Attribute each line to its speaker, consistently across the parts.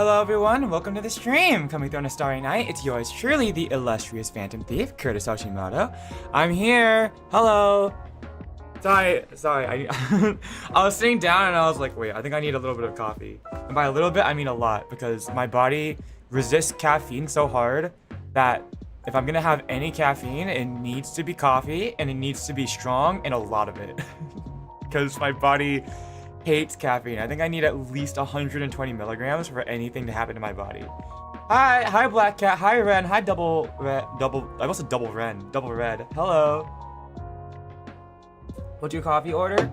Speaker 1: Hello everyone, welcome to the stream! Coming through on a starry night, it's yours truly, the illustrious Phantom Thief, Kurtis Hashimoto. I'm here! Hello! Sorry, I was sitting down and I was like, wait, I think I need a little bit of coffee. And by a little bit, I mean a lot, because my body resists caffeine so hard that if I'm gonna have any caffeine, it needs to be coffee, and it needs to be strong, and a lot of it. Because my body hates caffeine. I think I need at least 120 milligrams for anything to happen to my body. Hi Black Cat, hi Ren, hi I almost said double red. Hello. What's your coffee order?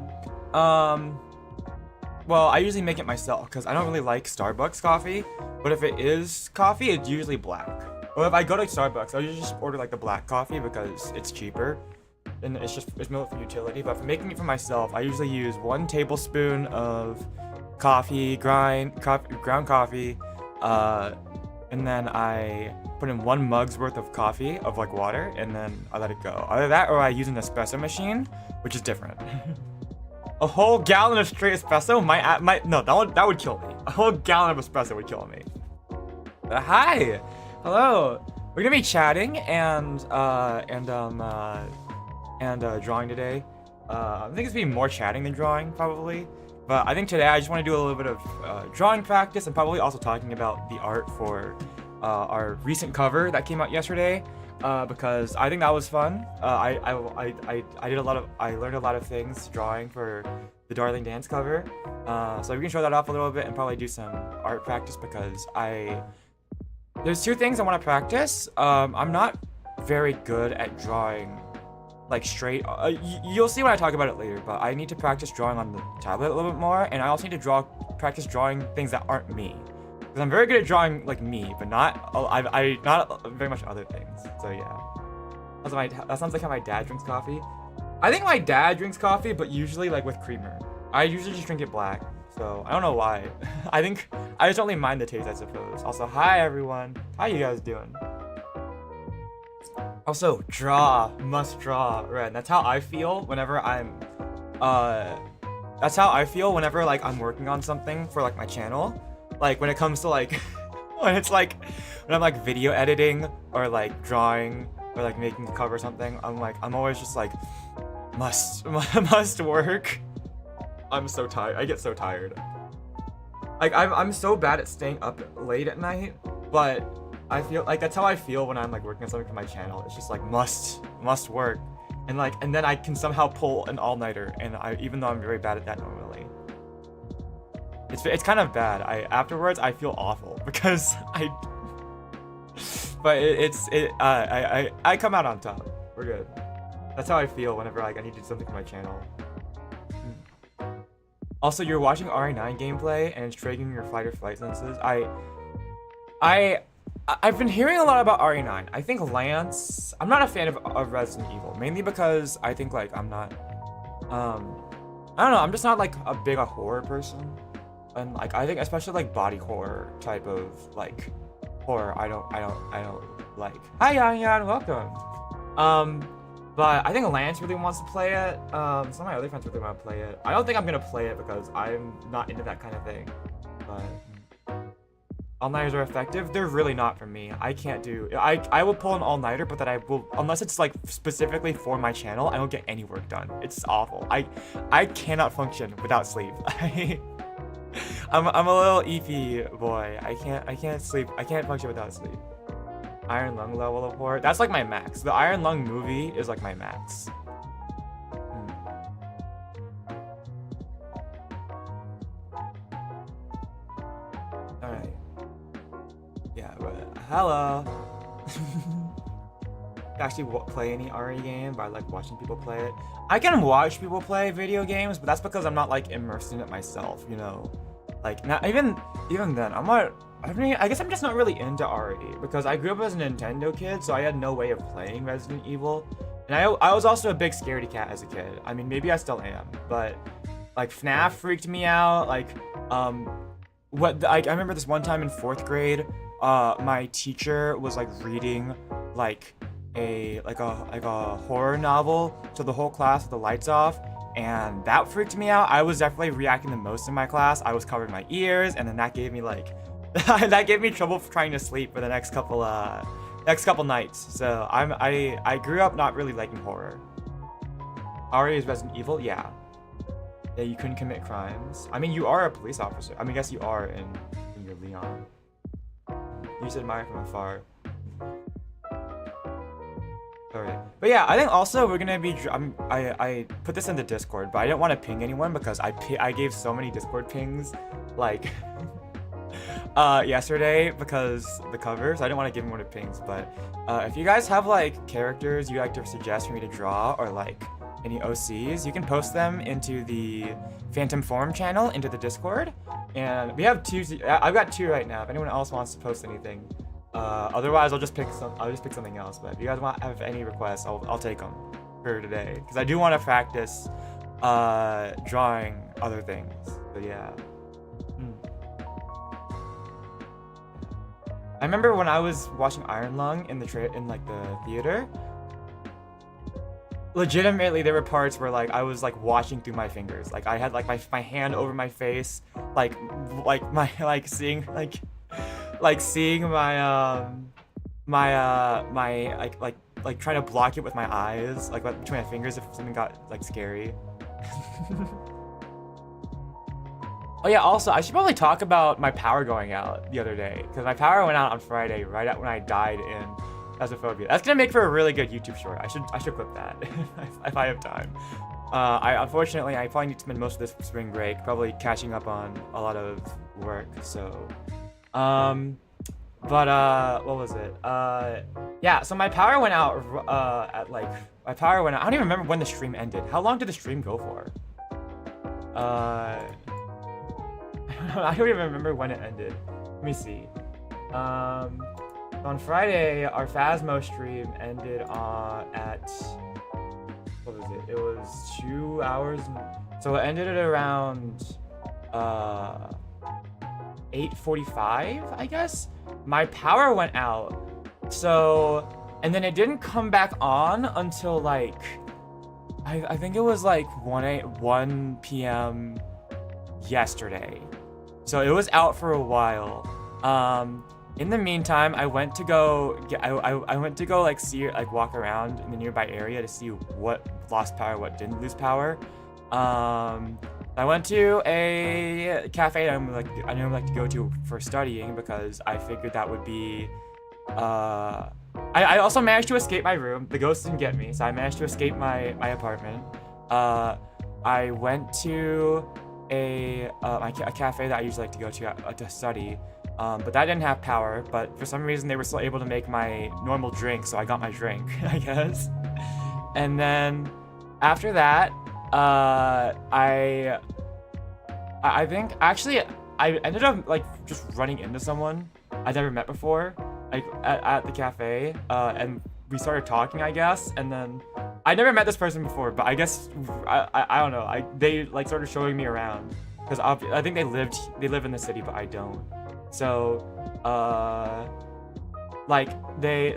Speaker 1: Well, I usually make it myself because I don't really like Starbucks coffee, but if it is coffee, it's usually black. Or if I go to Starbucks, I usually just order like the black coffee because it's cheaper. And it's more for utility, but for making it for myself, I usually use 1 tablespoon of ground coffee, and then I put in 1 mug's worth of coffee of like water, and then I let it go. Either that, or I use an espresso machine, which is different. A whole gallon of straight espresso that would kill me. A whole gallon of espresso would kill me. Hi, hello. We're gonna be chatting and drawing today. I think it's gonna be more chatting than drawing, probably. But I think today I just want to do a little bit of drawing practice and probably also talking about the art for our recent cover that came out yesterday, because I think that was fun. I learned a lot of things drawing for the Darling Dance cover. So we can show that off a little bit and probably do some art practice because there's 2 things I want to practice. I'm not very good at drawing like straight. You'll see when I talk about it later, but I need to practice drawing on the tablet a little bit more, and I also need to practice drawing things that aren't me, because I'm very good at drawing like me, but not very much other things. So yeah, that sounds like how my dad drinks coffee. I think my dad drinks coffee, but usually like with creamer. I usually just drink it black, so I don't know why. I think I just don't really mind the taste, I suppose. Also, hi everyone, how you guys doing? Also, must draw, Red. That's how I feel whenever like I'm working on something for like my channel. Like when it comes to like, when I'm like video editing or like drawing or like making the cover or something, I'm always just like, must work. I'm so tired, I get so tired. Like I'm so bad at staying up late at night, but I feel like that's how I feel when I'm like working on something for my channel. It's just like must work, and then I can somehow pull an all-nighter, and even though I'm very bad at that normally, it's kind of bad. Afterwards I feel awful because I come out on top. We're good. That's how I feel whenever like I need to do something for my channel. Also, you're watching RE9 gameplay and it's triggering your fight or flight senses. I've been hearing a lot about RE9. I think Lance, I'm not a fan of Resident Evil, mainly because I think like I'm not, I don't know, I'm just not like a big horror person. And like, I think especially like body horror type of like horror, I don't like. Hi Yan, welcome. But I think Lance really wants to play it. Some of my other friends really want to play it. I don't think I'm gonna play it because I'm not into that kind of thing, but all-nighters are effective. They're really not for me. I can't do. I will pull an all-nighter, but that I will, unless it's like specifically for my channel, I don't get any work done. It's awful. I cannot function without sleep. I'm a little eepy boy. I can't sleep. I can't function without sleep. Iron Lung level of horror. That's like my max. The Iron Lung movie is like my max. Alright. Yeah, but hello. Actually play any RE game by like watching people play it. I can watch people play video games, but that's because I'm not like immersed in it myself, you know. Like not even then, I guess I'm just not really into RE because I grew up as a Nintendo kid, so I had no way of playing Resident Evil. And I was also a big scaredy cat as a kid. I mean, maybe I still am, but like FNAF freaked me out. Like I remember this one time in 4th grade, my teacher was like reading like a horror novel to the whole class with the lights off, and that freaked me out. I was definitely reacting the most in my class. I was covering my ears, and then that gave me like that gave me trouble trying to sleep for the next couple nights. So I grew up not really liking horror. Ari is Resident Evil, yeah. Yeah, you couldn't commit crimes. I mean, you are a police officer. I mean, I guess you are in your Leon. You just admire from afar. Alright. But yeah, I think also we're gonna be. I put this in the Discord, but I didn't want to ping anyone because I gave so many Discord pings, like, yesterday because the cover. So I didn't want to give anyone pings. But if you guys have like characters you'd like to suggest for me to draw or like any OCs, you can post them into the Phantom Forum channel into the Discord. And we have 2. I've got 2 right now. If anyone else wants to post anything. Otherwise, I'll just pick something else. But if you guys have any requests, I'll take them for today because I do want to practice drawing other things. But yeah. I remember when I was watching Iron Lung in the theater. Legitimately, there were parts where like I was like watching through my fingers. Like I had like my hand over my face, like my seeing my like trying to block it with my eyes, like between my fingers if something got like scary. Oh yeah, also I should probably talk about my power going out the other day because my power went out on Friday right when I died in Phasmophobia. That's gonna make for a really good YouTube short. I should clip that if I have time. Unfortunately I probably need to spend most of this spring break probably catching up on a lot of work. So what was it? Yeah, so my power went out I don't even remember when the stream ended. How long did the stream go for? I don't even remember when it ended. Let me see. On Friday, our Phasmo stream ended at what was it? It was 2 hours. So it ended at around 8:45, I guess. My power went out. So, and then it didn't come back on until like I think it was like 1 p.m. yesterday. So it was out for a while. In the meantime, I went to go like see, like walk around in the nearby area to see what lost power, what didn't lose power. I went to a cafe that I normally like to go to for studying because I figured that would be. I also managed to escape my room. The ghost didn't get me, so I managed to escape my apartment. I went to a cafe that I usually like to go to study. But that didn't have power, but for some reason they were still able to make my normal drink, so I got my drink, I guess. And then after that, I think actually I ended up like just running into someone I'd never met before, like at the cafe, and we started talking, I guess. And then I never met this person before, but I guess I don't know. They like started showing me around because I think they live in the city, but I don't. So,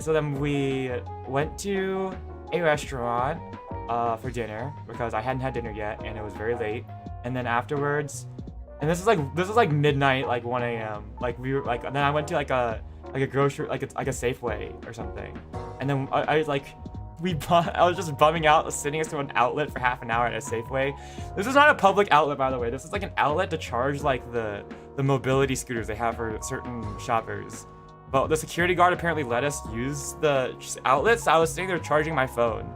Speaker 1: then we went to a restaurant, for dinner because I hadn't had dinner yet and it was very late. And then afterwards, and this is like midnight, like 1 a.m. Like we were like, and then I went to like a grocery, like a Safeway or something. And then I was just bumming out, sitting next to an outlet for half an hour at a Safeway. This is not a public outlet, by the way. This is like an outlet to charge like the mobility scooters they have for certain shoppers. But the security guard apparently let us use the outlets. So I was sitting there charging my phone,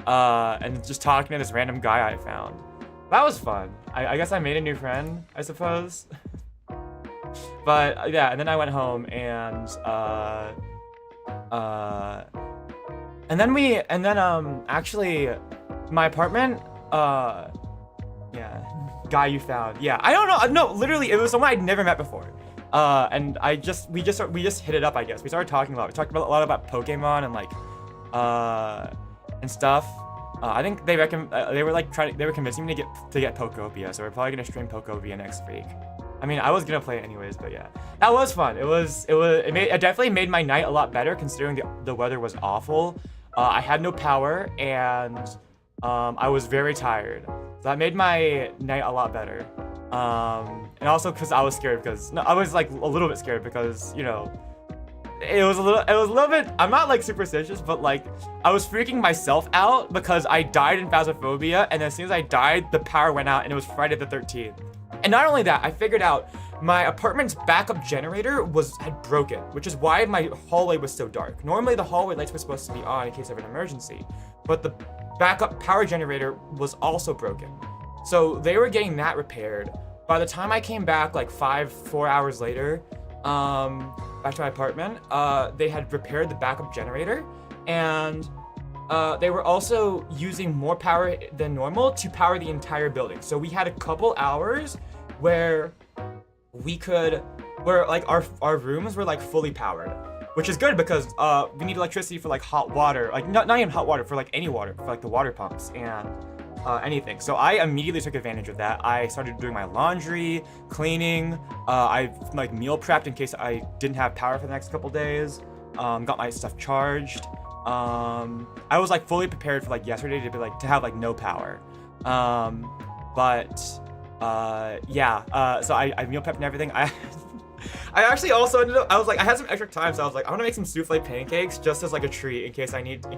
Speaker 1: and just talking to this random guy I found. That was fun. I guess I made a new friend, I suppose. But yeah, and then I went home and actually my apartment, yeah, guy you found. Yeah, I don't know. No, literally, it was someone I'd never met before. And we just hit it up, I guess. We started talking a lot. We talked about a lot about Pokemon and like, and stuff. I think they were convincing me to get Pokopia, so we're probably gonna stream Pokopia next week. I mean, I was gonna play it anyways, but yeah, that was fun. It definitely made my night a lot better considering the weather was awful. I had no power and I was very tired. So that made my night a lot better. And also because I was scared because I was like a little bit scared because, you know, it was a little bit, I'm not like superstitious, but like I was freaking myself out because I died in Phasmophobia, and as soon as I died, the power went out and it was Friday the 13th. And not only that, I figured out my apartment's backup generator had broken, which is why my hallway was so dark. Normally the hallway lights were supposed to be on in case of an emergency, but the backup power generator was also broken. So they were getting that repaired. By the time I came back like 4 hours later, back to my apartment, they had repaired the backup generator, and they were also using more power than normal to power the entire building. So we had a couple hours where like our rooms were like fully powered, which is good because we need electricity for like hot water, like not even hot water, for like any water, for like the water pumps and anything. So I immediately took advantage of that. I started doing my laundry, cleaning. I like meal prepped in case I didn't have power for the next couple days. Got my stuff charged. I was like fully prepared for like yesterday to have like no power. So I meal prepped and everything. I actually also ended up, I had some extra time, so I was like, I want to make some souffle pancakes just as like a treat in case I need a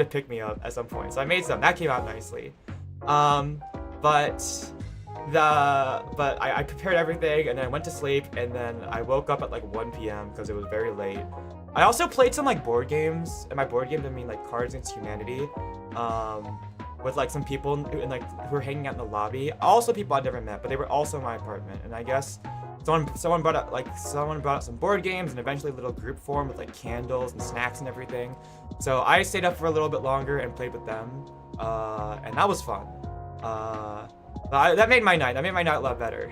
Speaker 1: pick me up at some point. So I made some. That came out nicely. But I prepared everything, and then I went to sleep, and then I woke up at like 1 p.m. because it was very late. I also played some like board games, and by board games I mean like Cards Against Humanity, with like some people who were hanging out in the lobby. Also people I'd never met, but they were also in my apartment. And I guess someone brought out some board games, and eventually a little group formed with like candles and snacks and everything. So I stayed up for a little bit longer and played with them, and that was fun. That made my night. A lot better.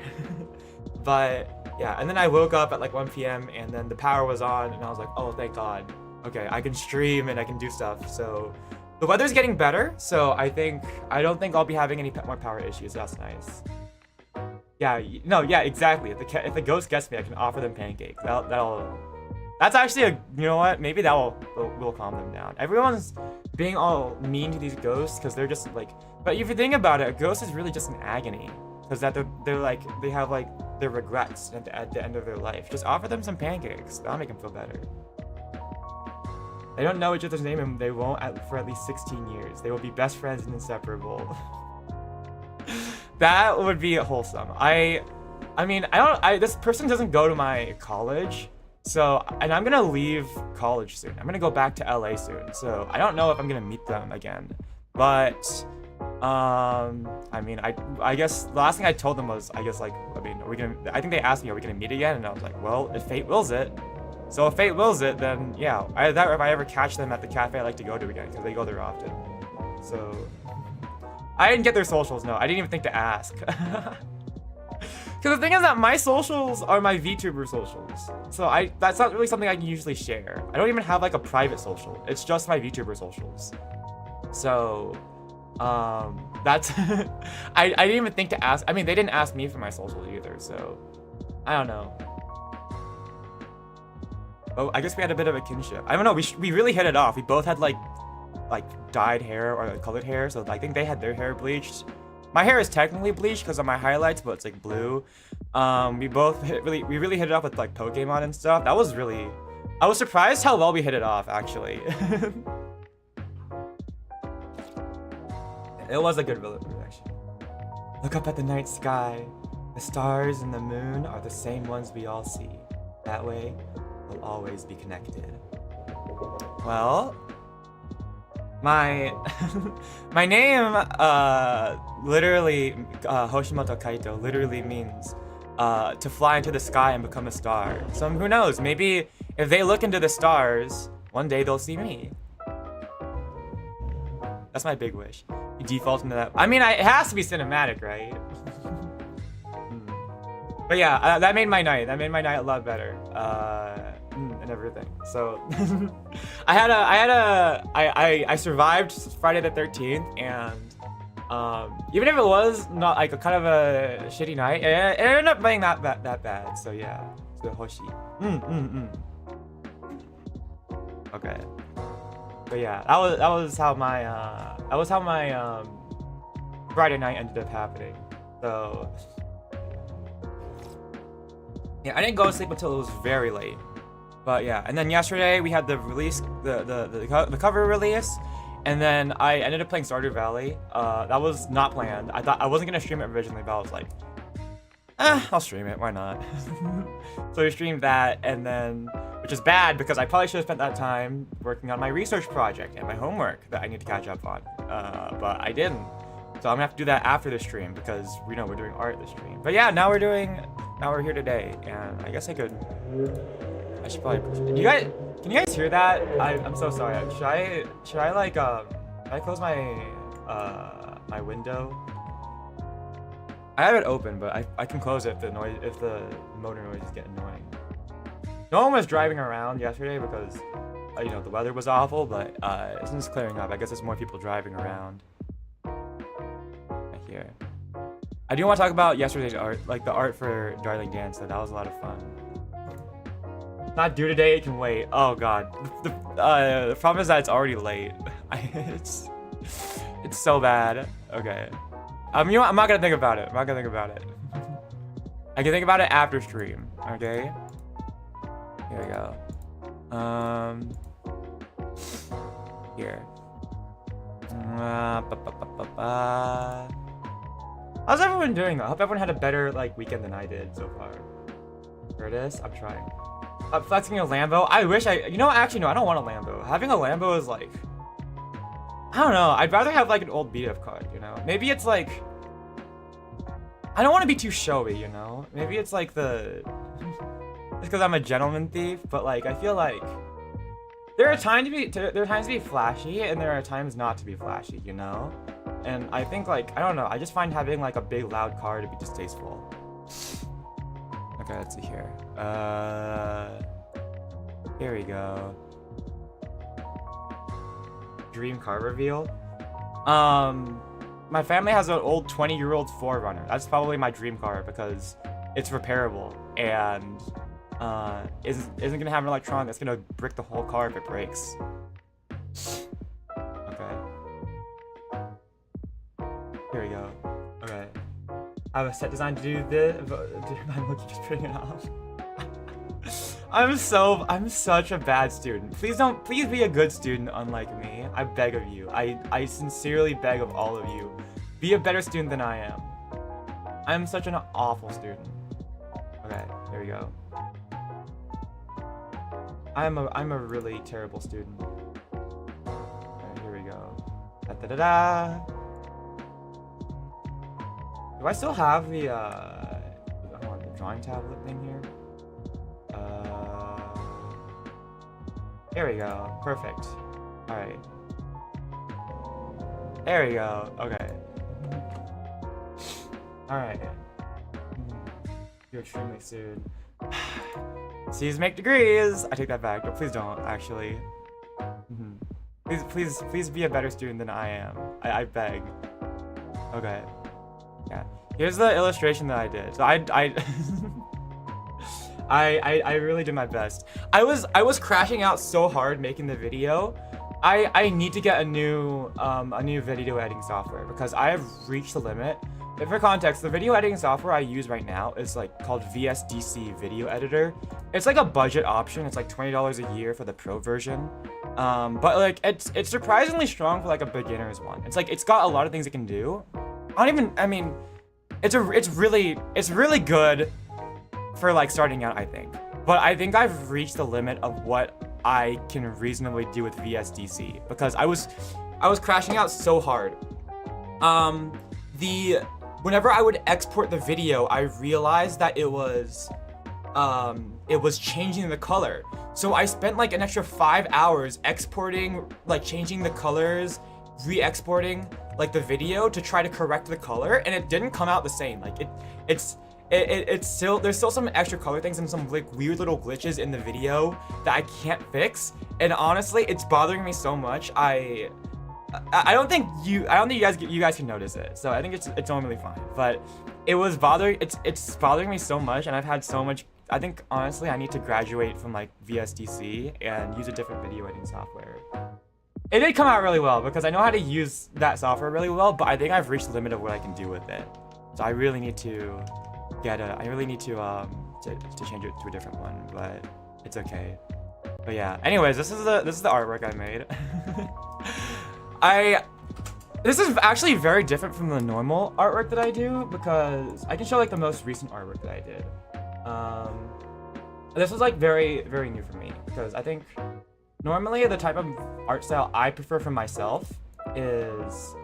Speaker 1: But yeah, and then I woke up at like 1 p.m. and then the power was on, and I was like, oh, thank God. Okay, I can stream and I can do stuff. So the weather's getting better, so I don't think I'll be having any more power issues. That's nice. Yeah, yeah, exactly. If the ghost gets me, I can offer them pancakes. That's actually you know what? Maybe that will calm them down. Everyone's being all mean to these ghosts because they're just like. But if you think about it, a ghost is really just an agony, because they have like their regrets at the end of their life. Just offer them some pancakes. That'll make them feel better. They don't know each other's name, and they won't for at least 16 years. They will be best friends and inseparable. That would be wholesome. This person doesn't go to my college, and I'm gonna leave college soon. I'm gonna go back to LA soon, so I don't know if I'm gonna meet them again. But I guess the last thing I told them was, I think they asked me, are we gonna meet again? And I was like, well, if fate wills it. So if fate wills it, then yeah. If I ever catch them at the cafe I like to go to again, because they go there often. So I didn't get their socials. No, I didn't even think to ask. Because the thing is that my socials are my VTuber socials. So that's not really something I can usually share. I don't even have like a private social. It's just my VTuber socials. So that's I didn't even think to ask. I mean, they didn't ask me for my socials either, so I don't know. Oh, I guess we had a bit of a kinship. I don't know, we really hit it off. We both had like dyed hair or colored hair, so I think they had their hair bleached. My hair is technically bleached because of my highlights, but it's like blue. We really hit it off with like Pokemon and stuff. I was surprised how well we hit it off, actually. It was a good reaction. Look up at the night sky. The stars and the moon are the same ones we all see. That way, we'll always be connected. Well, my name, literally, Hoshimoto Kaito, literally means to fly into the sky and become a star. So who knows? Maybe if they look into the stars, one day they'll see me. That's my big wish. You default into that. I mean, it has to be cinematic, right? But yeah, that made my night. That made my night a lot better. And everything. So I survived Friday the 13th, and even if it was not like a kind of a shitty night, it ended up being not that bad. So yeah, so Hoshi. Okay. But yeah, that was how my Friday night ended up happening. So yeah, I didn't go to sleep until it was very late. But yeah, and then yesterday we had the release, the cover release, and then I ended up playing Stardew Valley. That was not planned. I thought I wasn't gonna stream it originally, but I was like, I'll stream it. Why not? So we streamed that, and then, which is bad because I probably should have spent that time working on my research project and my homework that I need to catch up on. But I didn't. So I'm gonna have to do that after the stream because we know we're doing art this stream. But yeah, now we're here today, and I guess I should probably push it. Can you guys hear that? I'm so sorry. Should I like should I close my my window? I have it open, but I can close it if the motor noises get annoying. No one was driving around yesterday because you know, the weather was awful, but since it's clearing up, I guess there's more people driving around. Right here. I do want to talk about yesterday's art, like the art for Darling Dance. That was a lot of fun. Not due today, it can wait. Oh god. The problem is that it's already late. It's so bad. Okay. You know what? I'm not gonna think about it. I can think about it after stream. Okay. Here we go. Here. How's everyone doing? I hope everyone had a better like weekend than I did so far. Kurtis, I'm trying. Flexing a Lambo. I wish you know, actually no, I don't want a Lambo. Having a Lambo is like, I don't know. I'd rather have like an old beat-up car, you know? Maybe it's like, I don't want to be too showy, you know? Maybe it's like it's because I'm a gentleman thief, but like, I feel like there are times to be flashy and there are times not to be flashy, you know? And I think like, I don't know, I just find having like a big loud car to be distasteful. Okay, let's see here. Here we go. Dream car reveal. My family has an old 20-year-old 4Runner. That's probably my dream car because it's repairable and isn't gonna have an electronic that's gonna brick the whole car if it breaks. Okay. Here we go. Okay. I have a set design to do this, but I'm just putting it off. I'm such a bad student. Please be a good student unlike me. I beg of you. I sincerely beg of all of you. Be a better student than I am. I'm such an awful student. Okay, here we go. I'm a really terrible student. Okay, here we go. Da-da-da-da. Do I still have the drawing tablet thing here? Here we go. Perfect. Alright. There we go. Okay. Alright. You're extremely soon. C's make degrees! I take that back, but please don't, actually. Please be a better student than I am. I beg. Okay. Yeah. Here's the illustration that I did. So I really did my best. I was crashing out so hard making the video. I need to get a new video editing software because I have reached the limit. And for context, the video editing software I use right now is like called VSDC Video Editor. It's like a budget option. It's like $20 a year for the pro version. But like it's surprisingly strong for like a beginner's one. It's got a lot of things it can do. I mean, it's really good for like starting out, I think. But I think I've reached the limit of what I can reasonably do with VSDC because I was crashing out so hard. Whenever I would export the video, I realized that it was changing the color. So I spent like an extra 5 hours exporting, like changing the colors, re-exporting like the video to try to correct the color, and it didn't come out the same. Like it's still, there's still some extra color things and some like weird little glitches in the video that I can't fix. And honestly, it's bothering me so much. I don't think you guys can notice it. So I think it's normally fine. But it's bothering me so much, and I've had so much. I think honestly I need to graduate from like VSDC and use a different video editing software. it did come out really well because I know how to use that software really well, but I think I've reached the limit of what I can do with it. So I really need to change it to a different one, but it's okay. But yeah, anyways, this is the artwork I made. This is actually very different from the normal artwork that I do because I can show like the most recent artwork that I did. This was like very, very new for me because I think normally the type of art style I prefer for myself is,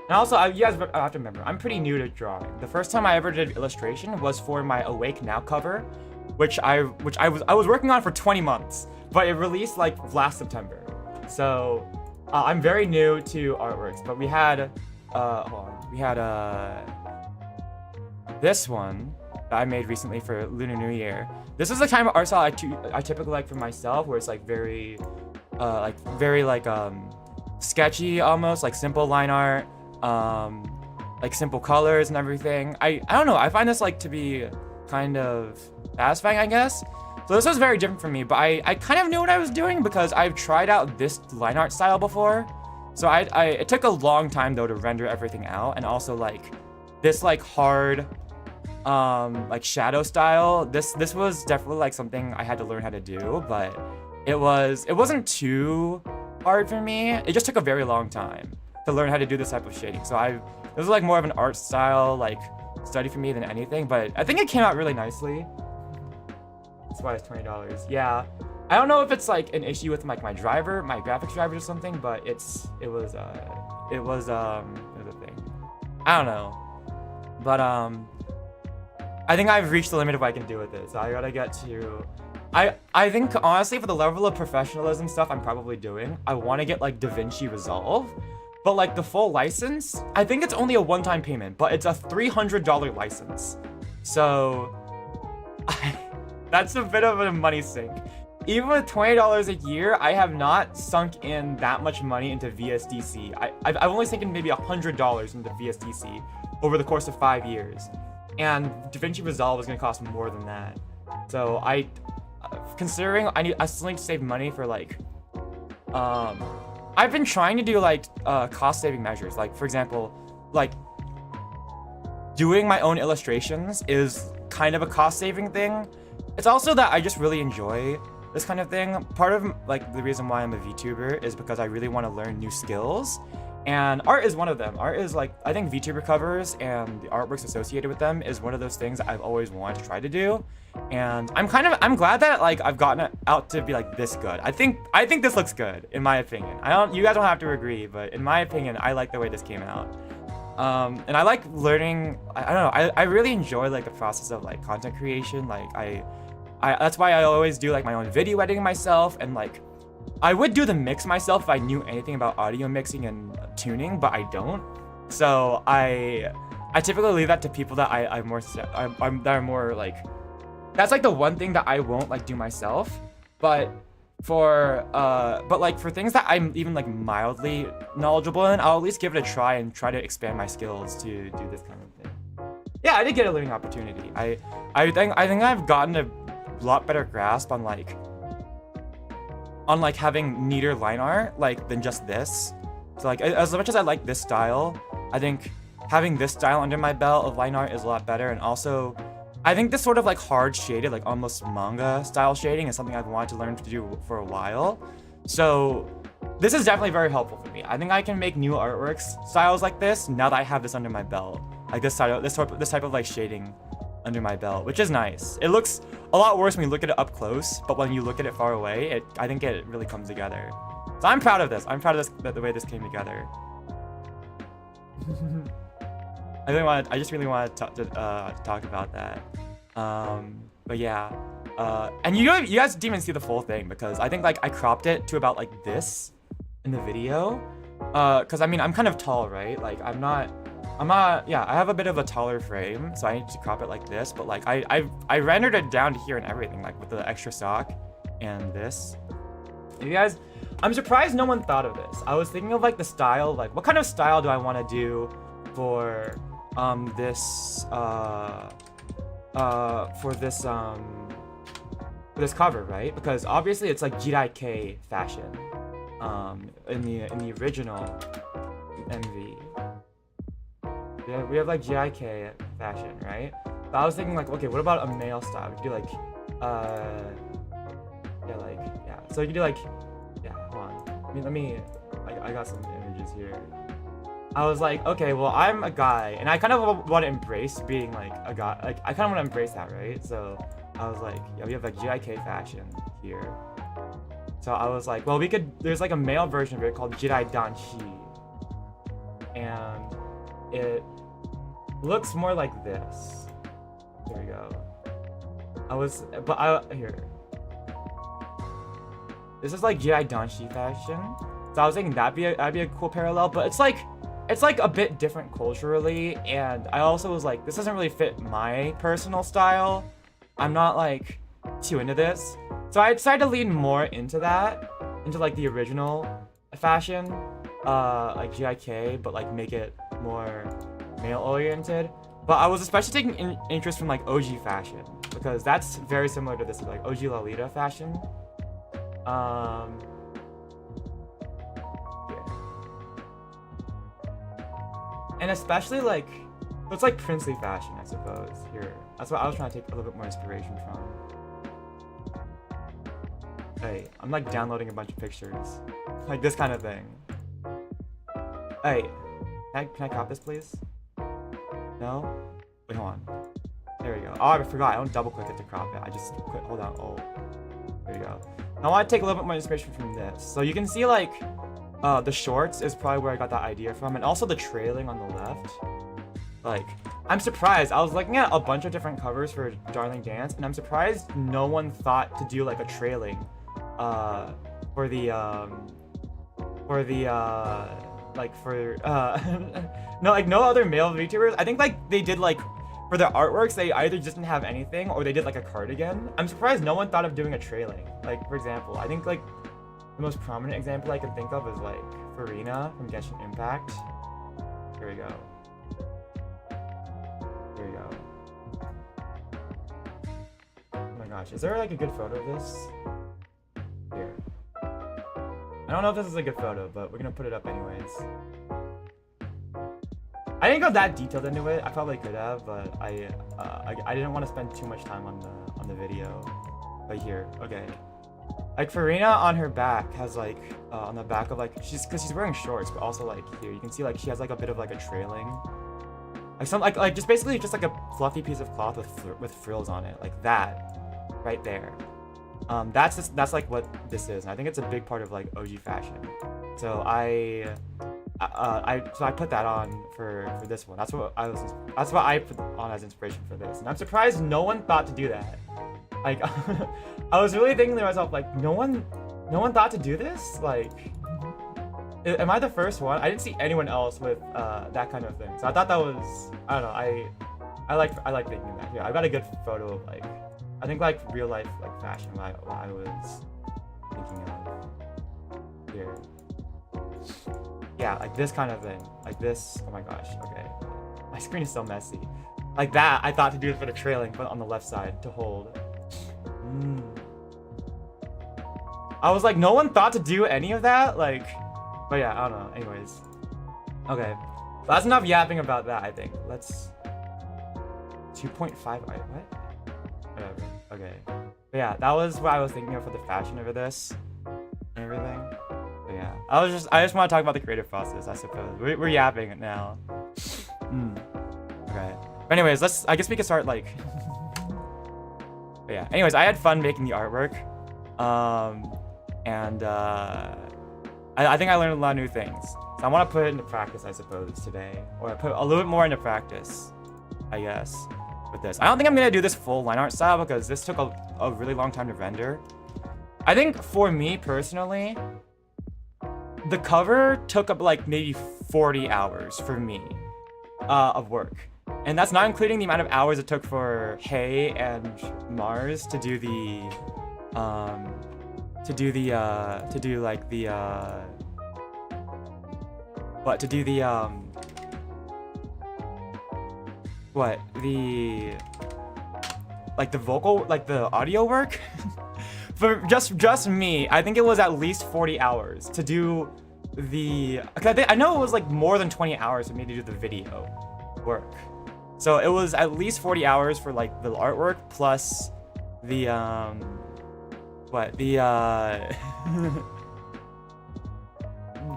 Speaker 1: and also, you guys have to remember, I'm pretty new to drawing. The first time I ever did illustration was for my Awake Now cover, which I was working on for 20 months, but it released like last September. So I'm very new to artworks, but we had this one that I made recently for Lunar New Year. This is the kind of art style I typically like for myself, where it's like very sketchy almost, like simple line art, like simple colors and everything. I don't know, I find this like to be kind of satisfying, I guess. So this was very different for me, but I kind of knew what I was doing because I've tried out this line art style before. So it took a long time though to render everything out, and also like this like hard like shadow style. This was definitely like something I had to learn how to do, but it wasn't too hard for me. It just took a very long time to learn how to do this type of shading. So this was like more of an art style like study for me than anything, but I think it came out really nicely. That's why it's $20. Yeah, I don't know if it's like an issue with like my graphics driver or something, but it was a thing. I don't know, but I think I've reached the limit of what I can do with it. So I gotta get to. I think honestly, for the level of professionalism stuff I'm probably doing, I want to get like DaVinci Resolve, but like the full license, I think it's only a one-time payment, but it's a $300 license. So that's a bit of a money sink. Even with $20 a year, I have not sunk in that much money into VSDC. I've only sunk in maybe $100 into VSDC over the course of 5 years. And DaVinci Resolve is going to cost more than that. So considering I still need to save money for like, I've been trying to do like cost saving measures. Like for example, like doing my own illustrations is kind of a cost saving thing. It's also that I just really enjoy this kind of thing. Part of like the reason why I'm a VTuber is because I really want to learn new skills. And art is one of them. Art is like, I think VTuber covers and the artworks associated with them is one of those things I've always wanted to try to do. And I'm glad that like I've gotten it out to be like this good. I think this looks good in my opinion. You guys don't have to agree, but in my opinion, I like the way this came out. And I like learning, I don't know, I really enjoy like the process of like content creation. Like that's why I always do like my own video editing myself, and like I would do the mix myself if I knew anything about audio mixing and tuning, but I don't. So I typically leave that to people that are more like, that's like the one thing that I won't like do myself. But like for things that I'm even like mildly knowledgeable in, I'll at least give it a try and try to expand my skills to do this kind of thing. Yeah, I did get a learning opportunity. I think I've gotten a lot better grasp on having neater line art like than just this. So like as much as I like this style, I think having this style under my belt of line art is a lot better. And also I think this sort of like hard shaded, like almost manga style shading is something I've wanted to learn to do for a while. So this is definitely very helpful for me. I think I can make new artworks styles like this now that I have this under my belt. Like this type of like shading under my belt, which is nice. It looks a lot worse when you look at it up close, but when you look at it far away, I think it really comes together. So I'm proud of this. I'm proud of the way this came together. I just really want to talk about that. But yeah, and you guys didn't even see the full thing because I think like I cropped it to about like this in the video. Cause I mean I'm kind of tall, right? Like I'm not. Yeah, I have a bit of a taller frame, so I need to crop it like this. But like I rendered it down to here and everything, like with the extra stock and this. You guys, I'm surprised no one thought of this. I was thinking of like the style, like what kind of style do I want to do for this for this cover, right? Because obviously it's like Jirai-K fashion, in the original MV. Yeah, we have like Jirai-K fashion, right? But I was thinking like, okay, what about a male style? We could do like, yeah. So you could do like, yeah, hold on. I got some images here. I was like, okay, well, I'm a guy, and I kind of want to embrace being like a guy. Like, I kind of want to embrace that, right? So I was like, yeah, we have like Jirai-K fashion here. So I was like, well, there's like a male version of it called Jirai Danshi. And it looks more like this. Here we go. Here. This is like Jirai Danshi fashion. So I was thinking that'd be a cool parallel, but it's like a bit different culturally, and I also was like, this doesn't really fit my personal style. I'm not like too into this. So I decided to lean more into that, into like the original fashion, like Jirai-K, but like make it more male oriented. But I was especially taking interest from like OG fashion, because that's very similar to this, like OG Lolita fashion. Yeah. And especially like, it's like princely fashion, I suppose, here. That's what I was trying to take a little bit more inspiration from. Hey, I'm like downloading a bunch of pictures. Like this kind of thing. Hey, can I crop this please? No? Wait, hold on. There we go. Oh, I forgot. I don't double click it to crop it. I just hold on. Oh, there you go. I want to take a little bit more inspiration from this. So you can see like, the shorts is probably where I got that idea from, and also the trailing on the left. Like, I'm surprised. I was looking at a bunch of different covers for Darling Dance, and I'm surprised no one thought to do like a trailing, for the no, like no other male VTubers. I think like they did like, for their artworks, they either just didn't have anything or they did like a cardigan. I'm surprised no one thought of doing a trailing. Like, for example, I think like the most prominent example I can think of is like Farina from Genshin Impact. Here we go. Here we go. Oh my gosh, is there like a good photo of this? Here. I don't know if this is a good photo, but we're gonna put it up anyways. I didn't go that detailed into it. I probably could have, but I didn't want to spend too much time on the video. But here, okay. Like Farina on her back has like, on the back of like, cause she's wearing shorts, but also like here, you can see like she has like a bit of like a trailing. Like some, like just basically just like a fluffy piece of cloth with frills on it, like that, right there. That's like what this is, and I think it's a big part of like OG fashion. So I put that on for this one. That's what I put on as inspiration for this, and I'm surprised no one thought to do that. Like, I was really thinking to myself, like, no one thought to do this? Like, am I the first one? I didn't see anyone else with that kind of thing. So I thought that was, I don't know, I like thinking that. Here, I've got a good photo of like, I think like real life like fashion what I was thinking of. Here. Yeah, like this kind of thing. Like this, oh my gosh, okay. My screen is so messy. Like that, I thought to do it for the trailing, but on the left side to hold. I was like, no one thought to do any of that? Like, but yeah, I don't know. Anyways. Okay. That's enough yapping about that, I think. Let's... 2.5... What? Whatever. Okay. But yeah, that was what I was thinking of for the fashion over this. And everything. But yeah. I just want to talk about the creative process, I suppose. We're yapping it now. Okay. But anyways, I guess we could start, like... But yeah, anyways, I had fun making the artwork, and I think I learned a lot of new things. So I want to put it into practice, I suppose, today, or put a little bit more into practice, I guess, with this. I don't think I'm gonna do this full line art style because this took a really long time to render. I think for me personally, the cover took up like maybe 40 hours for me of work. And that's not including the amount of hours it took for Hey and Mars to do like the vocal, like the audio work, for just me, I think it was at least 40 hours to do the. I know it was like more than 20 hours for me to do the video work. So it was at least 40 hours for like the artwork plus the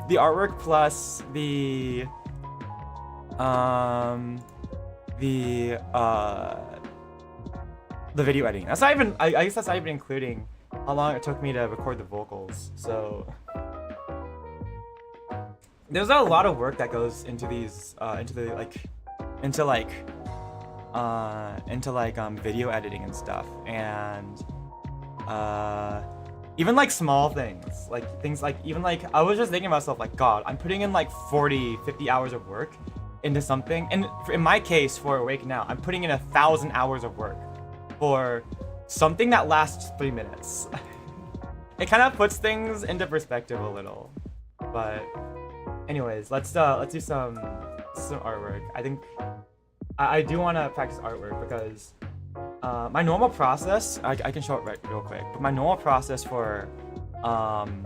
Speaker 1: the artwork plus the video editing. That's not even, I guess that's not even including how long it took me to record the vocals. So there's a lot of work that goes into these into video editing and stuff, and even like small things, like things like, even like, I was just thinking to myself, like, God, I'm putting in like 40-50 hours of work into something, and in my case for Awake Now, I'm putting in 1,000 hours of work for something that lasts 3 minutes. It kind of puts things into perspective a little. But anyways, let's do some artwork. I think I do want to practice artwork because my normal process, I can show it real quick, but my normal process and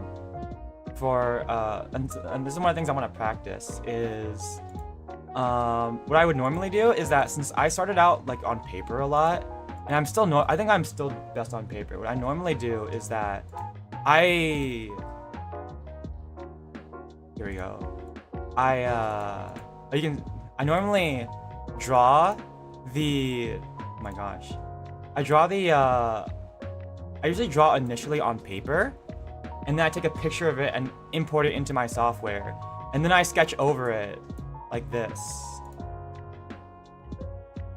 Speaker 1: this is one of the things I want to practice, is what I would normally do is that, since I started out like on paper a lot, and I think I'm still best on paper, what I normally do is that here we go. I normally draw the, oh my gosh. I usually draw initially on paper, and then I take a picture of it and import it into my software, and then I sketch over it like this.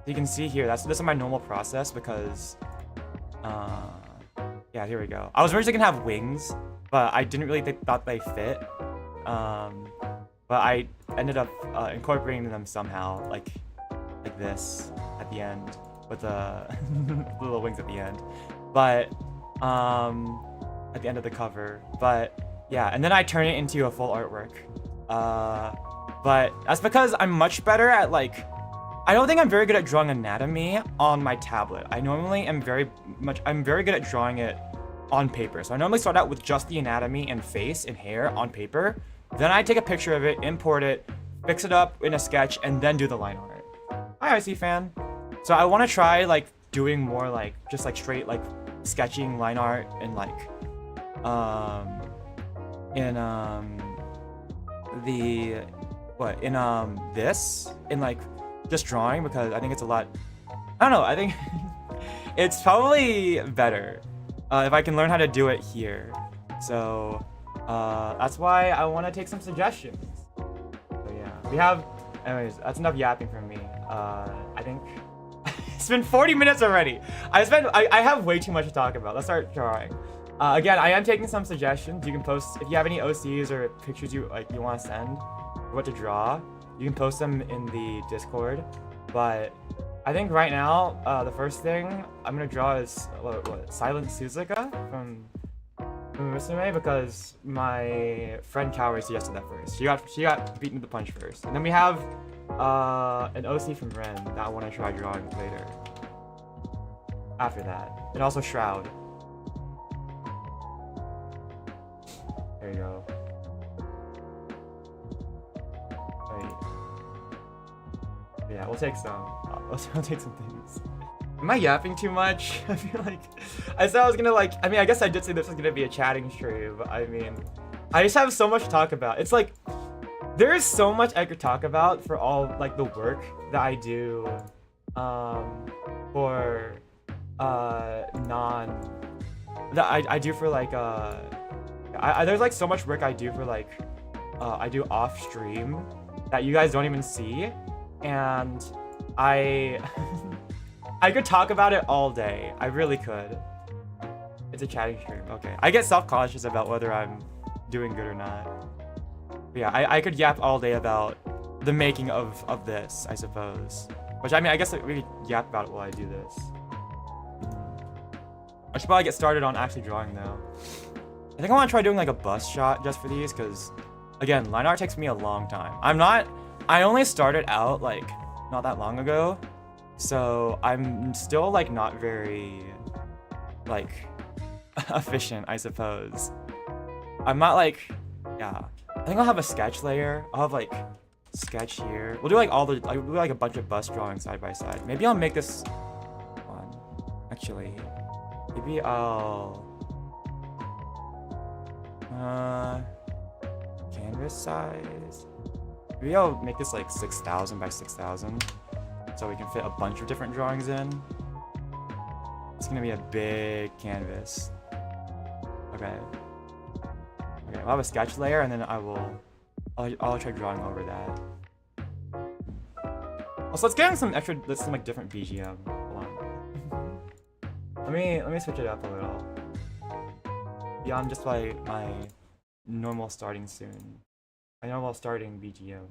Speaker 1: You can see here, this is my normal process because, yeah, here we go. I was originally gonna have wings, but I didn't really thought they fit. But I ended up incorporating them somehow, like this at the end, with the little wings at the end. But at the end of the cover. But yeah, and then I turn it into a full artwork. But that's because I'm much better at, like, I don't think I'm very good at drawing anatomy on my tablet. I normally am I'm very good at drawing it on paper. So I normally start out with just the anatomy and face and hair on paper. Then I take a picture of it, import it, fix it up in a sketch, and then do the line art. Hi, IC fan. So I want to try like doing more like just like straight like sketching line art and like this in like just drawing, because I think it's a lot, I don't know, I think it's probably better if I can learn how to do it here. So that's why I want to take some suggestions. So yeah, we have, anyways, that's enough yapping from me. I think it's been 40 minutes already. I have way too much to talk about. Let's start drawing. Again, I am taking some suggestions. You can post, if you have any OCs or pictures you want to send, or what to draw, you can post them in the Discord. But I think right now, the first thing I'm gonna draw is Silent Suzuka from Musume, because my friend Kaori suggested that first. She got beaten to the punch first. And then we have an OC from Ren that I want to try drawing later. After that. And also Shroud. There you go. Wait. Yeah, we'll take some. We'll take some things. Am I yapping too much? I feel like I said I was gonna I guess I did say this was gonna be a chatting stream, but I mean, I just have so much to talk about. It's like, there is so much I could talk about for all like the work that I do for I do for like there's like so much work I do for like I do off stream that you guys don't even see, and I could talk about it all day. I really could. It's a chatting stream. Okay. I get self-conscious about whether I'm doing good or not. But yeah, I could yap all day about the making of this, I suppose. Which, I mean, I guess we could yap about it while I do this. I should probably get started on actually drawing though. I think I want to try doing like a bust shot just for these, because again, line art takes me a long time. I only started out like not that long ago. So I'm still like not very like efficient, I suppose. I'm not like, yeah. I think I'll have a sketch layer. I'll have like sketch here. We'll do like all the, like, we'll do like a bunch of bus drawings side by side. Maybe I'll make this one. Actually, maybe I'll, canvas size. Maybe I'll make this like 6,000 by 6,000. So we can fit a bunch of different drawings in. It's gonna be a big canvas. Okay. Okay, I'll have a sketch layer and then I'll try drawing over that. Also, let's get in some like different BGM. Hold on. let me switch it up a little. Beyond just my normal starting soon. My normal starting BGM.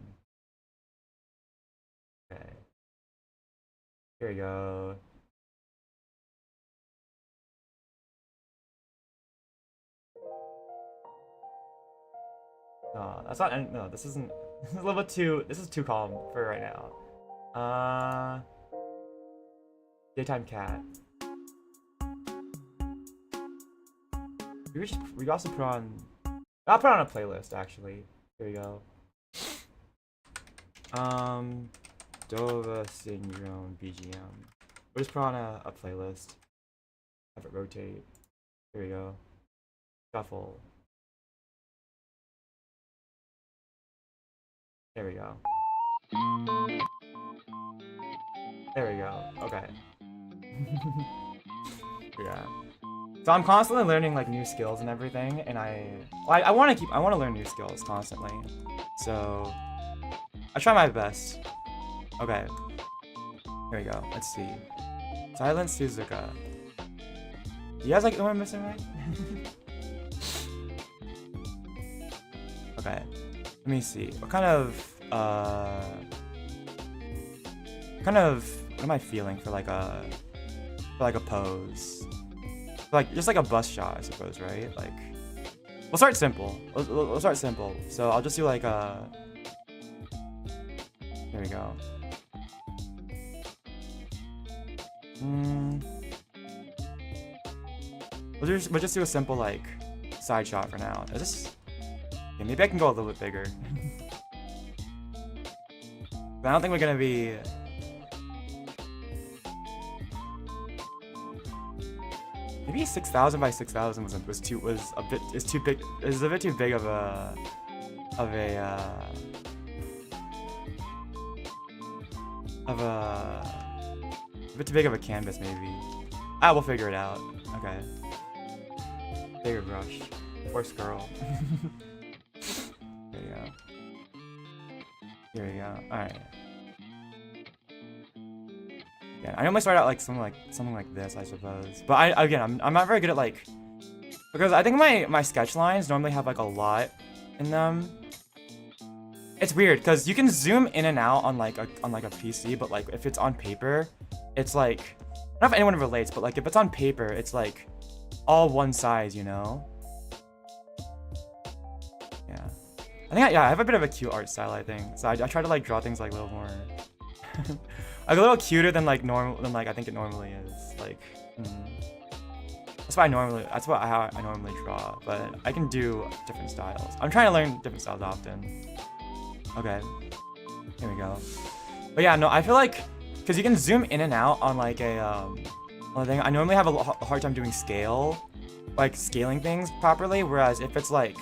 Speaker 1: Okay. Here we go. No, that's not. No, this isn't. This is a little bit too. This is too calm for right now. Daytime cat. We also put on. I'll put on a playlist actually. Here we go. Dova Syndrome BGM. We'll just put on a playlist. Have it rotate. Here we go. Shuffle. There we go. There we go. Okay. Yeah. So I'm constantly learning like new skills and everything, and I want to learn new skills constantly. So I try my best. Okay. Here we go. Let's see. Silent Suzuka. You guys like Uma Missing Right? Okay. Let me see. What am I feeling for like a pose? Like just like a bust shot, I suppose, right? Like we'll start simple. We'll start simple. So I'll just do like a. There we go. We'll just do a simple like side shot for now. Is this? Yeah, maybe I can go a little bit bigger. But I don't think we're gonna be. Maybe 6,000 by 6,000 was too big. Is a bit too big of a bit too big of a canvas maybe. We'll figure it out. Okay. Bigger brush. Horse girl. There you go. Here we go. Alright. Yeah, I normally start out like something like this, I suppose. But I'm not very good at like, because I think my sketch lines normally have like a lot in them. It's weird because you can zoom in and out on like a PC, but like if it's on paper, it's like, I don't know if anyone relates, but like if it's on paper, it's like all one size, you know? Yeah. I think I have a bit of a cute art style, I think. So I try to like draw things like a little more like a little cuter than like I think it normally is. Like that's how I normally draw, but I can do different styles. I'm trying to learn different styles often. Okay. Here we go. But yeah, no, I feel like because you can zoom in and out on like a thing. I normally have a hard time doing scaling things properly. Whereas if it's like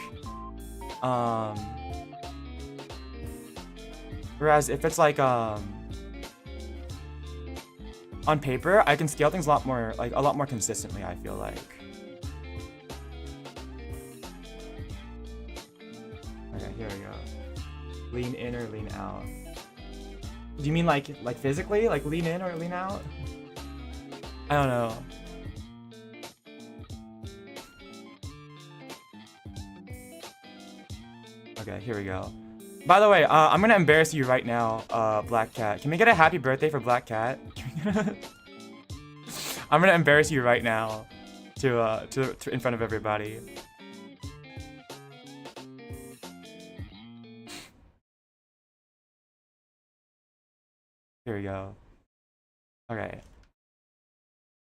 Speaker 1: on paper, I can scale things a lot more consistently, I feel like. Okay, here we go. Lean in or lean out? Do you mean like physically? Like lean in or lean out? I don't know. Okay, here we go. By the way, I'm gonna embarrass you right now, Black Cat. Can we get a happy birthday for Black Cat? I'm gonna embarrass you right now, to in front of everybody. Here we go. Okay.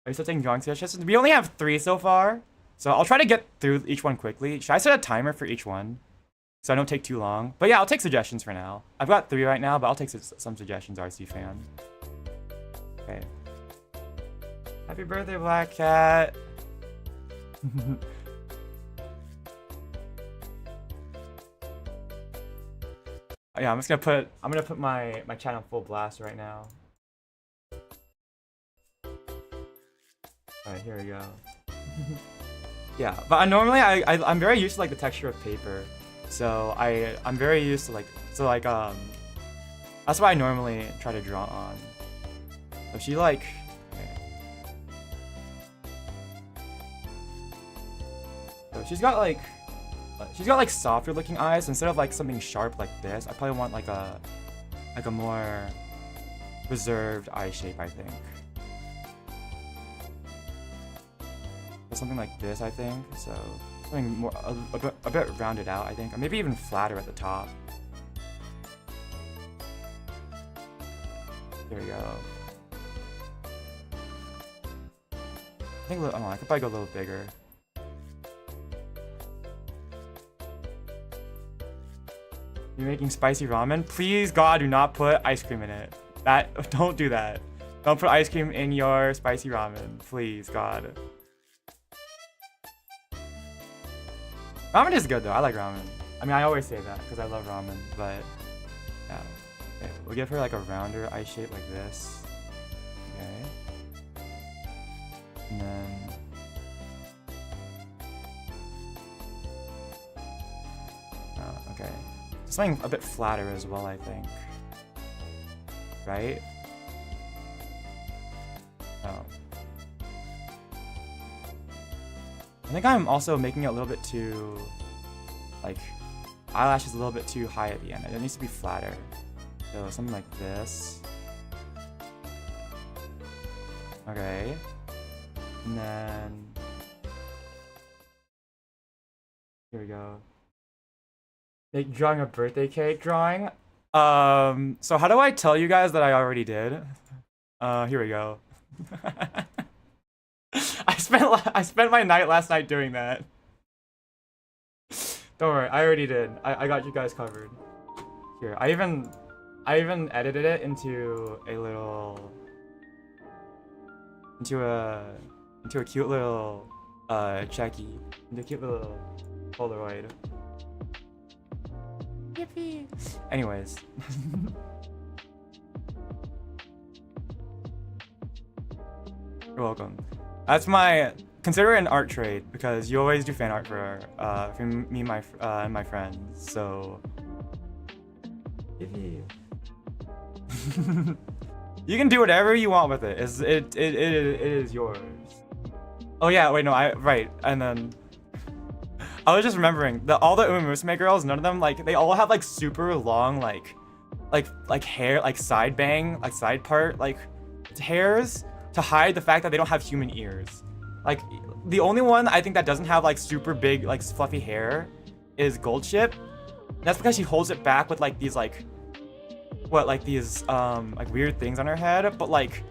Speaker 1: Are you still taking drawing suggestions? We only have 3 so far, so I'll try to get through each one quickly. Should I set a timer for each one, so I don't take too long? But yeah, I'll take suggestions for now. I've got 3 right now, but I'll take some suggestions, RC fan. Okay. Happy birthday, Black Cat. Yeah, I'm gonna put my chat on full blast right now. Alright, here we go. Yeah, but I'm very used to like the texture of paper. So I'm very used to like that's what I normally try to draw on. So she like so she's got like softer looking eyes instead of like something sharp like this. I probably want like a more reserved eye shape, I think. Or something like this, I think. So something more a bit rounded out, I think, or maybe even flatter at the top. There we go. I think I could probably go a little bigger. You're making spicy ramen? Please, God, do not put ice cream in it. Don't do that. Don't put ice cream in your spicy ramen. Please, God. Ramen is good, though. I like ramen. I mean, I always say that because I love ramen, but yeah. Okay, we'll give her like a rounder eye shape like this. Okay. And then... okay. Something a bit flatter as well, I think. Right? Oh. I think I'm also making it a little bit too, like, eyelashes a little bit too high at the end. It needs to be flatter. So something like this. Okay. And then... here we go. Like drawing a birthday cake drawing. So how do I tell you guys that I already did? Here we go. I spent my night last night doing that. Don't worry, I already did. I got you guys covered. Here, I even edited it into a little into a cute little checky, into a cute little Polaroid. Yippee! Anyways. You're welcome. That's consider it an art trade because you always do fan art for me and my friends. So yippee. You can do whatever you want with it. It is yours. Oh yeah, wait, no, right. And then I was just remembering that all the Umumusume girls, none of them they all have like super long like hair, like side bang, like side part hairs to hide the fact that they don't have human ears. Like the only one I think that doesn't have like super big like fluffy hair is Goldship. That's because she holds it back with like these like weird things on her head, but like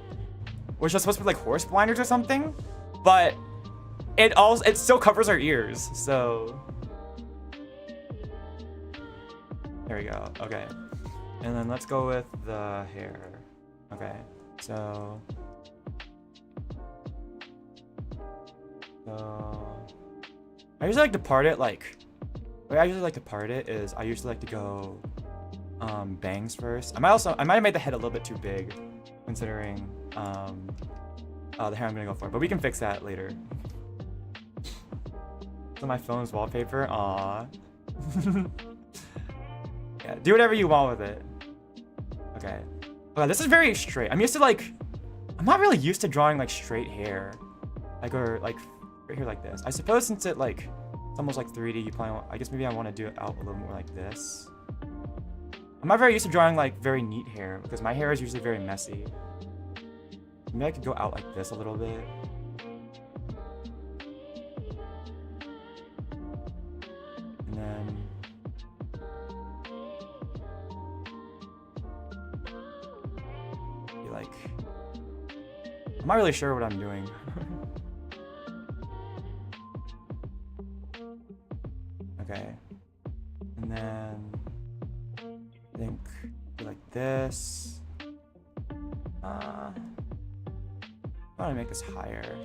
Speaker 1: which are supposed to be like horse blinders or something, but it still covers her ears, so there we go. Okay, and then let's go with the hair. Okay, so I usually like to part it like the way I usually like to part it is I usually like to go bangs first. I might have made the head a little bit too big considering the hair I'm gonna go for, but we can fix that later. So my phone's wallpaper. Aww. Yeah, do whatever you want with it. Okay. Okay, this is very straight. I'm not really used to drawing like straight hair, or right here like this. I suppose since it's almost like 3D, you probably I guess maybe I want to do it out a little more like this. I'm not very used to drawing like very neat hair because my hair is usually very messy. Maybe I could go out like this a little bit. And then be like not really sure what I'm doing. Okay. And then I think like this. I want to make this higher.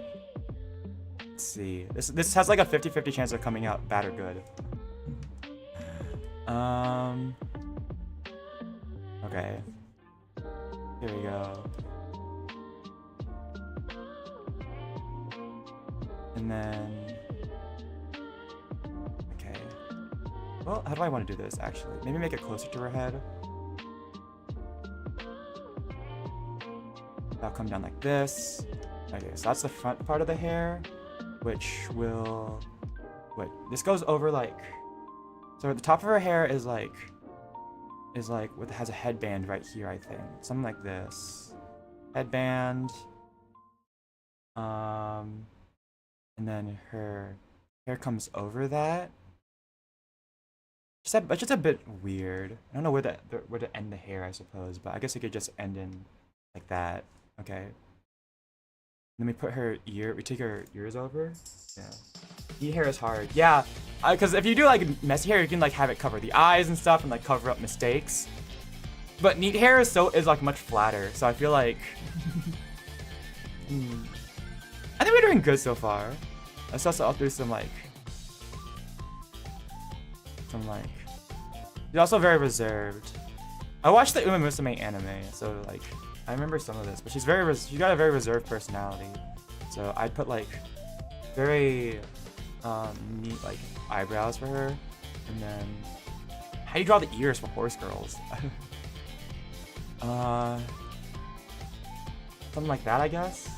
Speaker 1: Let's see. This has like a 50-50 chance of coming out bad or good. Okay. Here we go. And then okay. Well, how do I want to do this actually? Maybe make it closer to her head. That'll come down like this. Okay, so that's the front part of the hair, which will... Wait, this goes over like... So the top of her hair is like what has a headband right here, I think. Something like this. Headband. And then her hair comes over that. It's just a bit weird. I don't know where to end the hair, I suppose, but I guess it could just end in like that. Okay. Then we put her ear. We take her ears over. Yeah. Neat hair is hard. Yeah, because if you do like messy hair, you can like have it cover the eyes and stuff and like cover up mistakes. But neat hair is like much flatter. So I feel like I think we're doing good so far. Let's also do some like She's also very reserved. I watched the Uma Musume anime, so like I remember some of this, but she's she got a very reserved personality. So I'd put like very neat like eyebrows for her, and then how do you draw the ears for horse girls? Something like that, I guess.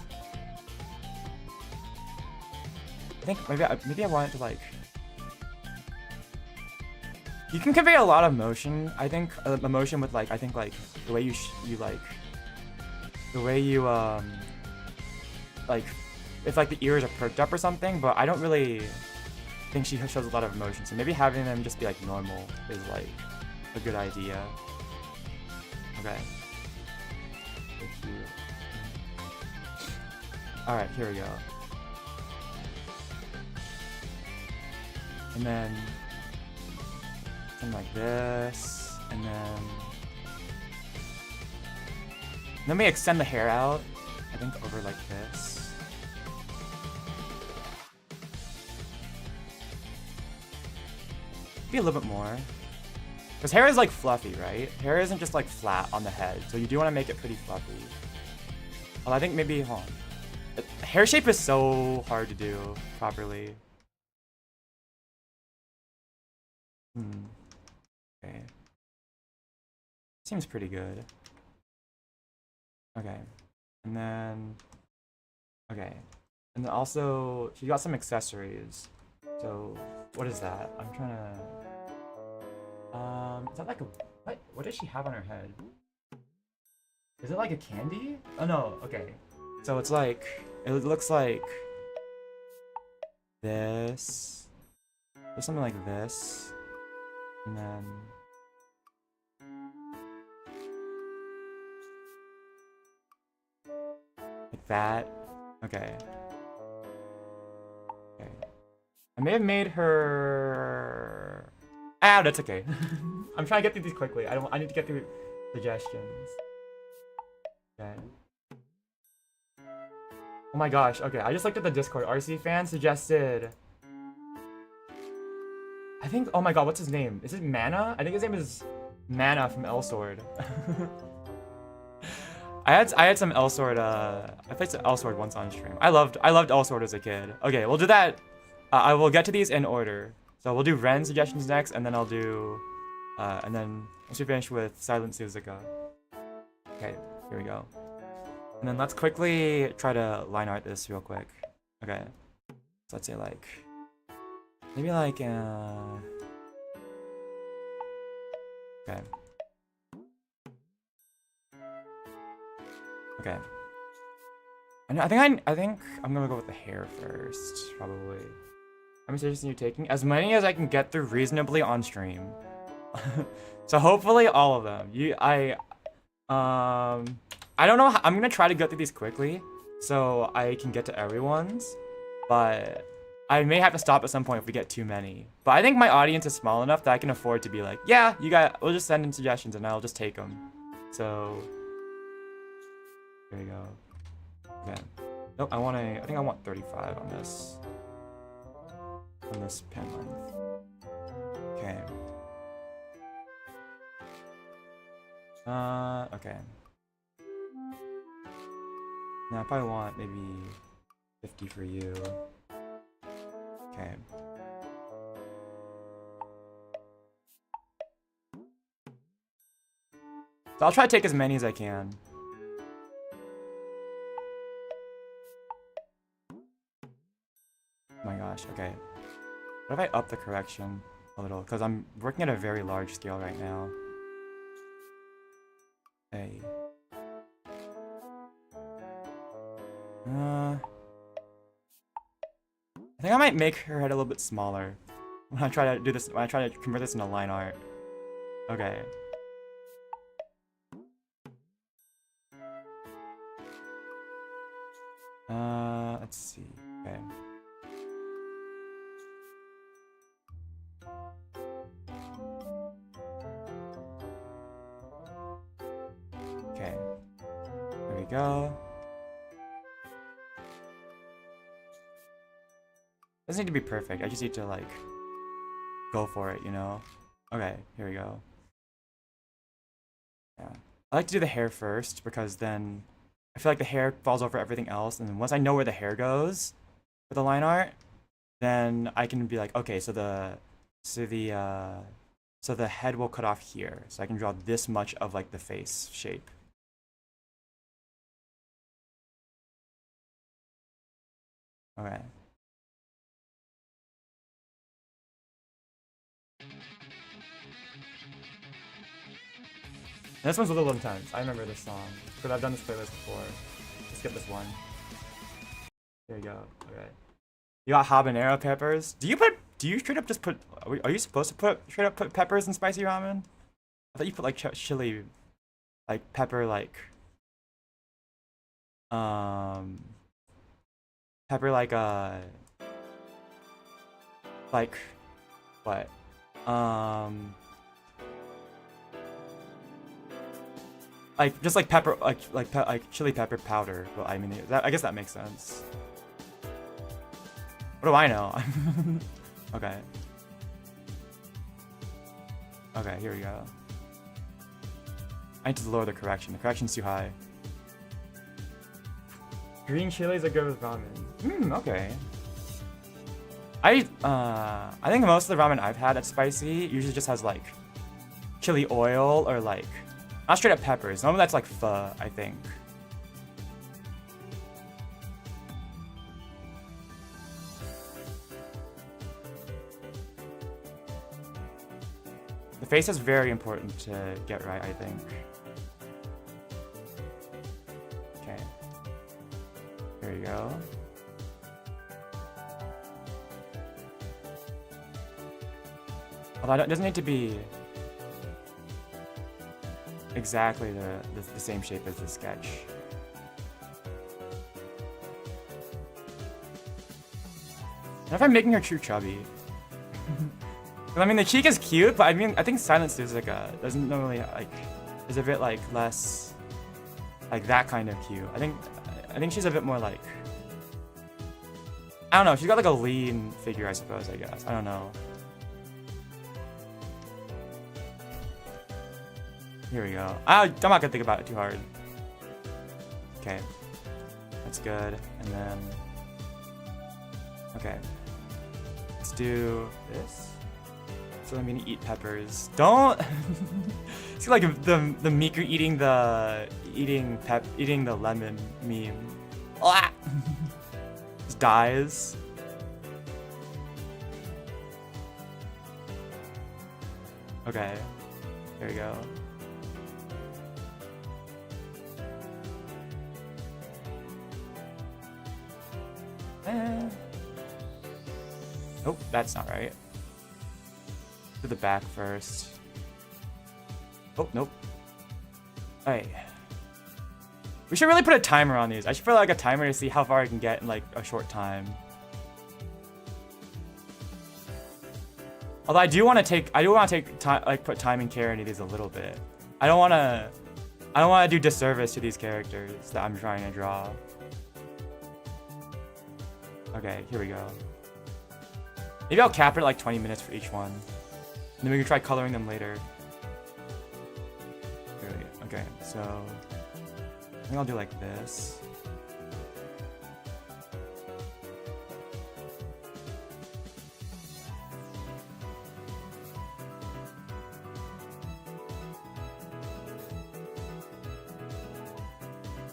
Speaker 1: I think maybe I want it to like. You can convey a lot of motion. I think emotion with like like the way you like. The way you, like, if, like, the ears are perked up or something, but I don't really think she shows a lot of emotion, so maybe having them just be, like, normal is, like, a good idea. Okay. Alright, here we go. And then something like this, and then we extend the hair out, I think over like this. Maybe a little bit more. Because hair is like fluffy, right? Hair isn't just like flat on the head, so you do want to make it pretty fluffy. Well, I think maybe, hold on. Hair shape is so hard to do properly. Okay. Seems pretty good. Okay. And then... Okay. And then also, she got some accessories. So, what is that? I'm trying to... is that like a... What does she have on her head? Is it like a candy? Oh no, okay. So it's like... It looks like... this. Or something like this. And then... like that. Okay. Okay. I may have made her... Ah, that's okay. I'm trying to get through these quickly. I need to get through suggestions. Okay. Oh my gosh, okay. I just looked at the Discord. RC fan suggested... I think, oh my god, what's his name? Is it Mana? I think his name is Mana from L-Sword. I had some L-Sword, I played some L-Sword once on stream. I loved L-Sword as a kid. Okay, we'll do that. I will get to these in order. So we'll do Ren suggestions next, and then I'll do, and then once we finish with Silent Suzuka. Okay, here we go. And then let's quickly try to line art this real quick. Okay, so let's say like, maybe like, okay. Okay. I think I'm gonna go with the hair first, probably. How many suggestions are you taking? As many as I can get through reasonably on stream. So hopefully all of them. I don't know how, I'm gonna try to go through these quickly. so I can get to everyone's, but I may have to stop at some point if we get too many. But I think my audience is small enough that I can afford to be like, yeah, we'll just send in suggestions and I'll just take them. So, here we go. Okay. Nope, I think I want 35 on this pen length. Okay. Okay. Now I probably want maybe 50 for you. Okay. So I'll try to take as many as I can. Oh my gosh, okay. What if I up the correction a little? Because I'm working at a very large scale right now. Hey. I think I might make her head a little bit smaller when I try to do this, when I try to convert this into line art. Okay. Let's see. Okay. Okay. There we go. Doesn't need to be perfect. I just need to like go for it, you know? Okay, here we go. Yeah. I like to do the hair first because then I feel like the hair falls over everything else, and then once I know where the hair goes for the line art, then I can be like, okay, so the head will cut off here, so I can draw this much of like the face shape. Okay. This one's a little intense. I remember this song because I've done this playlist before. Let's skip this one. There you go. Okay. You got habanero peppers. Do you straight up just put? Are you supposed to straight up put peppers in spicy ramen? I thought you put like chili, like pepper, pepper like what? Like just like pepper, like chili pepper powder. Well, I mean, I guess that makes sense. What do I know? Okay. Okay, here we go. I need to lower the correction. The correction's too high. Green chilies are good with ramen. Okay. I think most of the ramen I've had that's spicy usually just has like chili oil or like not straight up peppers. Normally that's like pho, I think. The face is very important to get right, I think. Okay. There you go. Although it doesn't need to be exactly the same shape as the sketch. And if I'm making her too chubby. I mean, the cheek is cute, but I mean, I think Silence is like doesn't normally like, is a bit like less, like that kind of cute. I think she's a bit more like, I don't know, she's got like a lean figure, I suppose, I guess. I don't know. Here we go. I'm not gonna think about it too hard. Okay. That's good. And then, okay. Let's do this. So I'm gonna eat peppers. Don't. It's like the Meeker eating the lemon meme. Ah! Just dies. Okay. There we go. Oh, that's not right. To the back first. Oh, nope. Hey. We should really put a timer on these. I should put like a timer to see how far I can get in like a short time. Although I do want to take time, like put time and care into these a little bit. I don't want to do disservice to these characters that I'm trying to draw. Okay, here we go. Maybe I'll cap it at like 20 minutes for each one. And then we can try coloring them later. Okay, so I think I'll do like this.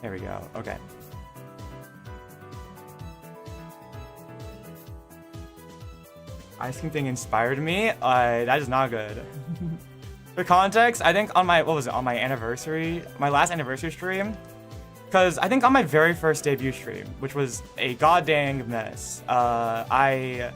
Speaker 1: There we go. Okay. Ice cream thing inspired me. That is not good. For context, I think on my on my anniversary, my last anniversary stream, because I think on my very first debut stream, which was a goddamn mess, I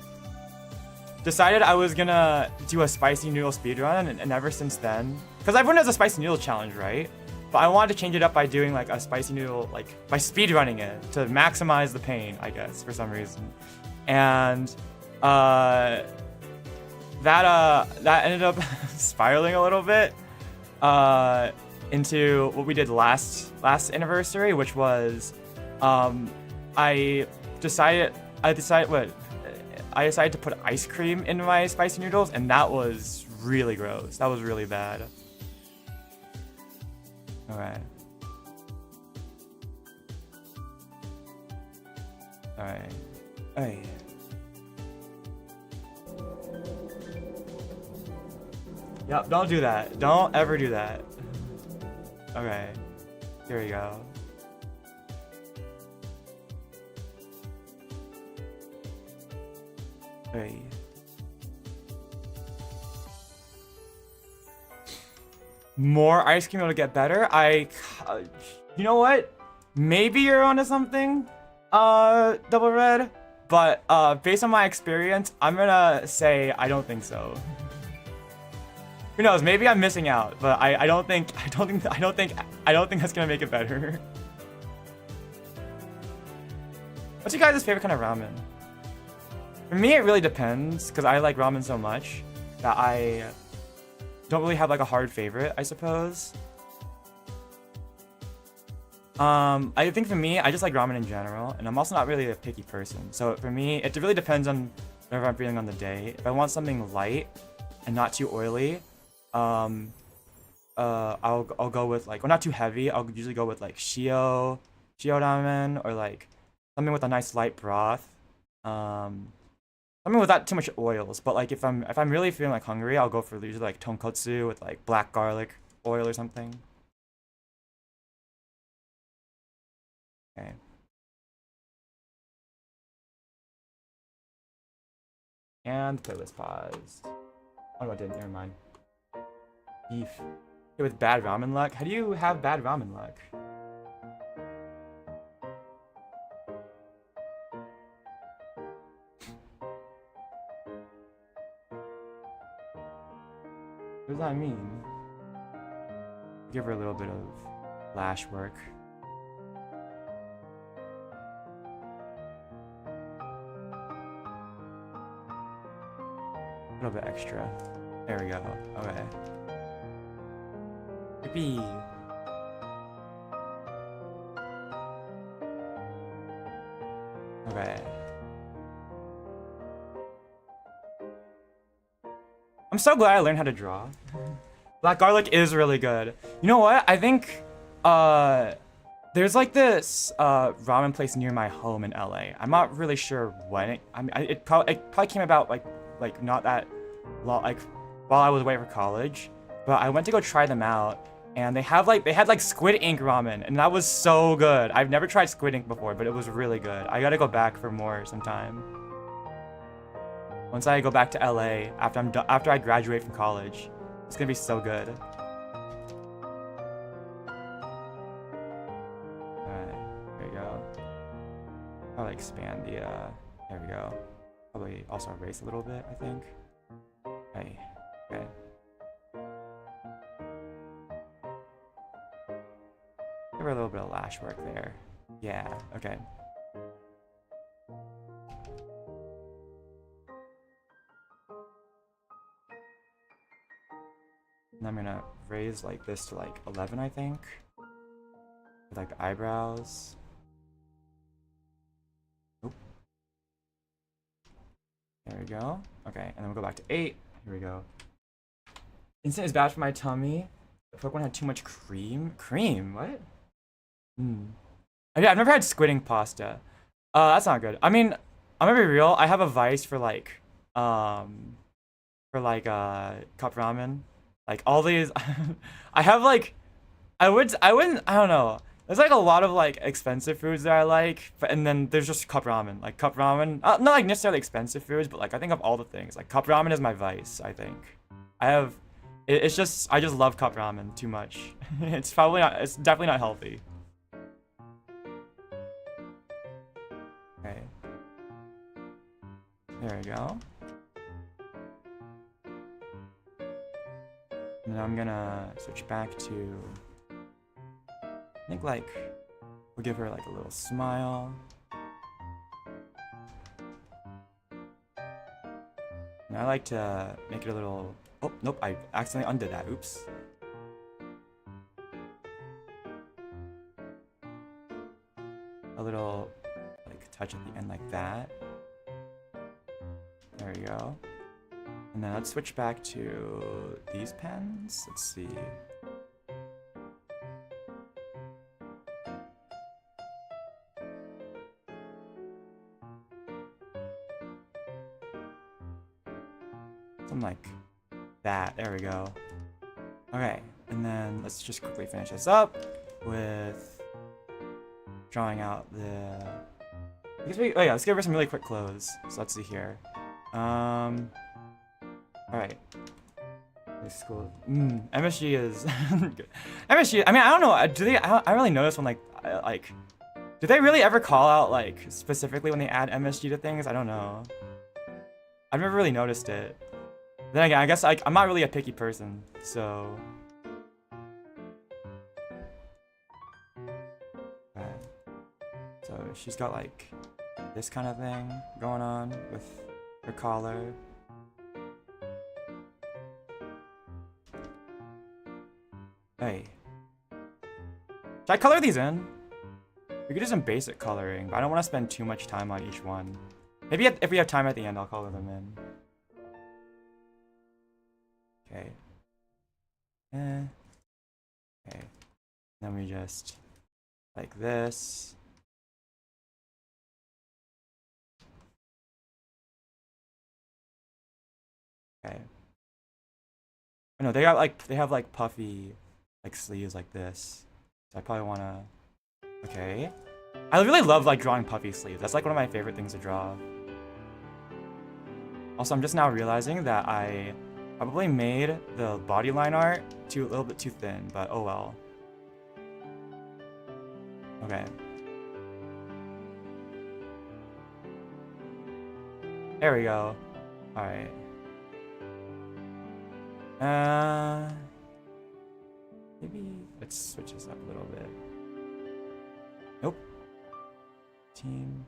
Speaker 1: decided I was gonna do a spicy noodle speedrun, and ever since then, because everyone has a spicy noodle challenge, right? But I wanted to change it up by doing like a spicy noodle, like by speedrunning it to maximize the pain, I guess, for some reason. And that ended up spiraling a little bit into what we did last anniversary, which was I decided to put ice cream in my spicy noodles, and that was really gross. That was really bad. Alright. Alright. Hey. Yep, don't do that. Don't ever do that. Okay. Here we go. Hey. More ice cream will get better. You know what? Maybe you're onto something, Double Red. But based on my experience, I'm gonna say I don't think so. Who knows? Maybe I'm missing out, but I don't think that's gonna make it better. What's your guys' favorite kind of ramen? For me, it really depends, because I like ramen so much that I don't really have like a hard favorite, I suppose. I think for me, I just like ramen in general, and I'm also not really a picky person. So for me, it really depends on whatever I'm feeling on the day. If I want something light and not too oily, I'll go with like, well, not too heavy. I'll usually go with like shio ramen, or like something with a nice light broth. Something without too much oils. But like if I'm really feeling like hungry, I'll go for usually like tonkotsu with like black garlic oil or something. Okay. And playlist pause. Oh no, I didn't. Never mind. Beef. Okay, with bad ramen luck. How do you have bad ramen luck? What does that mean? Give her a little bit of lash work. A little bit extra. There we go. Okay. Yippee. Okay. I'm so glad I learned how to draw. Black garlic is really good. You know what? I think there's like this ramen place near my home in LA. I'm not really sure when it probably came about like not that long, like while I was away for college. But I went to go try them out, and they had like squid ink ramen, and that was so good. I've never tried squid ink before, but it was really good. I gotta go back for more sometime. Once I go back to LA after I graduate from college, it's gonna be so good. Alright, there we go. I'll expand the there we go. Probably also erase a little bit, I think. Okay. Give her a little bit of lash work there. Yeah, okay. And I'm gonna raise like this to like 11, I think. With like the eyebrows. Oop. There we go. Okay, and then we'll go back to 8. Here we go. Instant is bad for my tummy. The Pokemon had too much cream. Cream? What? Yeah, I've never had squidding pasta. That's not good. I mean, I'm gonna be real. I have a vice for like, cup ramen. Like all these, I have like, I don't know. There's like a lot of like expensive foods that I like, but, and then there's just cup ramen. Like cup ramen, not like necessarily expensive foods, but like I think of all the things. Like cup ramen is my vice. I think I have. It's just I just love cup ramen too much. It's probably not. It's definitely not healthy. Okay. There we go. And then I'm gonna switch back to, I think like, we'll give her like a little smile. And I like to make it a little, oh, nope, I accidentally undid that, oops. A little, like, touch at the end like that. There we go. And then let's switch back to these pens. Let's see. Something like that. There we go. Okay, and then let's just quickly finish this up with drawing out the. I guess we. Oh yeah, let's give her some really quick clothes. So let's see here. Alright. This school. MSG is good. MSG, I mean, I don't know. Do they, I really notice when like, do they really ever call out like specifically when they add MSG to things? I don't know. I've never really noticed it. Then again, I guess like I'm not really a picky person, so. Okay. So she's got like this kind of thing going on with her collar. Hey. Should I color these in? We could do some basic coloring, but I don't want to spend too much time on each one. Maybe if we have time at the end, I'll color them in. Okay. Okay. Then we just like this. Okay. Oh, no, they have like puffy like sleeves like this. So I probably wanna. Okay. I really love like drawing puffy sleeves. That's like one of my favorite things to draw. Also, I'm just now realizing that I probably made the body line art a little bit too thin, but oh well. Okay. There we go. Alright. Maybe let's switch this up a little bit. Nope. Team.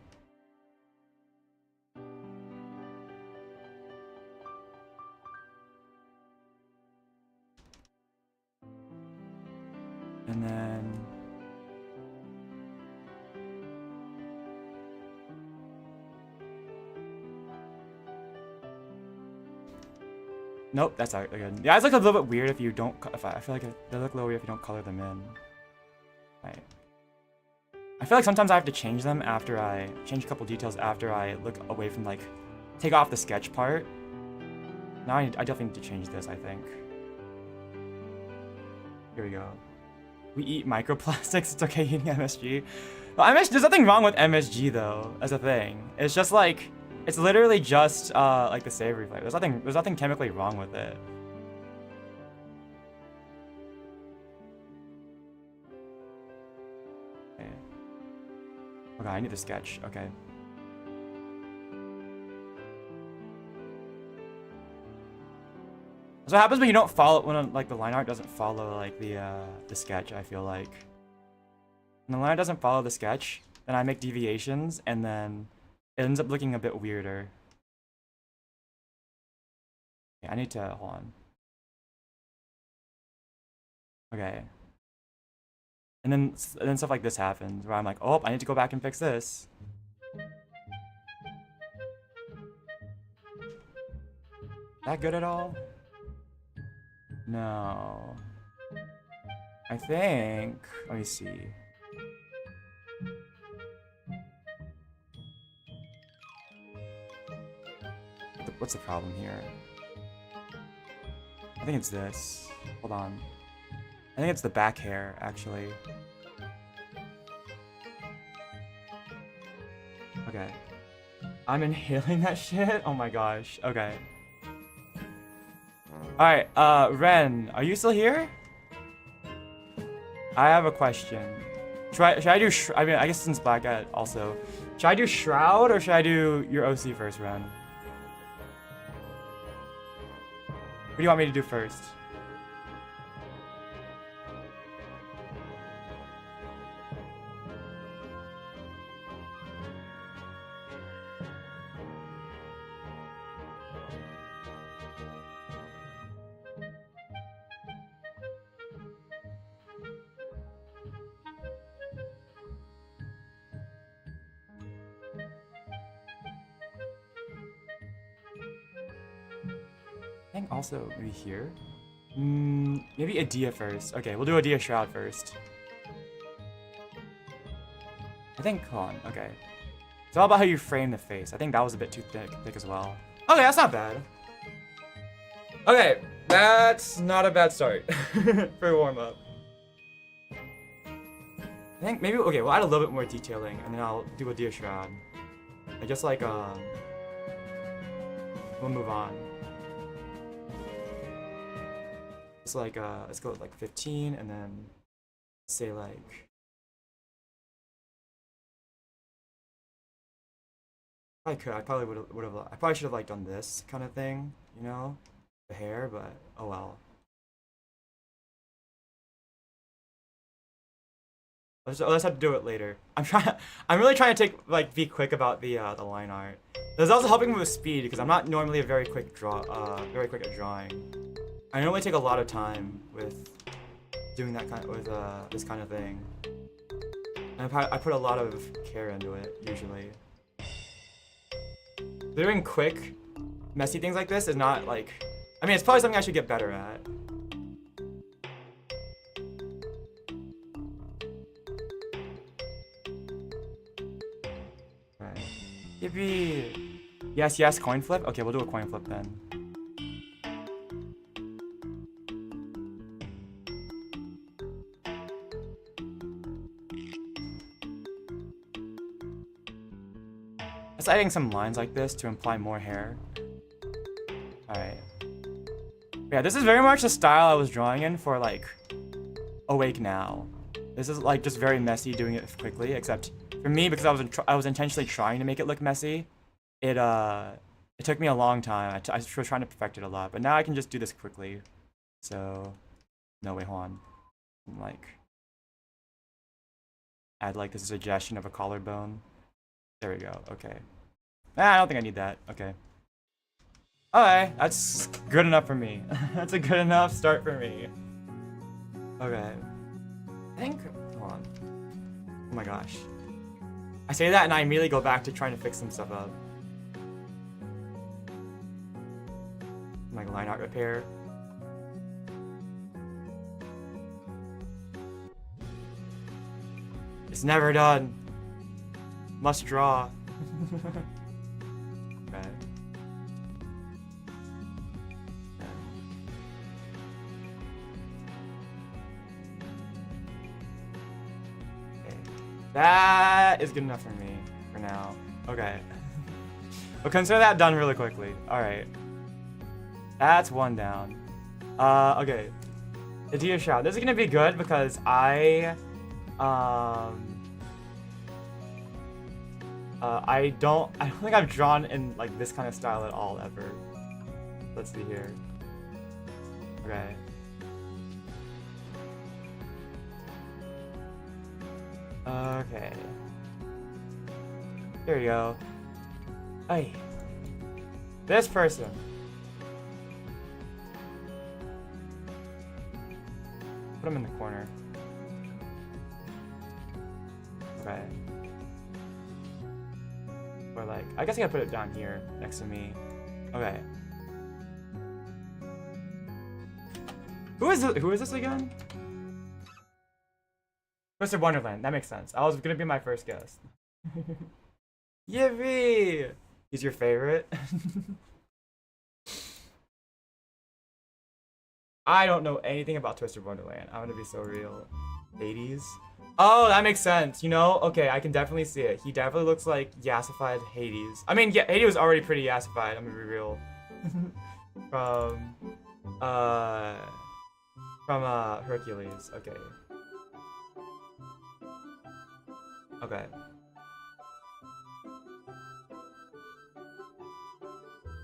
Speaker 1: And then nope, that's not good. The eyes look a little bit weird if you don't. I feel like they look a little weird if you don't color them in. Right. I feel like sometimes I have to change them after I change a couple details after I look away from like take off the sketch part. Now I definitely need to change this. I think. Here we go. We eat microplastics. It's okay eating MSG. Well, there's nothing wrong with MSG though, as a thing. It's just like. It's literally just like the savory flavor. There's nothing chemically wrong with it. Okay. Okay, I need the sketch. Okay. So what happens when you don't follow when like the line art doesn't follow like the sketch, I feel like. And the line doesn't follow the sketch, then I make deviations, and then it ends up looking a bit weirder. Okay, I need to, hold on. Okay. And then stuff like this happens, where I'm like, oh, I need to go back and fix this. That good at all? No. I think, let me see. What's the problem here? I think it's this. Hold on. I think it's the back hair, actually. Okay. I'm inhaling that shit? Oh my gosh. Okay. Alright, Ren, are you still here? I have a question. Should I do I mean, I guess since Black Cat also. Should I do Shroud or should I do your OC first, Ren? What do you want me to do first? I think also maybe here. Maybe Adia first. Okay, we'll do Adia Shroud first. I think, hold on, okay. It's all about how you frame the face. I think that was a bit too thick as well. Okay, that's not bad. Okay, that's not a bad start for warm-up. I think maybe, okay, we'll add a little bit more detailing and then I'll do Adia Shroud. I just like, we'll move on. It's like, let's go with like 15 and then say like, I could, I probably I probably should have like done this kind of thing, you know, the hair, but oh well. Let's have to do it later. I'm really trying to be quick about the line art. This is also helping me with speed because I'm not normally a very quick at drawing. I normally take a lot of time with doing that this kind of thing. And I put a lot of care into it, usually. Doing quick, messy things like this is not like... I mean, it's probably something I should get better at. Right. Yippee! Yes, coin flip? Okay, we'll do a coin flip then. Just adding some lines like this to imply more hair. Alright. Yeah, this is very much the style I was drawing in for like Awake Now. This is like just very messy doing it quickly, except for me because I was intentionally trying to make it look messy. It took me a long time. I was trying to perfect it a lot, but now I can just do this quickly. So no, wait, hold on. Like add like the suggestion of a collarbone. There we go, okay. I don't think I need that, okay. Alright, that's good enough for me. That's a good enough start for me. Okay. I think, hold on. Oh my gosh. I say that and I immediately go back to trying to fix some stuff up. Like line art repair. It's never done. Must draw. Okay. Okay. That is good enough for me for now. Okay. We'll consider that done really quickly. Alright. That's one down. Okay. Adia Shroud. This is gonna be good because I don't think I've drawn in like this kind of style at all ever. Let's see here. Okay. Okay. Here we go. Hey. This person. Put him in the corner. Okay. Or like, I guess I gotta put it down here next to me. Okay. Who is this again? Mr. Wonderland. That makes sense. I was gonna be my first guest. Yippee! He's your favorite? I don't know anything about Twisted Wonderland. I'm gonna be so real. Hades? Oh, that makes sense. You know? Okay, I can definitely see it. He definitely looks like yassified Hades. I mean, yeah, Hades was already pretty yassified. I'm gonna be real. From Hercules. Okay. Okay.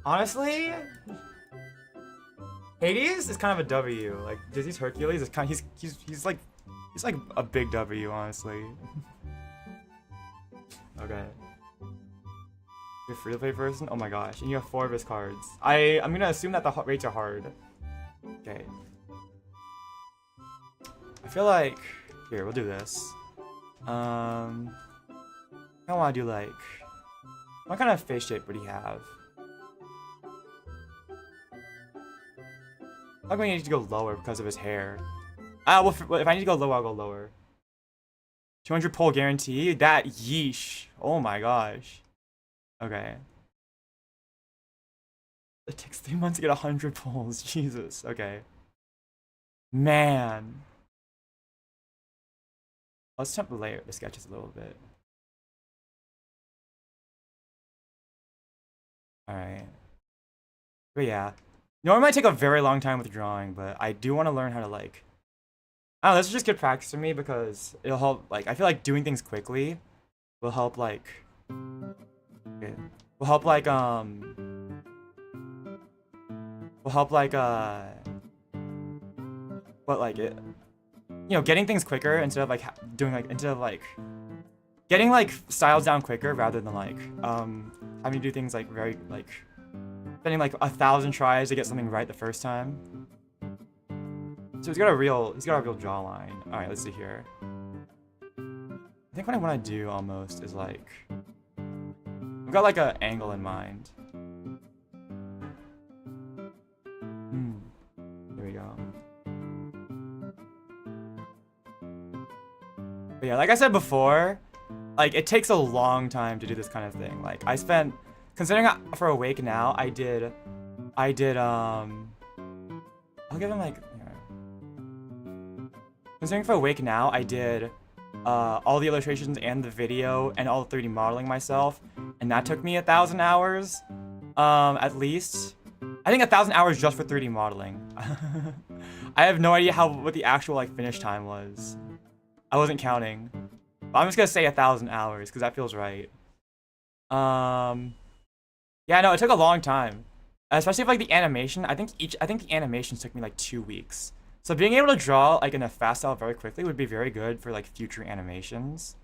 Speaker 1: Honestly, Hades is kind of a W. Like, Disney's Hercules is kind of, he's like a big W, honestly. Okay. You're a free-to-play person? Oh my gosh, and you have 4 of his cards. I'm gonna assume that the rates are hard. Okay. I feel like, here, we'll do this. I want to do like, what kind of face shape would he have? I'm gonna need to go lower because of his hair. Well, if I need to go lower, I'll go lower. 200 pull guarantee? That yeesh. Oh my gosh. Okay. It takes 3 months to get 100 pulls. Jesus. Okay. Man. Let's attempt to layer the sketches a little bit. Alright. But yeah. Normally might take a very long time with drawing, but I do want to learn how to like... I don't know, this is just good practice for me because it'll help, like, I feel like doing things quickly will help, like... Okay. Will help, like, But, like, it... You know, getting things quicker instead of, like, getting, like, styles down quicker rather than, like, having to do things, like, very, like... Spending, like, 1,000 tries to get something right the first time. So he's got a real jawline. All right, let's see here. I think what I want to do almost is like, I've got like an angle in mind. There we go. But yeah, like I said before, like it takes a long time to do this kind of thing. Like I spent, considering for Awake Now, I did, I'll give him like. Considering for Awake Now, I did all the illustrations and the video and all the 3D modeling myself, and that took me 1,000 hours, at least. I think 1,000 hours just for 3D modeling. I have no idea what the actual like finish time was. I wasn't counting, but I'm just gonna say 1,000 hours because that feels right. Yeah, no, it took a long time, especially for like the animation. I think the animations took me like 2 weeks. So being able to draw like in a fast style very quickly would be very good for like future animations.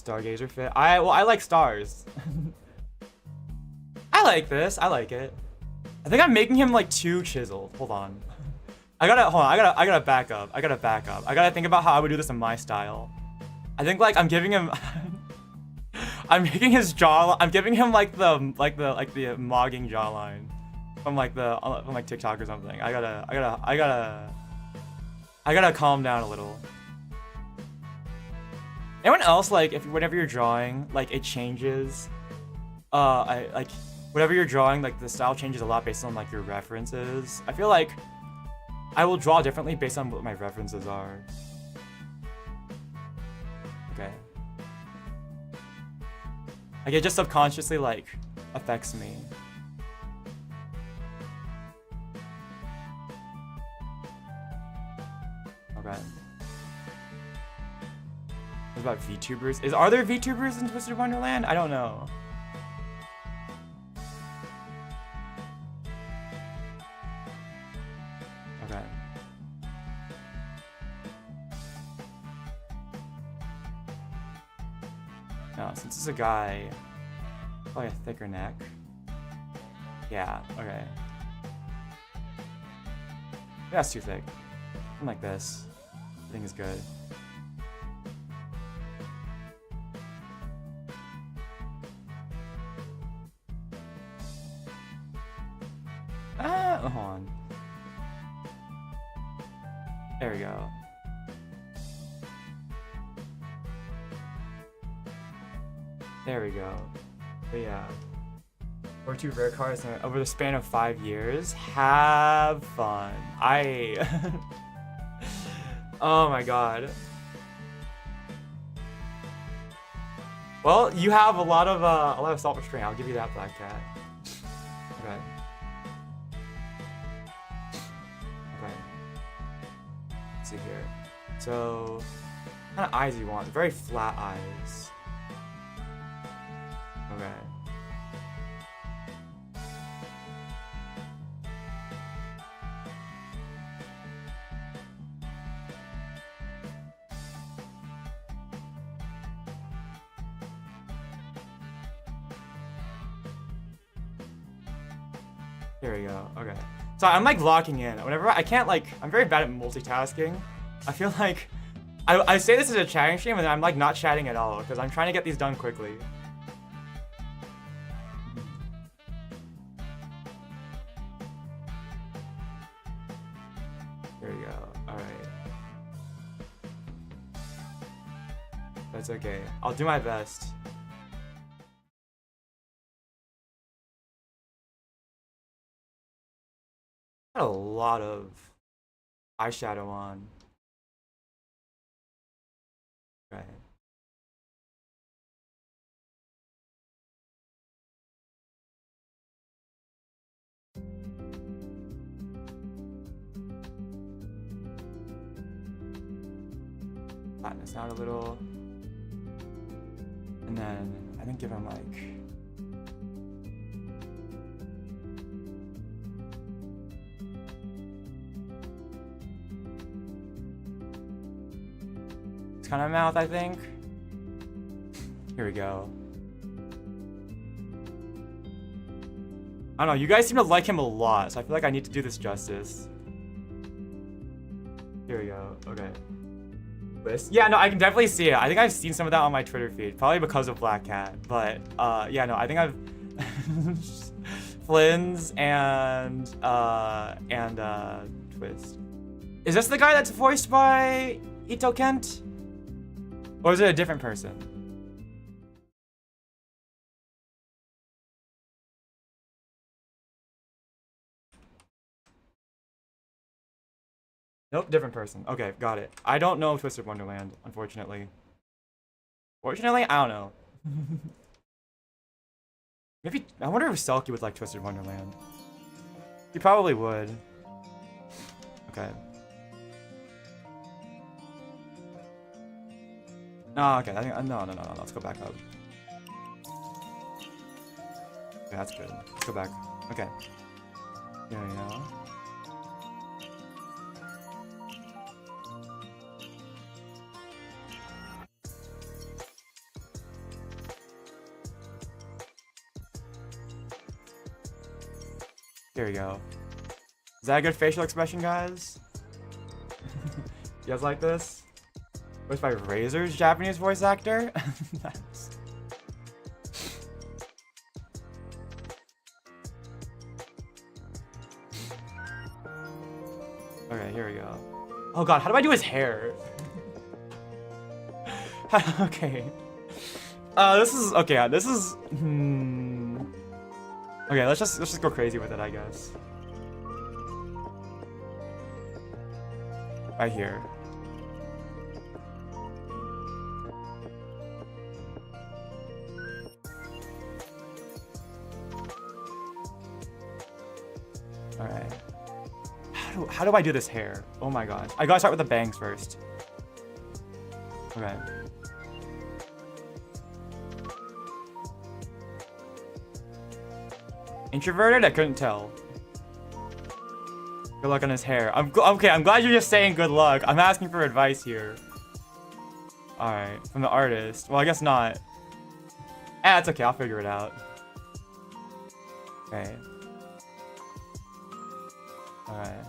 Speaker 1: Stargazer fit. I like stars. I like this. I like it. I think I'm making him like too chiseled. Hold on. I gotta back up. I gotta think about how I would do this in my style. I think like I'm giving him I'm making his jaw. I'm giving him like the mogging jawline from like TikTok or something. I gotta calm down a little. Anyone else like whenever you're drawing like it changes? Whatever you're drawing like the style changes a lot based on like your references. I feel like I will draw differently based on what my references are. Okay. Like it just subconsciously like affects me. Okay. What about VTubers? Are there VTubers in Twisted Wonderland? I don't know. No, since it's a guy, probably a thicker neck. Yeah, okay. That's too thick. Something like this. I think is good. Hold on. There we go. There we go. But yeah. Or 2 rare cards over the span of 5 years. Have fun. Oh my god. Well, you have a lot of self-restraint. I'll give you that, Black Cat. Okay. Okay. Let's see here. So, what kind of eyes do you want? Very flat eyes. Okay. Here we go. Okay. So I'm like locking in. Whenever I can't like, I'm very bad at multitasking. I feel like I say this is a chatting stream and then I'm like not chatting at all because I'm trying to get these done quickly. Here we go. All right. That's okay. I'll do my best. A lot of eyeshadow on. Okay. Flatten this out a little. And then I think give him like kind of mouth, I think. Here we go. I don't know, you guys seem to like him a lot, so I feel like I need to do this justice. Here we go. Okay. List. Yeah, no, I can definitely see it. I think I've seen some of that on my Twitter feed, probably because of Black Cat. But yeah, no, I think I've Flynn's and Twist. Is this the guy that's voiced by Ito Kent? Or is it a different person? Nope, different person. Okay, got it. I don't know Twisted Wonderland, unfortunately. Fortunately, I don't know. Maybe, I wonder if Selkie would like Twisted Wonderland. He probably would. Okay. No, okay, I think, no, let's go back up. Okay, that's good. Let's go back. Okay. There we go. Here we go. Is that a good facial expression, guys? You guys like this? Voiced by Razor's Japanese voice actor? Nice. Okay, here we go. Oh god, how do I do his hair? Okay. This is okay. This is. Okay, let's just go crazy with it, I guess. Right here. Alright. How do I do this hair? Oh my gosh. I gotta start with the bangs first. Okay. Introverted? I couldn't tell. Good luck on his hair. Okay, I'm glad you're just saying good luck. I'm asking for advice here. Alright, from the artist. Well, I guess not. It's okay. I'll figure it out. Okay. Alright.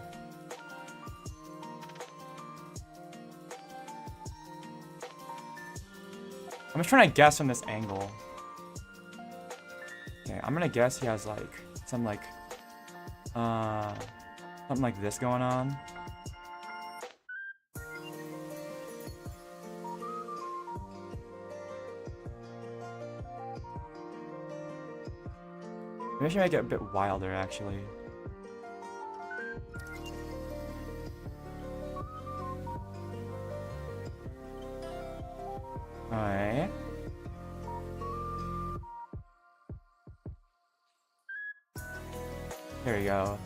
Speaker 1: I'm just trying to guess from this angle. Okay, I'm gonna guess he has like some like something like this going on. Maybe I should make it a bit wilder actually. Alright. There we go.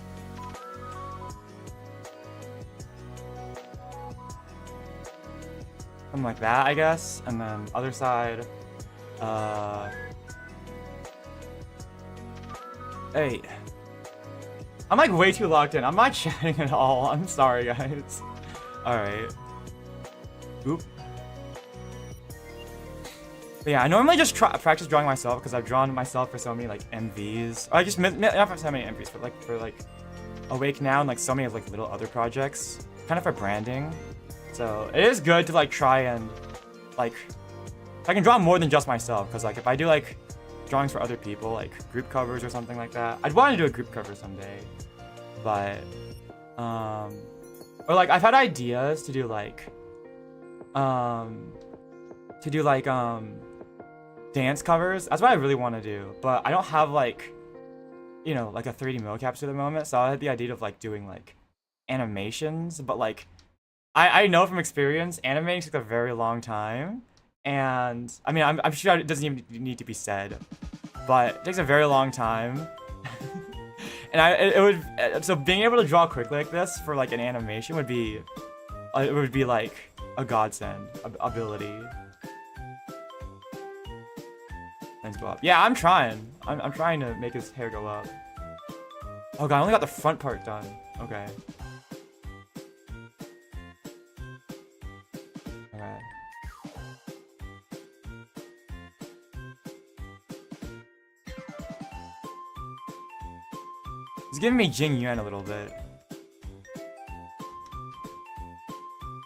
Speaker 1: Something like that, I guess. And then other side. Hey. I'm like way too locked in. I'm not chatting at all. I'm sorry, guys. Alright. Oop. But yeah, I normally just practice drawing myself because I've drawn myself for so many like MVs. Or I just not for so many MVs, but like for like Awake Now and like so many like little other projects, kind of for branding. So it is good to like try and like I can draw more than just myself because like if I do like drawings for other people, like group covers or something like that, I'd want to do a group cover someday. But or like I've had ideas to do like dance covers. That's what I really want to do, but I don't have like, you know, like a 3D mocap at the moment. So I had the idea of like doing like animations, but like I know from experience animating takes a very long time, and I mean I'm sure it doesn't even need to be said, but it takes a very long time. And so being able to draw quickly like this for like an animation would be it would be like a godsend ability. Things go up. Yeah, I'm trying. I'm trying to make his hair go up. Oh god, I only got the front part done. Okay. Alright. He's giving me Jing Yuan a little bit.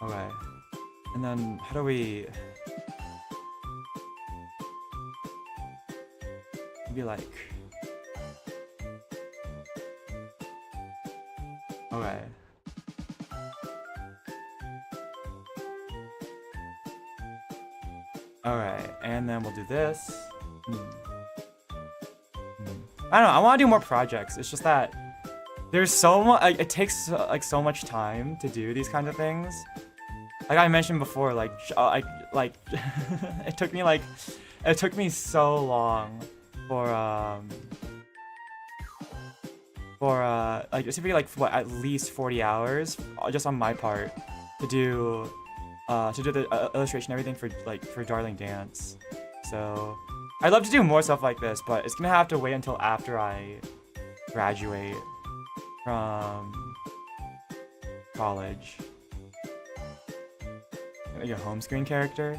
Speaker 1: Okay. And then how do we be like okay. Alright, and then we'll do this. I don't know, I want to do more projects. It's just that there's so much, like, it takes like so much time to do these kinds of things. Like I mentioned before, like it took me so long for like it's gonna be like what, at least 40 hours just on my part to do the illustration, everything for Darling Dance. So I'd love to do more stuff like this, but it's gonna have to wait until after I graduate from college. Like a home screen character.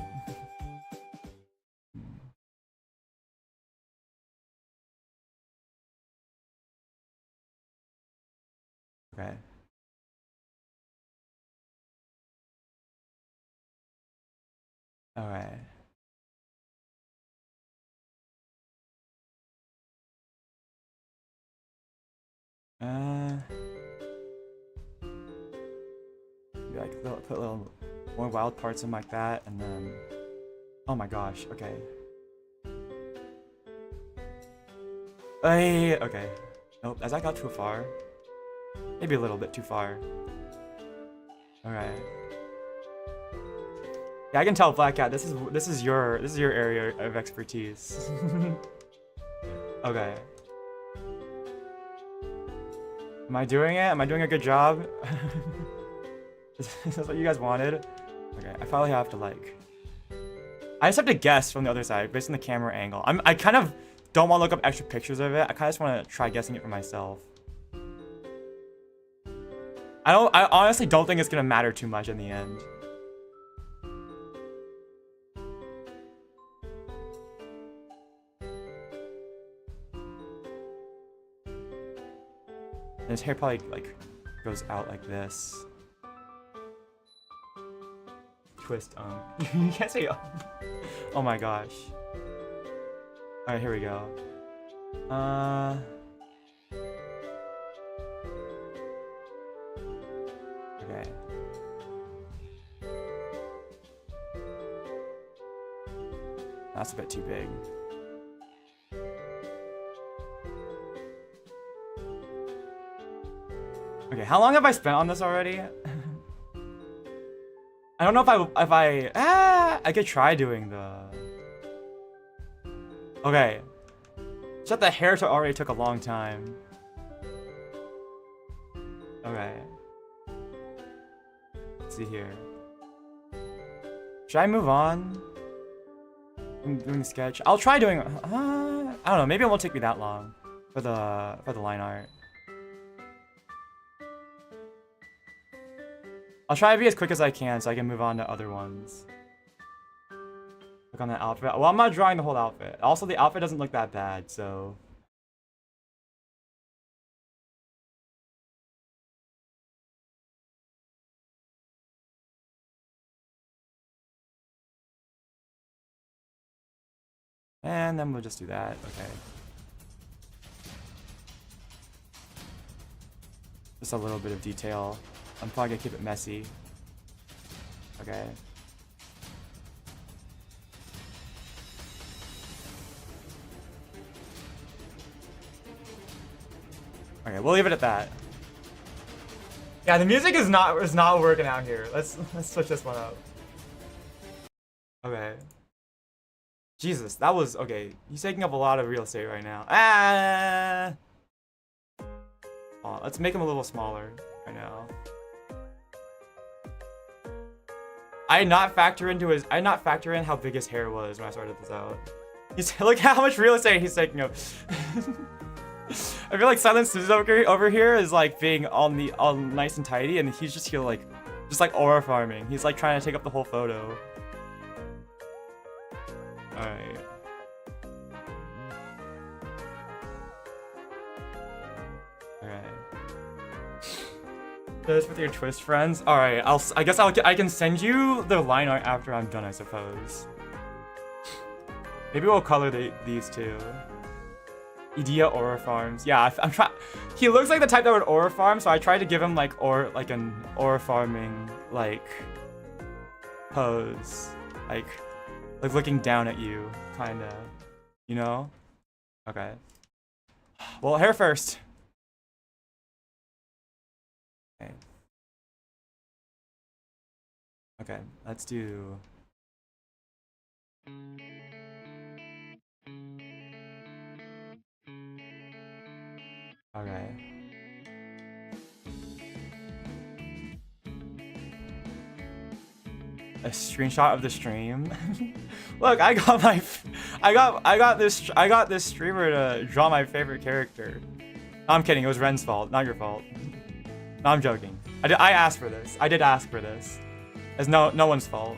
Speaker 1: Okay. Alright. Like put little more wild parts in like that, and then oh my gosh, okay. Hey, okay. Nope, as I got too far. Maybe a little bit too far. Alright. Yeah, I can tell, Black Cat, this is your area of expertise. Okay. Am I doing it? Am I doing a good job? Is this what you guys wanted? Okay, I probably have to like I just have to guess from the other side based on the camera angle. I kind of don't want to look up extra pictures of it. I kind of just want to try guessing it for myself. I honestly don't think it's gonna matter too much in the end. And his hair probably like goes out like this. Twist you can't say oh my gosh. Alright, here we go. Okay. That's a bit too big. Okay, how long have I spent on this already? I don't know if I could try doing the... Okay. Except the hair already took a long time. Okay. Let's see here. Should I move on? I'm doing the sketch. I'll try doing... I don't know, maybe it won't take me that long for the line art. I'll try to be as quick as I can so I can move on to other ones. Look on that outfit. Well, I'm not drawing the whole outfit. Also, the outfit doesn't look that bad, so... And then we'll just do that. Okay. Just a little bit of detail. I'm probably gonna keep it messy. Okay. Okay, we'll leave it at that. Yeah, the music is not working out here. Let's switch this one up. Okay. Jesus, that was okay. He's taking up a lot of real estate right now. Oh, let's make him a little smaller right now. I did not factor in how big his hair was when I started this out. Look how much real estate he's taking up. I feel like Silent Susan over here is like being all nice and tidy, and he's just here like aura farming. He's like trying to take up the whole photo. Alright. Alright. This with your twist friends. Alright, I guess I can send you the line art after I'm done, I suppose. Maybe we'll color these two. Idea aura farms. Yeah, I'm trying. He looks like the type that would aura farm, so I tried to give him like an aura farming like pose, like looking down at you, kinda. You know? Okay. Well, hair first. Okay. Okay, let's do. Okay. A screenshot of the stream. Look, I got this streamer to draw my favorite character. No, I'm kidding. It was Ren's fault, not your fault. No, I'm joking. I asked for this. I did ask for this. It's no one's fault.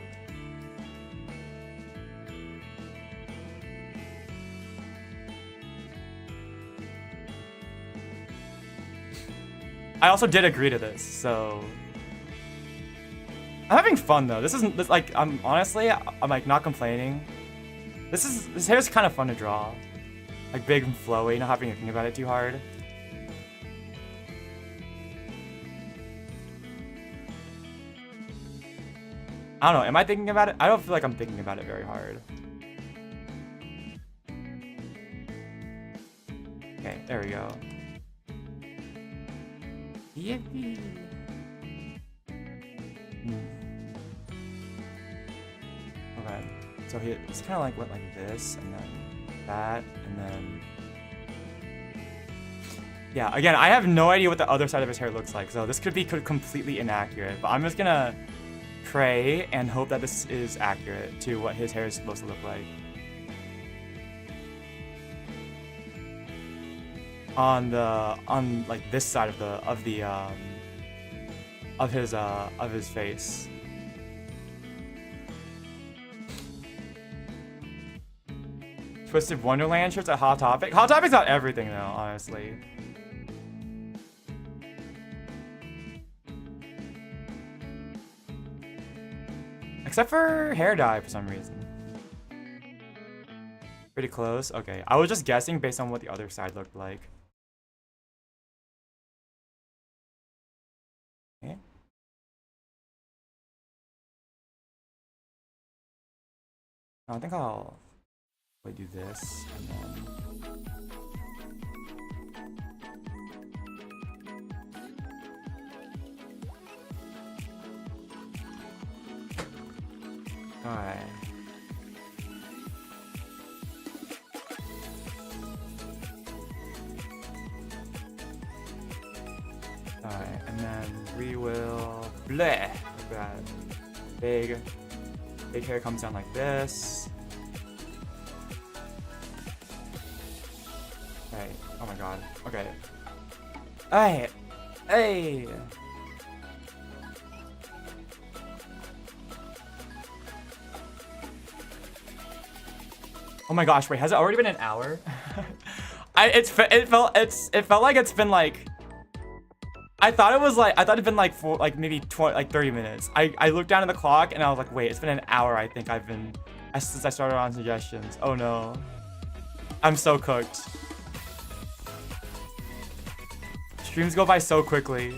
Speaker 1: I also did agree to this, so I'm having fun though. This like I'm like not complaining. This hair's kind of fun to draw, like big and flowy, not having to think about it too hard. I don't know. Am I thinking about it? I don't feel like I'm thinking about it very hard. Okay, there we go. Yippee. Okay, so it's kind of like went like this, and then that, and then yeah. Again, I have no idea what the other side of his hair looks like, so this could be completely inaccurate. But I'm just gonna pray and hope that this is accurate to what his hair is supposed to look like. On like this side of his face. Twisted Wonderland shirts at Hot Topic. Hot Topic's not everything though, honestly. Except for hair dye for some reason. Pretty close. Okay, I was just guessing based on what the other side looked like. Okay. I think I'll do this and then. Alright. Alright, and then we will bleh. Look at that. Big hair comes down like this. Okay. Oh my god. Okay. Hey! Hey! Oh my gosh, wait, has it already been an hour? it felt like it's been like, I thought it'd been like maybe 30 minutes. I looked down at the clock and I was like, wait, it's been an hour. I think since I started on suggestions. Oh no, I'm so cooked. Streams go by so quickly.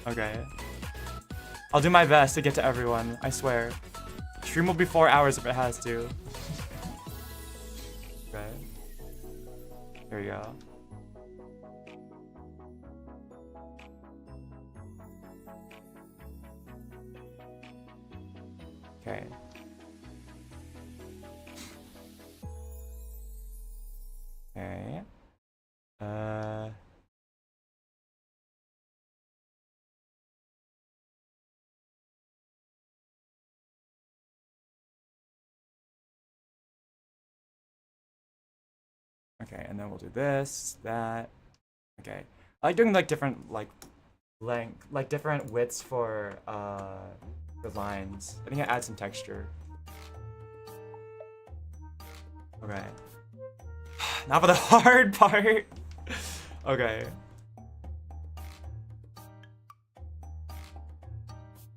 Speaker 1: Okay, I'll do my best to get to everyone, I swear. Stream will be 4 hours if it has to. Okay. There we go. Okay. Okay. Okay, and then we'll do this, that. Okay. I like doing like different different widths for the lines. I think it adds some texture. Okay. Now for the hard part. Okay.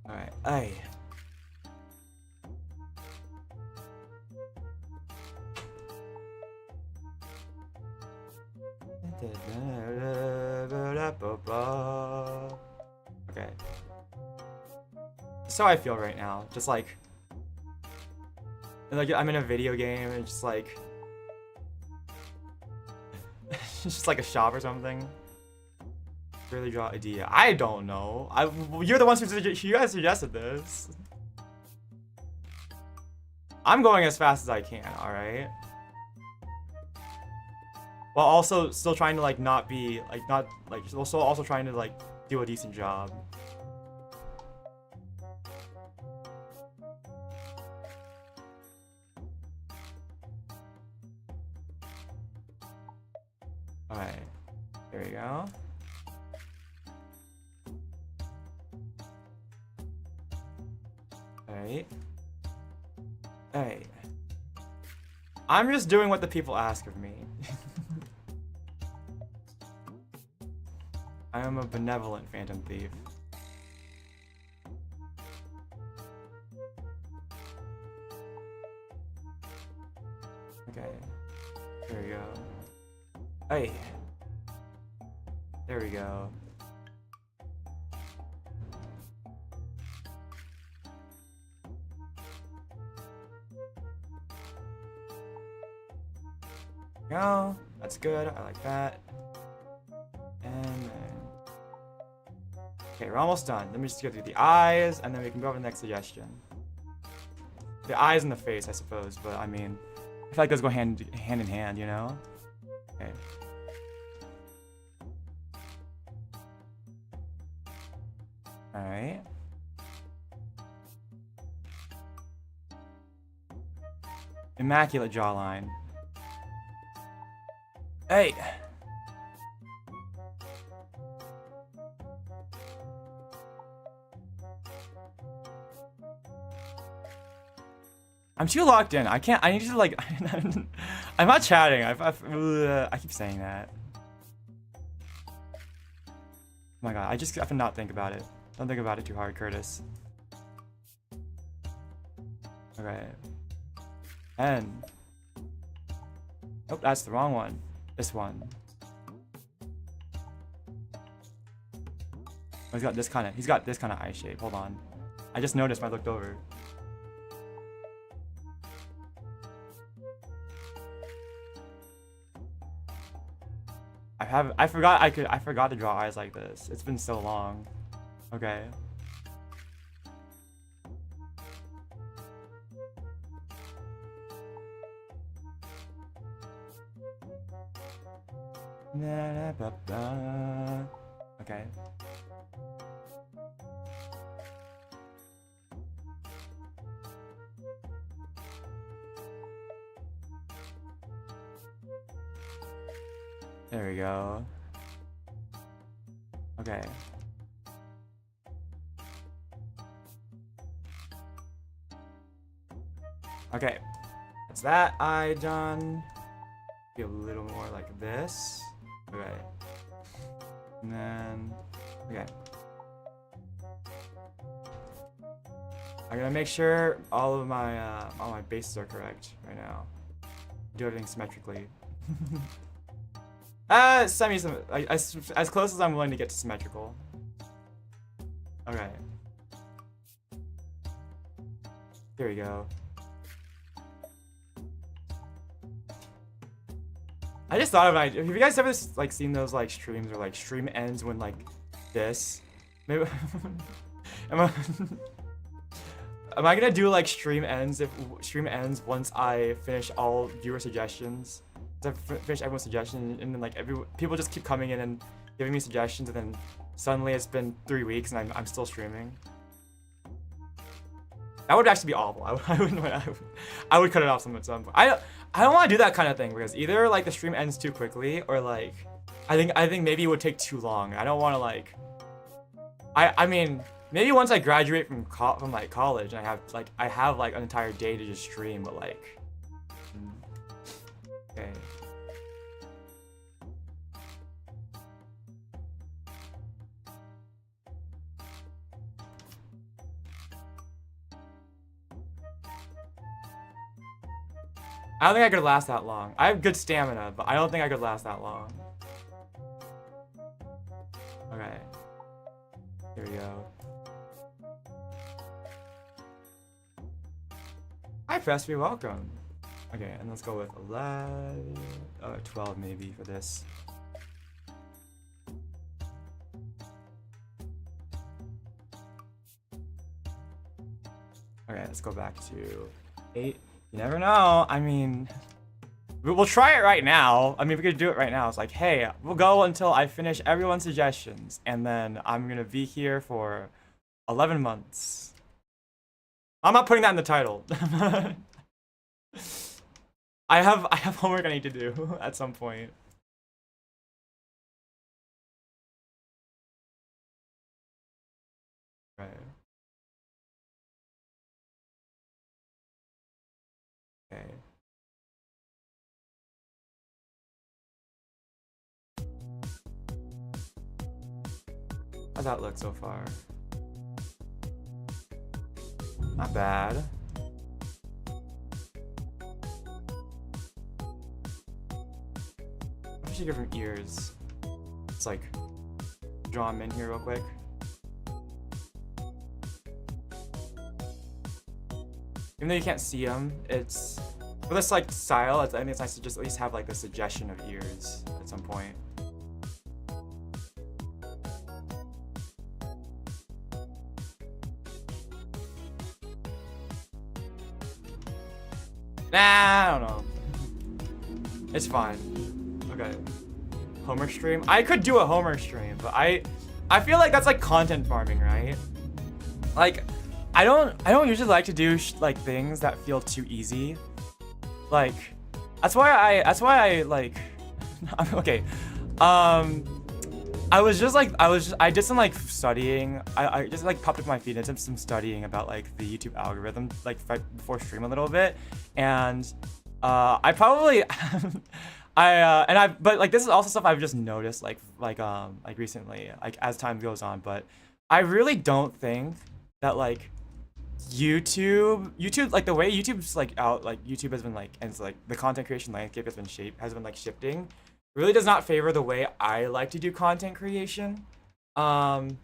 Speaker 1: Alright. Ay. Okay. That's how I feel right now. Just like I'm in a video game and just like it's just like a shop or something. Really draw idea. I don't know. You're the ones you guys suggested this. I'm going as fast as I can, alright? While also still trying to like also trying to like do a decent job. Alright. There we go. Alright. Hey. I'm just doing what the people ask of me. I am a benevolent phantom thief. Okay. There we go. Hey. There we go. Go. That's good. I like that. And then... Okay, we're almost done. Let me just go through the eyes, and then we can go over to the next suggestion. The eyes and the face, I suppose, but I mean, I feel like those go hand in hand, you know? Okay. Alright. Immaculate jawline. Hey! I'm too locked in. I can't. I need to like. I'm not chatting. I keep saying that. Oh my god. I have to not think about it. Don't think about it too hard, Kurtis. Okay. And nope, that's the wrong one. This one. Oh, he's got this kind of eye shape. Hold on. I just noticed when I looked over. I forgot to draw eyes like this. It's been so long. Okay. Okay. There we go. Okay. Okay. That's that eye done. Be a little more like this. Okay. And then, okay. I gotta make sure all my bases are correct right now. Do everything symmetrically. As close as I'm willing to get to symmetrical. Okay. Here we go. I just thought of an idea. Have you guys ever like seen those like streams or like stream ends when like this? Maybe am I gonna do like stream ends once I finish all viewer suggestions? I finish everyone's suggestions, and then like people just keep coming in and giving me suggestions, and then suddenly it's been 3 weeks and I'm still streaming. That would actually be awful. I would cut it off some at some point. I don't want to do that kind of thing because either like the stream ends too quickly or like I think maybe it would take too long. I don't want to like I mean maybe once I graduate from like college and I have like an entire day to just stream, but like okay. I don't think I could last that long. I have good stamina, but I don't think I could last that long. Okay. Here we go. Hi, Presby, welcome. Okay, and let's go with 11, 12 maybe for this. Okay, let's go back to 8. You never know. I mean, we'll try it right now. I mean, we could do it right now. It's like, hey, we'll go until I finish everyone's suggestions, and then I'm gonna be here for 11 months. I'm not putting that in the title. I have homework I need to do at some point. Right. Okay. How's that look so far? Not bad. I should get from ears. Let's like draw them in here real quick. Even though you can't see them, it's for this like style. I think it's nice to just at least have like the suggestion of ears at some point. Nah, I don't know. It's fine. Okay. Homer stream. I could do a Homer stream, but I feel like that's like content farming, right? Like, I don't usually like to do like things that feel too easy. Like, that's why I like. Okay. I did some like studying. I just like popped up my feed and did some studying about like the YouTube algorithm like right before stream a little bit, and I probably but like this is also stuff I've just noticed like recently, like as time goes on. But I really don't think that like YouTube like the way YouTube's like out like YouTube has been like and it's like the content creation landscape has been like shifting really does not favor the way I like to do content creation. Um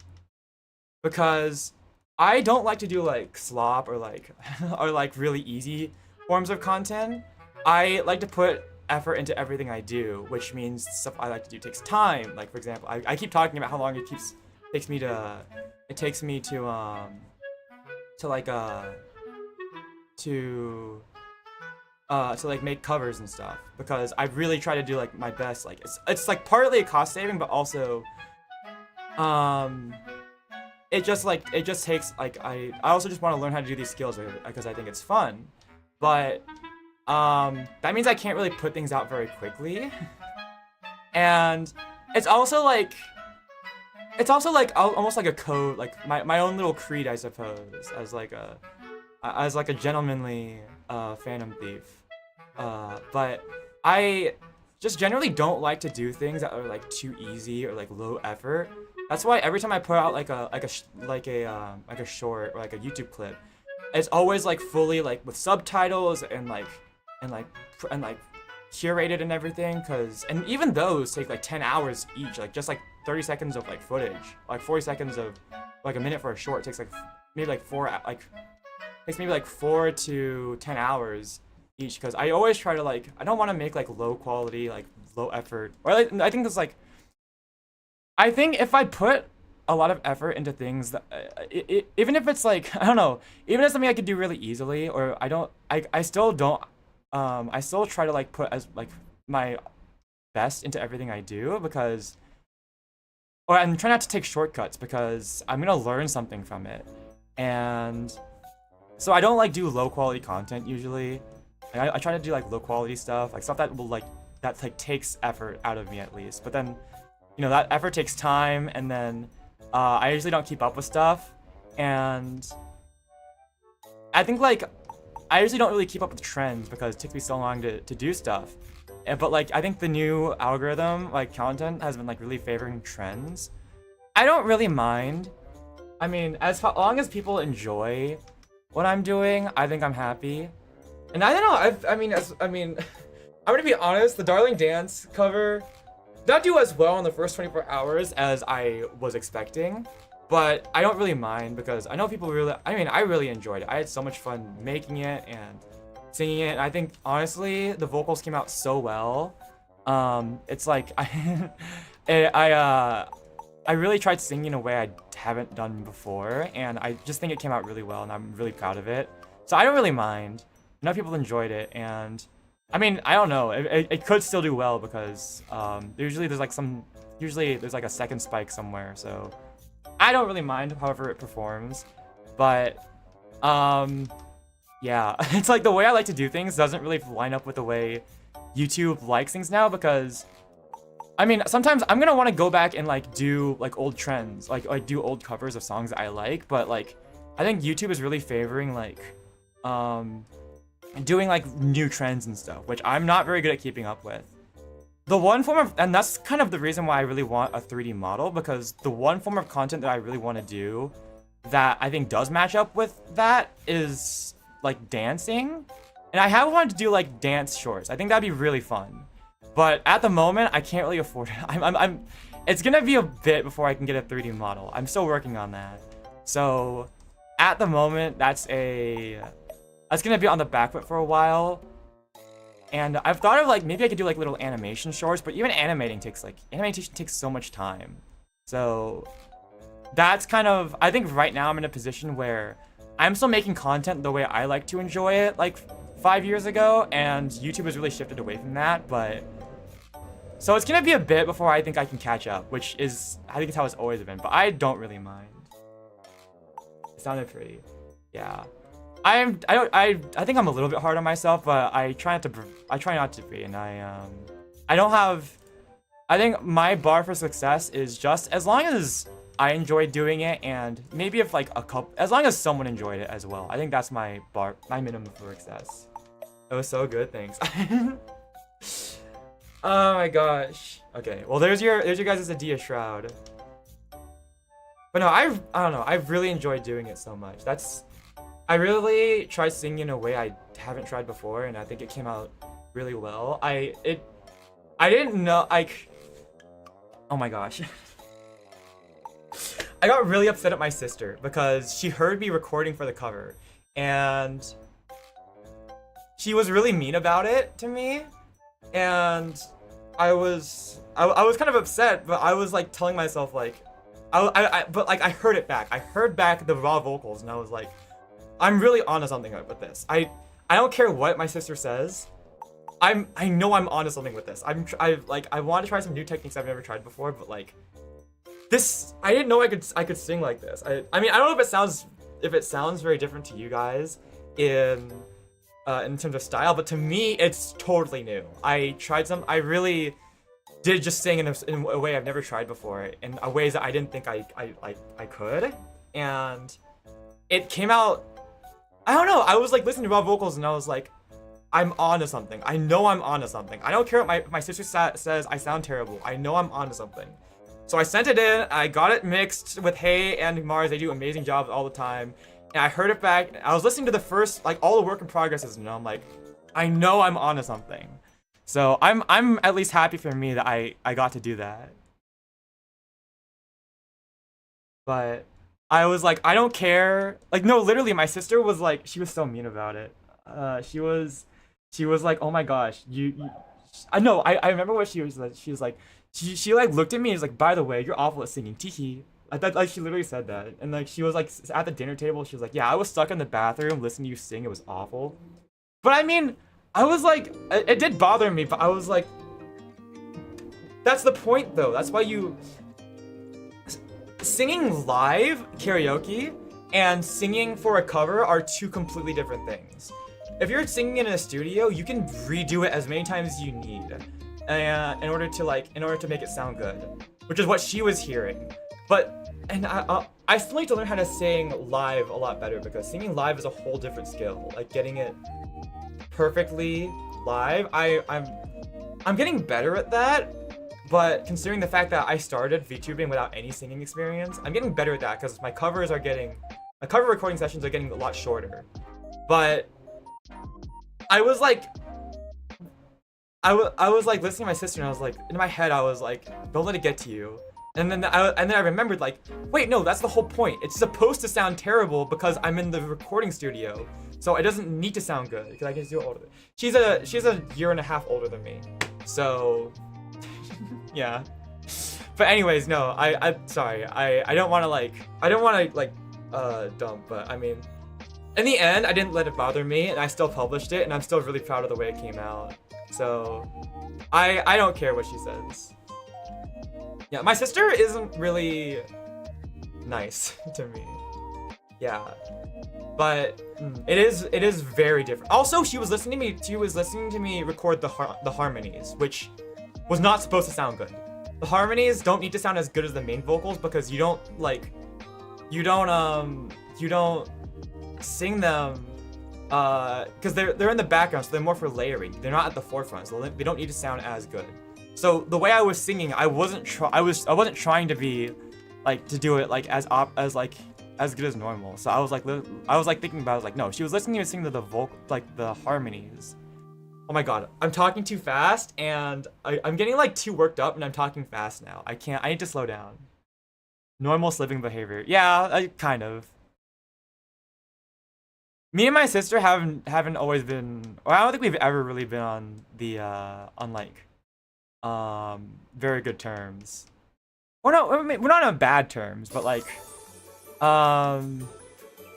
Speaker 1: because I don't like to do like slop or like or like really easy forms of content. I like to put effort into everything I do, which means stuff I like to do takes time. Like for example, I keep talking about how long takes me to it takes me to like to like make covers and stuff because I really try to do like my best. Like it's like partly a cost saving, but also it just takes like I also just want to learn how to do these skills because I think it's fun, but that means I can't really put things out very quickly, and it's also like almost like a code, like my own little creed, I suppose, as like a gentlemanly phantom thief. But I just generally don't like to do things that are like too easy or like low effort. That's why every time I put out like a short or like a YouTube clip, it's always like fully like with subtitles and curated and everything. And even those take like 10 hours each, like just like 30 seconds of like footage, like 40 seconds of like a minute for a short takes like maybe like takes maybe like 4 to 10 hours each, because I always try to like I don't want to make like low quality, like low effort, or like, I think there's like I think if I put a lot of effort into things that even if it's like I don't know, even if it's something I could do really easily, or I still don't I still try to like put as like my best into everything I do, because or I'm trying not to take shortcuts because I'm gonna learn something from it. And so I don't like do low quality content usually. I try to do like low quality stuff, like stuff that will like takes effort out of me at least. But then, you know, that effort takes time, and then I usually don't keep up with stuff. And I think like I usually don't really keep up with trends because it takes me so long to do stuff. But like I think the new algorithm, like content, has been like really favoring trends. I don't really mind. I mean, as long as people enjoy what I'm doing, I think I'm happy. And I don't know. I mean, I'm gonna be honest. The Darling Dance cover did not do as well in the first 24 hours as I was expecting, but I don't really mind because I know people really. I mean, I really enjoyed it. I had so much fun making it and singing it. And I think honestly, the vocals came out so well. It's like I really tried singing in a way I haven't done before, and I just think it came out really well, and I'm really proud of it. So I don't really mind. I know people enjoyed it, and I mean, I don't know. It could still do well because usually there's like a second spike somewhere, so I don't really mind however it performs. But yeah, it's like the way I like to do things doesn't really line up with the way YouTube likes things now, because I mean, sometimes I'm gonna want to go back and like do like old trends, like do old covers of songs that I like, but like I think YouTube is really favoring like doing like new trends and stuff, which I'm not very good at keeping up with. The one form of, and that's kind of the reason why I really want a 3D model, because the one form of content that I really want to do that I think does match up with that is like dancing. And I have wanted to do like dance shorts. I think that'd be really fun. But at the moment, I can't really afford it. It's gonna be a bit before I can get a 3D model. I'm still working on that. So at the moment, that's gonna be on the back foot for a while. And I've thought of like maybe I could do like little animation shorts, but even animation takes so much time. So that's kind of, I think right now I'm in a position where I'm still making content the way I like to enjoy it like 5 years ago, and YouTube has really shifted away from that. But so it's gonna be a bit before I think I can catch up, which is, I think it's how it's always been, but I don't really mind. It sounded pretty. Yeah. I think I'm a little bit hard on myself, but I try not to be, and I think my bar for success is just as long as I enjoy doing it, and maybe if like as long as someone enjoyed it as well. I think that's my minimum for success. It was so good, thanks. Oh my gosh. Okay, well there's your guys' Adia shroud. But no, I don't know. I've really enjoyed doing it so much. I really tried singing in a way I haven't tried before, and I think it came out really well. I didn't know, like, oh my gosh. I got really upset at my sister because she heard me recording for the cover, and she was really mean about it to me, and I was kind of upset, but I was like telling myself like, but like I heard it back. I heard back the raw vocals, and I was like, I'm really onto something with this. I don't care what my sister says. I know I'm onto something with this. I want to try some new techniques I've never tried before, but like this, I didn't know I could sing like this. I mean, I don't know if it sounds very different to you guys in terms of style, but to me it's totally new. I really did just sing in a way I've never tried before, in ways that I didn't think I could, and it came out. I don't know. I was like listening to raw vocals, and I was like, I'm onto something. I know I'm onto something. I don't care what my sister says. I sound terrible. I know I'm onto something. So I sent it in. I got it mixed with Hey and Mars. They do amazing jobs all the time. And I heard it back. I was listening to the first, like, all the work in progresses, and I'm like, I know I'm onto something. So I'm at least happy for me that I got to do that. But I was like, I don't care. Like, no, literally, my sister was like, she was so mean about it. She was like, oh my gosh, I know. I remember what she was like. She was like, she like looked at me and was like, by the way, you're awful at singing. Teehee. I thought, like, she literally said that. And like, she was like at the dinner table. She was like, yeah, I was stuck in the bathroom listening to you sing. It was awful. But I mean, I was like, it did bother me, but I was like, that's the point though. That's why singing live karaoke and singing for a cover are two completely different things. If you're singing in a studio, you can redo it as many times as you need, in order to make it sound good, which is what she was hearing. But I still need to learn how to sing live a lot better, because singing live is a whole different skill. Like getting it perfectly live, I'm getting better at that. But considering the fact that I started VTubing without any singing experience, I'm getting better at that because my cover recording sessions are getting a lot shorter. But I was like listening to my sister, and I was like, in my head I was like, don't let it get to you. And then I remembered, like, wait, no, that's the whole point. It's supposed to sound terrible because I'm in the recording studio, so it doesn't need to sound good because I can do it older. She's a year and a half older than me, so yeah. But anyways, no, I'm sorry. I don't want to dump, but I mean, in the end, I didn't let it bother me, and I still published it, and I'm still really proud of the way it came out. So I don't care what she says. Yeah, my sister isn't really nice to me. Yeah, but it is very different. Also, she was listening to me record the harmonies, which was not supposed to sound good. The harmonies don't need to sound as good as the main vocals, because you don't sing them because they're in the background, so they're more for layering. They're not at the forefront, so they don't need to sound as good. So the way I was singing, I wasn't trying to be like to do it like as good as normal. So I was like thinking about it, I was like, no, she was listening to me sing the harmonies. Oh my god, I'm talking too fast, and I'm getting like too worked up, and I'm talking fast now. I need to slow down. Normal sleeping behavior. Yeah, kind of. Me and my sister haven't always been, or I don't think we've ever really been on the very good terms. Well, no, I mean, we're not on bad terms, but like, I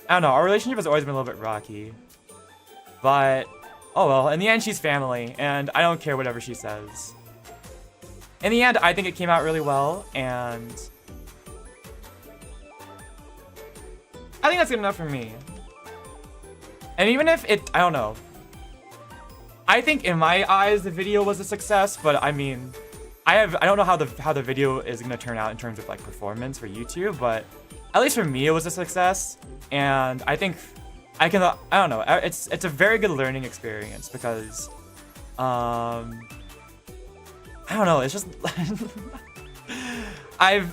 Speaker 1: don't know. Our relationship has always been a little bit rocky, but oh well. In the end, she's family, and I don't care whatever she says. In the end, I think it came out really well, and I think that's good enough for me. And even if I don't know. I think in my eyes the video was a success, but I mean, I don't know how the video is gonna turn out in terms of like performance for YouTube, but at least for me it was a success, and I think I don't know. It's a very good learning experience because I don't know. It's just I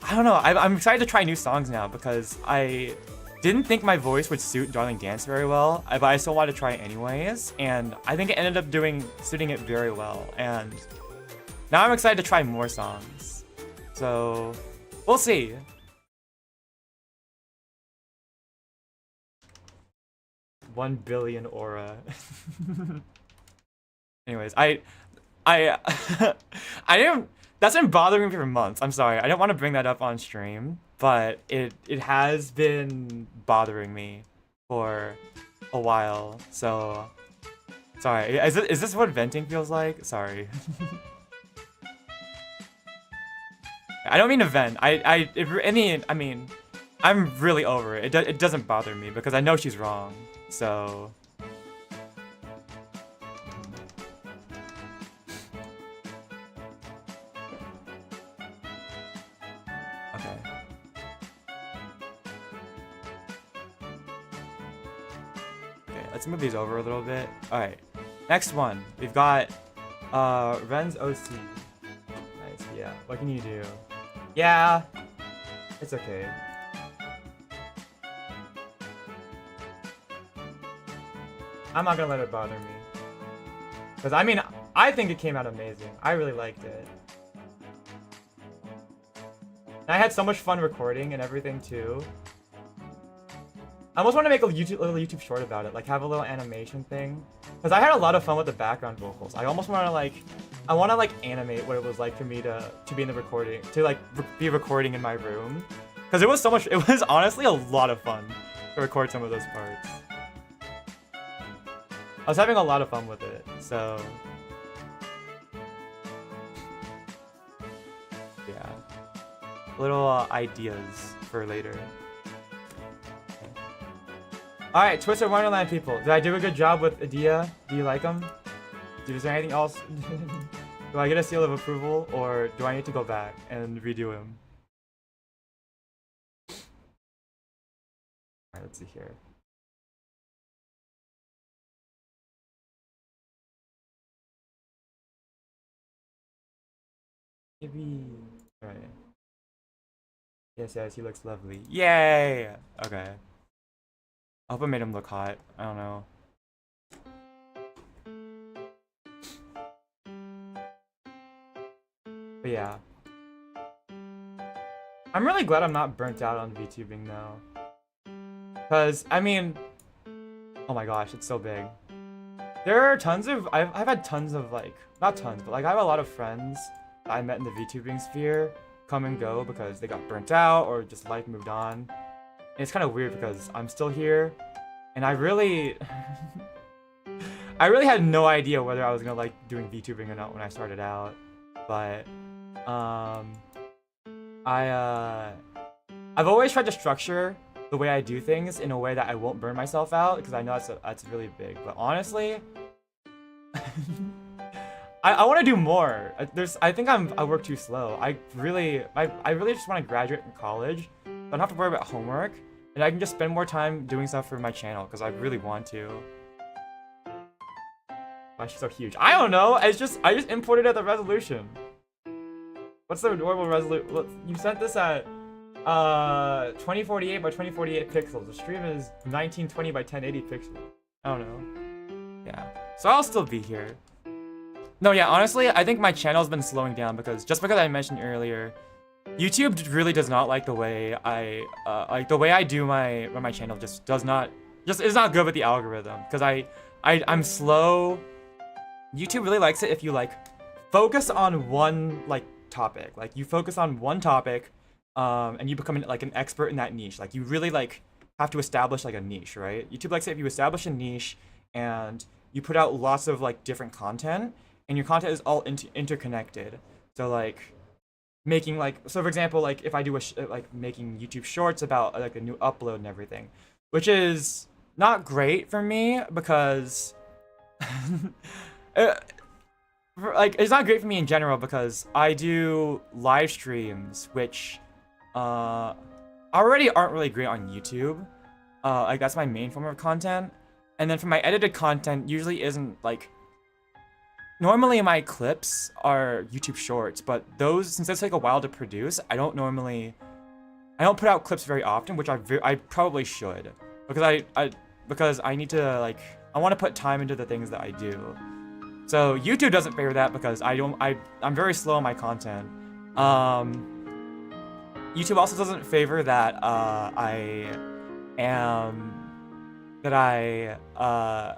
Speaker 1: don't know. I'm excited to try new songs now because I didn't think my voice would suit Darling Dance very well, but I still wanted to try it anyways, and I think it ended up suiting it very well, and now I'm excited to try more songs. So, we'll see. One billion aura. Anyways, I didn't. That's been bothering me for months. I'm sorry. I didn't want to bring that up on stream, but it has been bothering me for a while. So, sorry. Is this what venting feels like? Sorry. I don't mean to vent. I mean, I'm really over it. It doesn't bother me because I know she's wrong. So. Let's move these over a little bit. Alright. Next one. We've got Ren's OC. Nice, yeah. What can you do? Yeah. It's okay. I'm not gonna let it bother me. Because I mean, I think it came out amazing. I really liked it. And I had so much fun recording and everything too. I almost want to make a little YouTube short about it, like have a little animation thing. Because I had a lot of fun with the background vocals. I almost want to animate what it was like for me to be in the recording, to be recording in my room. Because it was honestly a lot of fun to record some of those parts. I was having a lot of fun with it, so. Yeah. Little ideas for later. Alright, Twisted Wonderland people. Did I do a good job with Adia? Do you like them? Is there anything else? Do I get a seal of approval, or do I need to go back and redo him? Alright, let's see here. Maybe. Alright. Yes, he looks lovely. Yay! Okay. I hope I made him look hot. I don't know. But yeah. I'm really glad I'm not burnt out on VTubing now. Because, I mean... Oh my gosh, it's so big. There are tons of... I've had tons of, not tons, but, I have a lot of friends that I met in the VTubing sphere come and go because they got burnt out or just life moved on. And it's kind of weird because I'm still here, and I really had no idea whether I was gonna like doing VTubing or not when I started out. But I've always tried to structure the way I do things in a way that I won't burn myself out, because I know that's really big. But honestly, I want to do more. I think I work too slow. I really just want to graduate from college. I don't have to worry about homework, and I can just spend more time doing stuff for my channel because I really want to. Why she's so huge? I don't know. I just imported at the resolution. What's the normal resolution? You sent this at 2048 by 2048 pixels. The stream is 1920 by 1080 pixels. I don't know. Yeah. So I'll still be here. No, yeah, honestly, I think my channel's been slowing down because I mentioned earlier, YouTube really does not like the way I do my channel just is not good with the algorithm, because I'm slow. YouTube really likes it if you focus on one topic. You focus on one topic, and you become an expert in that niche. You really have to establish a niche, right? YouTube likes it if you establish a niche and you put out lots of different content, and your content is all interconnected. So making so for example, if I do making YouTube shorts about a new upload and everything, which is not great for me because it's not great for me in general because I do live streams which already aren't really great on YouTube. That's my main form of content, and then for my edited content usually isn't normally my clips are YouTube Shorts, but those, since they take a while to produce, I don't put out clips very often, which I probably should, because I need to, like, I want to put time into the things that I do. So YouTube doesn't favor that because I'm very slow on my content. YouTube also doesn't favor that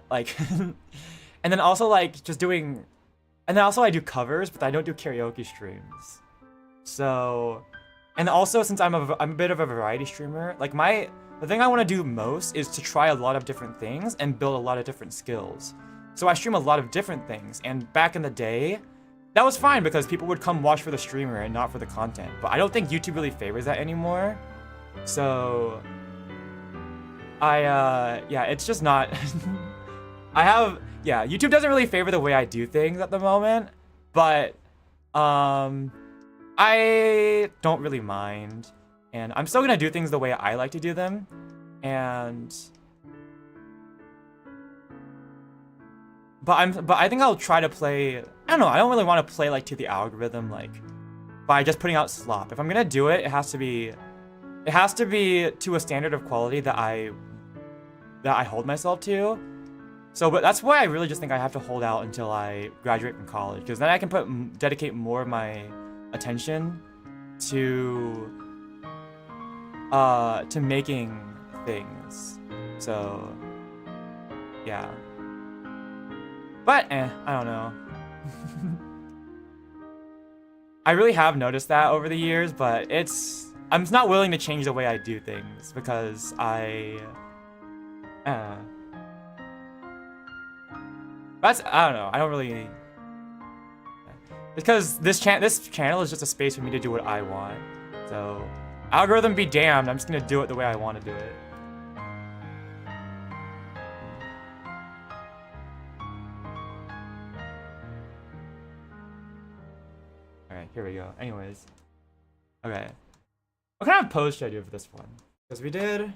Speaker 1: like, and then also like just doing, and then also I do covers, but I don't do karaoke streams. So, and also since I'm a bit of a variety streamer, like the thing I want to do most is to try a lot of different things and build a lot of different skills. So I stream a lot of different things, and back in the day, that was fine because people would come watch for the streamer and not for the content. But I don't think YouTube really favors that anymore. So yeah, it's just not YouTube doesn't really favor the way I do things at the moment, but I don't really mind, and I'm still gonna do things the way I like to do them, but I think I'll try to play, I don't know, I don't really want to play like to the algorithm, like by just putting out slop. If I'm gonna do it, it has to be to a standard of quality that I hold myself to. So, but that's why I really just think I have to hold out until I graduate from college, because then I can dedicate more of my attention to making things. So, yeah. But, I don't know. I really have noticed that over the years, but I'm not willing to change the way I do things, because I don't know, I don't really, because this channel is just a space for me to do what I want. So, algorithm be damned, I'm just gonna do it the way I want to do it. Alright, here we go. Anyways. Okay. What kind of pose should I do for this one? Because we did...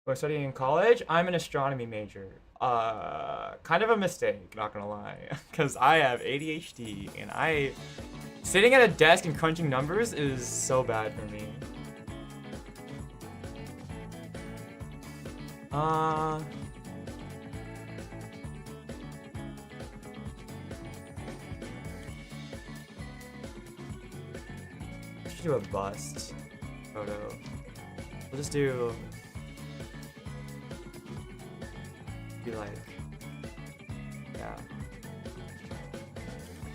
Speaker 1: We're studying in college. I'm an astronomy major. Kind of a mistake, not gonna lie. Because I have ADHD, and sitting at a desk and crunching numbers is so bad for me. Let's do a bust photo. We'll just do, be like, yeah.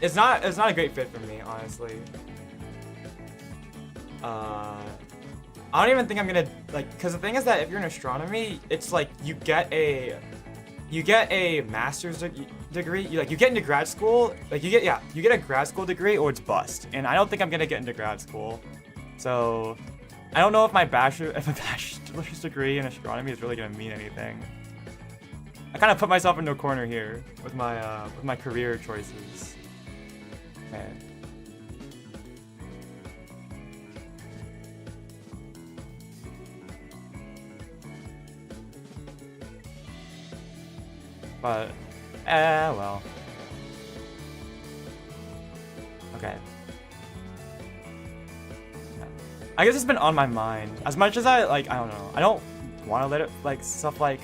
Speaker 1: It's not a great fit for me, honestly. I don't even think I'm gonna, like, because the thing is that if you're in astronomy, it's like you get a master's degree, you get into grad school, like you get a grad school degree or it's bust, and I don't think I'm gonna get into grad school. So I don't know if a bachelor's degree in astronomy is really gonna mean anything. I kind of put myself into a corner here with my career choices. Okay. But, well. Okay. Yeah. I guess it's been on my mind. As much as I don't know. I don't want to let it, stuff like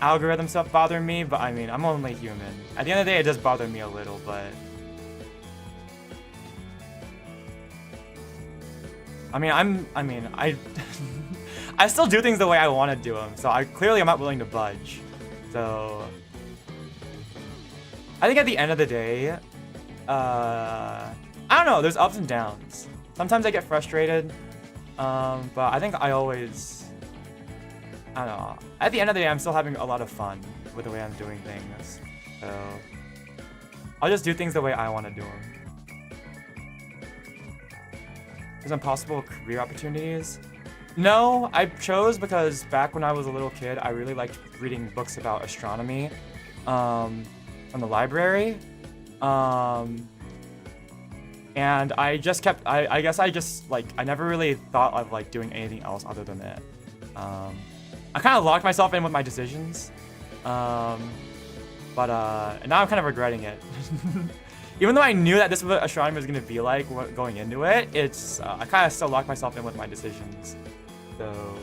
Speaker 1: algorithm stuff bother me, but I mean, I'm only human. At the end of the day, it does bother me a little, but... I I still do things the way I want to do them, so clearly I'm not willing to budge. So... I think at the end of the day, I don't know, there's ups and downs. Sometimes I get frustrated, but I think I always, I don't know. At the end of the day, I'm still having a lot of fun with the way I'm doing things. So, I'll just do things the way I want to do them. There's impossible career opportunities. No, I chose because back when I was a little kid, I really liked reading books about astronomy. From the library, And I just kept, I guess I just, like, I never really thought of, like, doing anything else other than it. I kind of locked myself in with my decisions. And now I'm kind of regretting it. Even though I knew that this is what astronomy was going to be like going into it, it's, I kind of still locked myself in with my decisions. So,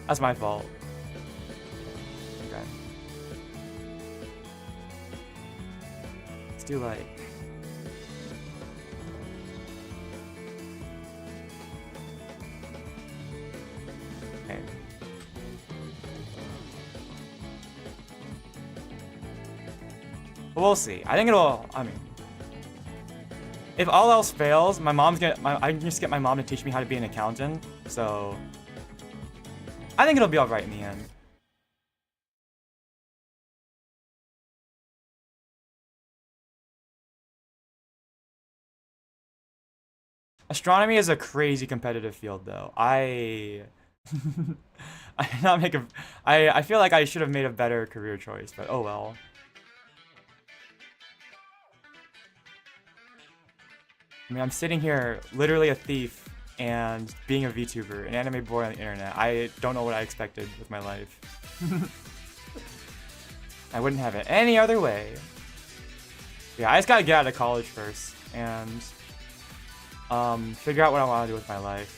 Speaker 1: that's my fault. Okay. Let's do, like... Okay. We'll see. I think it'll, I mean, if all else fails, I can just get my mom to teach me how to be an accountant, so I think it'll be alright in the end. Astronomy is a crazy competitive field, though. I did not make I feel like I should have made a better career choice, but oh well. I mean, I'm sitting here, literally a thief, and being a VTuber, an anime boy on the internet. I don't know what I expected with my life. I wouldn't have it any other way. Yeah, I just gotta get out of college first, and figure out what I want to do with my life.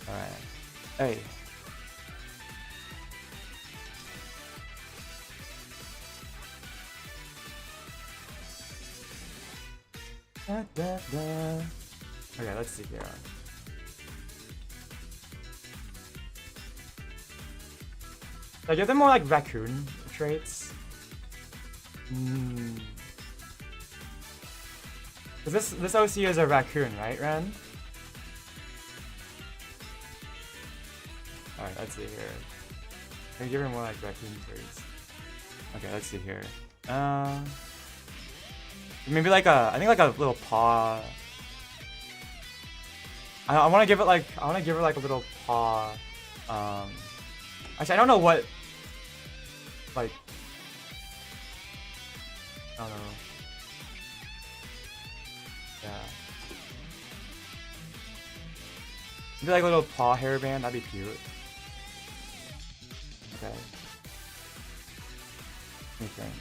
Speaker 1: Alright. Hey. Da, da, da. Okay, let's see here. I give them more like raccoon traits. This OC is a raccoon, right, Ren? Alright, let's see here. Can I give her more like raccoon traits? Okay, let's see here. Maybe like I think like a little paw. I want to give it like, I want to give her like a little paw. Actually, I don't know what, like, I don't know. Yeah. Maybe like a little paw hairband, that'd be cute. Okay. Let me think.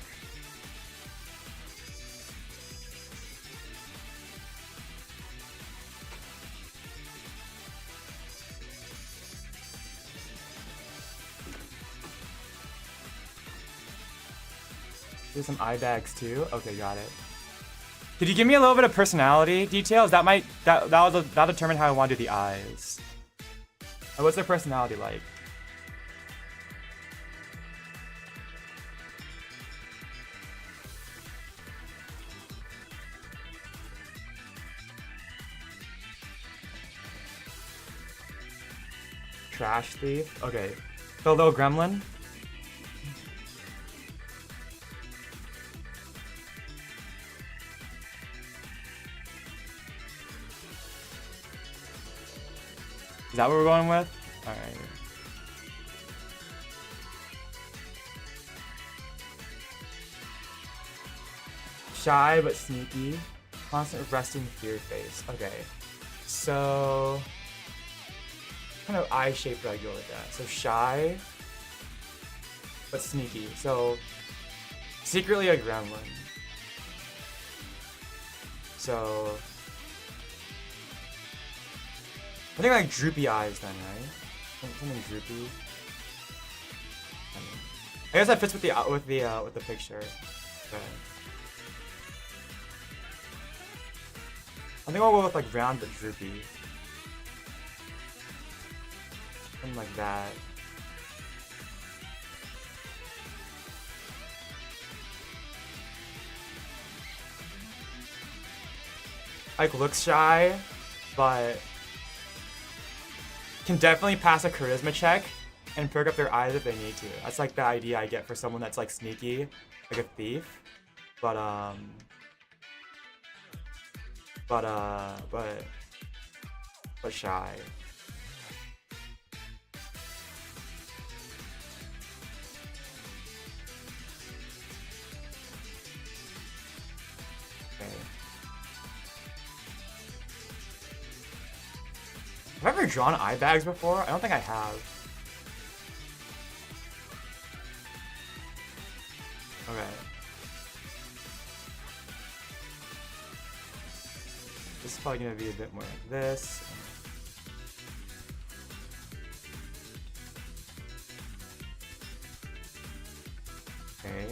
Speaker 1: Do some eye bags too. Okay, got it. Could you give me a little bit of personality details? That'll determine how I want to do the eyes. What's their personality like? Trash thief. Okay, the little gremlin. Is that what we're going with? Alright. Shy but sneaky. Constant resting fear face. Okay. So... what kind of eye shape do I go with that? So shy but sneaky. So... secretly a gremlin. So... I think like droopy eyes then, right? Something droopy. I guess that fits with the picture. Okay. I think I'll go with like round but droopy. Something like that. Like looks shy, but can definitely pass a charisma check and perk up their eyes if they need to. That's like the idea I get for someone that's like sneaky, like a thief. But shy. ever drawn eye bags before? I don't think I have. Okay. This is probably gonna be a bit more like this. Okay.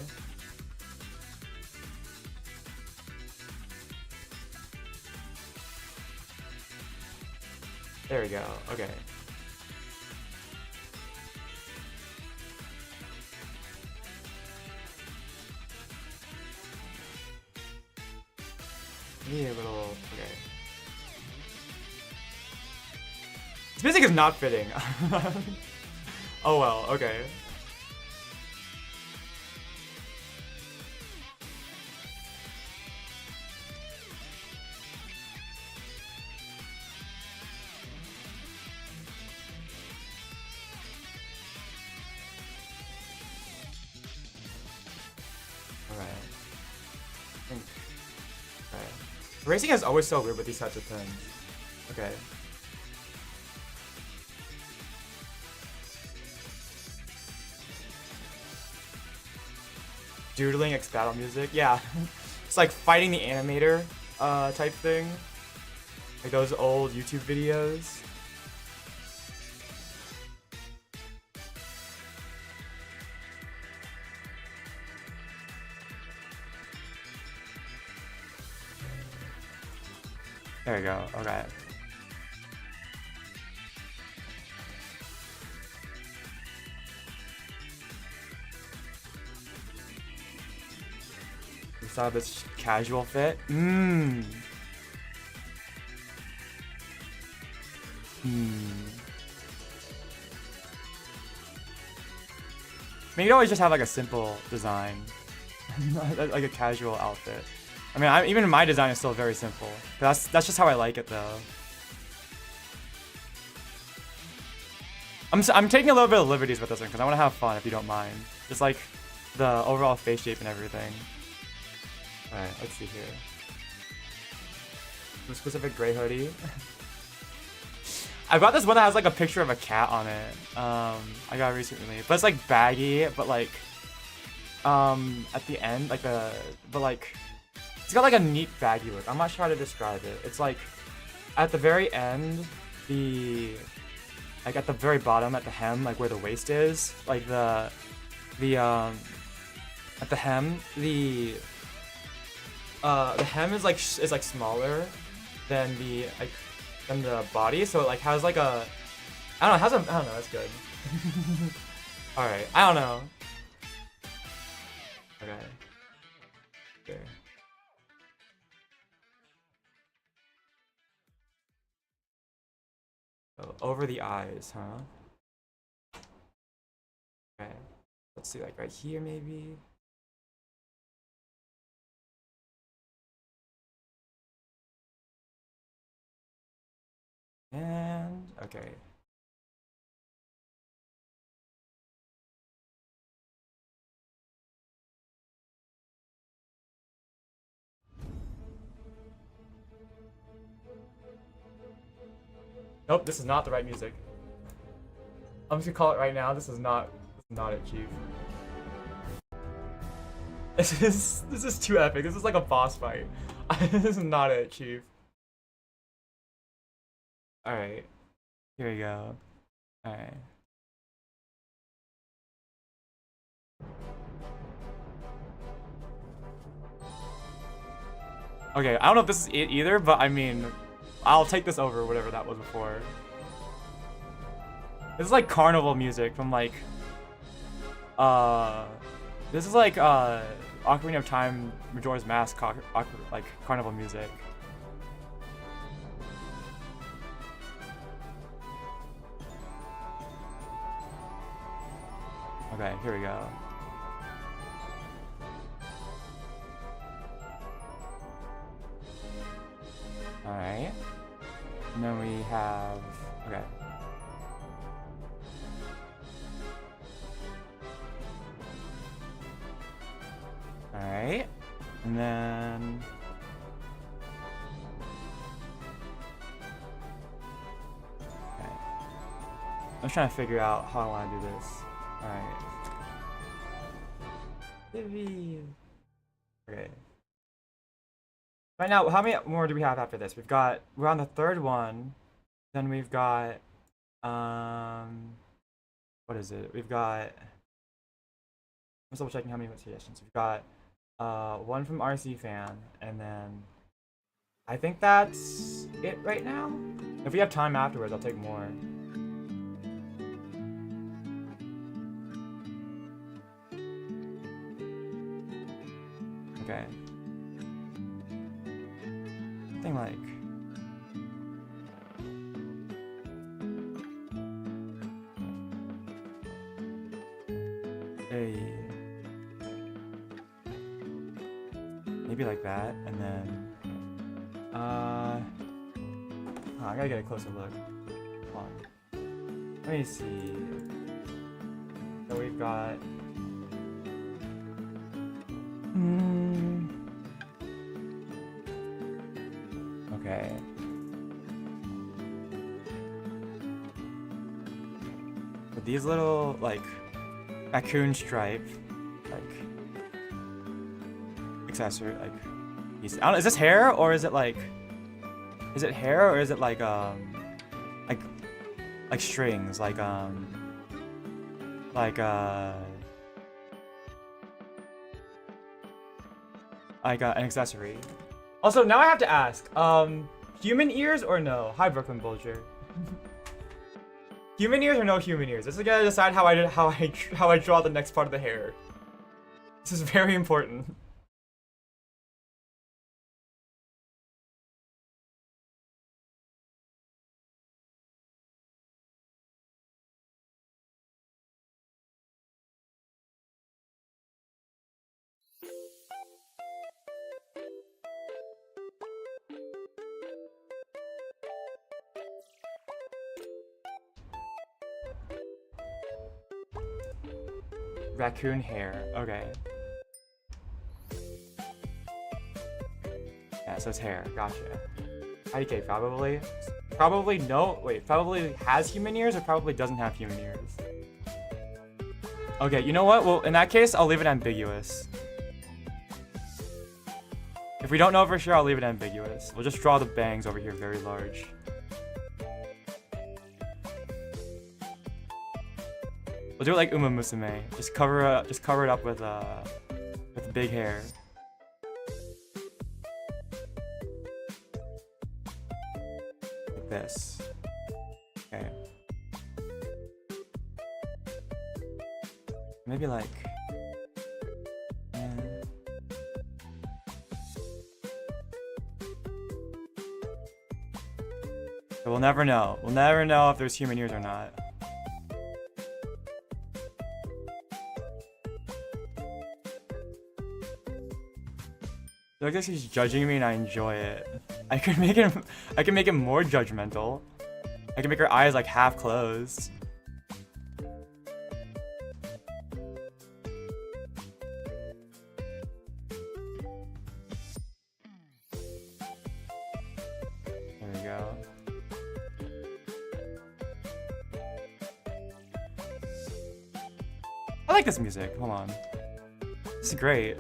Speaker 1: There we go. Okay. Need a little. Okay. This music is not fitting. Oh well. Okay. Racing is always so weird with these types of things. Okay. Doodling exbattle music, yeah. It's like fighting the animator type thing. Like those old YouTube videos. There we go, okay. We saw this casual fit. Maybe you always just have like a simple design. Like a casual outfit. I mean, even my design is still very simple. That's just how I like it, though. I'm taking a little bit of liberties with this one because I want to have fun, if you don't mind. Just like the overall face shape and everything. All right, let's see here. The specific gray hoodie. I got this one that has like a picture of a cat on it. I got it recently, but it's like baggy, but like at the end, like it's got like a neat baggy look. I'm not sure how to describe it. It's like at the very end, like at the very bottom at the hem, like where the waist is, like at the hem, the hem is like smaller than the body, so it like has like a I don't know, that's good. All right, I don't know. Okay. Okay. Oh, over the eyes, huh? Okay. Let's see, like right here, maybe. And okay. Nope, this is not the right music. I'm just gonna call it right now. This is not it, Chief. This is too epic. This is like a boss fight. This is not it, Chief. All right, here we go. All right. Okay, I don't know if this is it either, but I mean, I'll take this over whatever that was before. This is like carnival music from like, this is like Ocarina of Time, Majora's Mask, like carnival music. Okay, here we go. Alright. And then we have... Okay. Alright. And then... I'm trying to figure out how I want to do this. Alright. Okay. Right now, how many more do we have after this? We're on the third one. Then we've got, what is it? We've got, I'm double checking how many suggestions. We've got, one from RC Fan, and then I think that's it right now. If we have time afterwards, I'll take more. Okay. Something like... maybe like that, and then... oh, I gotta get a closer look. Hold on. Let me see. So we've got... Okay. With these little, like, raccoon stripe, like, accessory, like, piece. I don't, is this hair, or is it like, is it hair, or is it like strings, like an accessory. Also, now I have to ask, human ears or no? Hi, Brooklyn Bulger. Human ears or no human ears? This is gonna decide how I draw the next part of the hair. This is very important. Raccoon hair. Okay. Yeah, so it's hair. Gotcha. IDK probably. Probably no. Wait, probably has human ears or probably doesn't have human ears. Okay, you know what? Well, in that case, I'll leave it ambiguous. If we don't know for sure, I'll leave it ambiguous. We'll just draw the bangs over here very large. We'll do it like Uma Musume. Just cover it up with big hair. Like this. Okay. Maybe like... But we'll never know. We'll never know if there's human ears or not. I guess he's judging me and I enjoy it. I can make it more judgmental. I can make her eyes like half closed. There we go. I like this music. Hold on. This is great.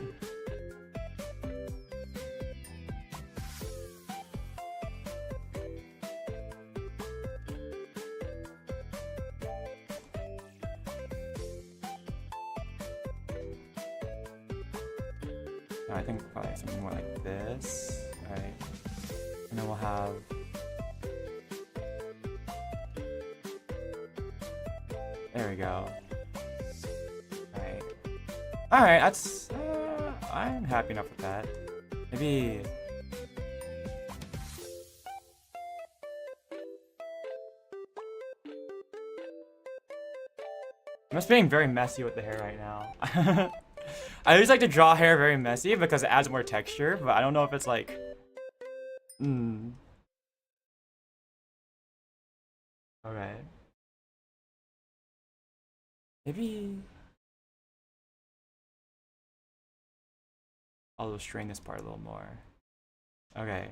Speaker 1: I think probably something more like this, right? And then we'll have... There we go. Right. Alright, that's... I'm happy enough with that. Maybe... I'm just being very messy with the hair right now. I always like to draw hair very messy because it adds more texture, but I don't know if it's like... Okay. Maybe... I'll just strain this part a little more. Okay.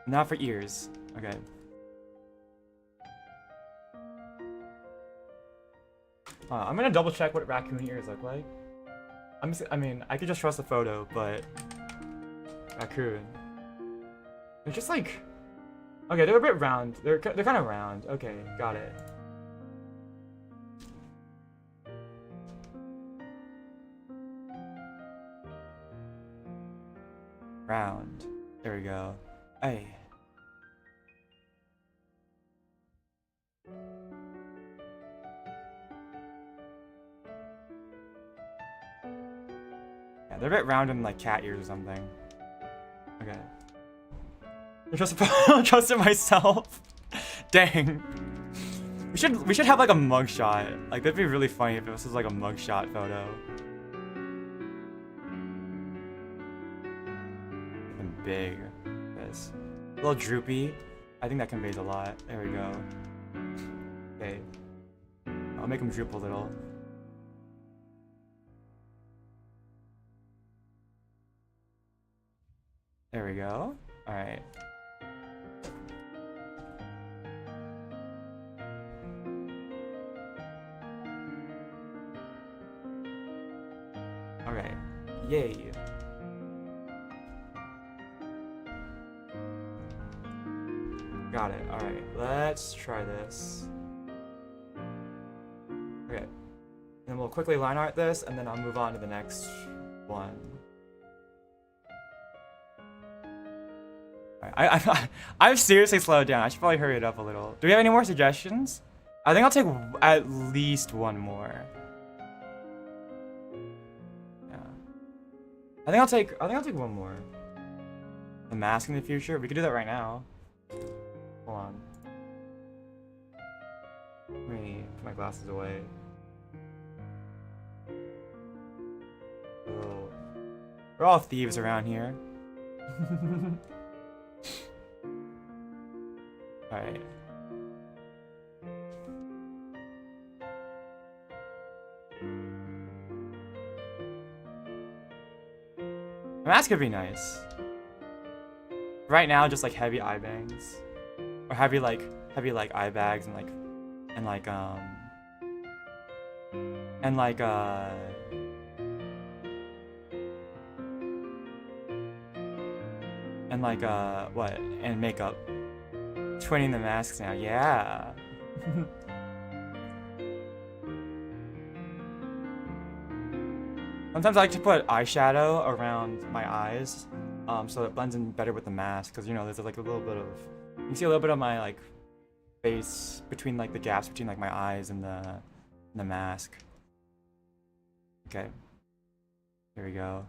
Speaker 1: Now for ears. Okay. I'm gonna double check what raccoon ears look like. I mean, I could just trust the photo, but raccoon. They're just like, okay, they're a bit round. They're kind of round. Okay, got it. Round. There we go. Hey. Yeah, they're a bit round and like cat ears or something. Okay. I trusted myself. Dang. We should have like a mugshot. Like that'd be really funny if this was like a mugshot photo. And big. This. A little droopy. I think that conveys a lot. There we go. Okay. I'll make him droop a little. There we go. Alright. Okay. Yay. Got it. Alright. Let's try this. Okay. Then we'll quickly line art this, and then I'll move on to the next one. I've seriously slowed down. I should probably hurry it up a little. Do we have any more suggestions? I think I'll take at least one more. Yeah. I think I'll take one more. The mask in the future? We could do that right now. Hold on. Let me put my glasses away. Oh. We're all thieves around here. Alright. The mask could be nice. Right now, just like heavy eye bangs. Or heavy like eye bags and what? And makeup. Twinning the masks now, yeah. Sometimes I like to put eyeshadow around my eyes, so it blends in better with the mask. Cause you know, there's like a little bit of, you can see a little bit of my like face between like the gaps between like my eyes and the mask. Okay, here we go.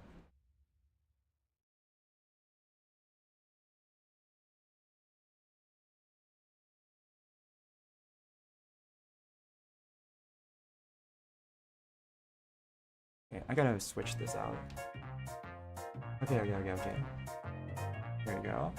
Speaker 1: Okay, I gotta switch this out. Okay. There we go.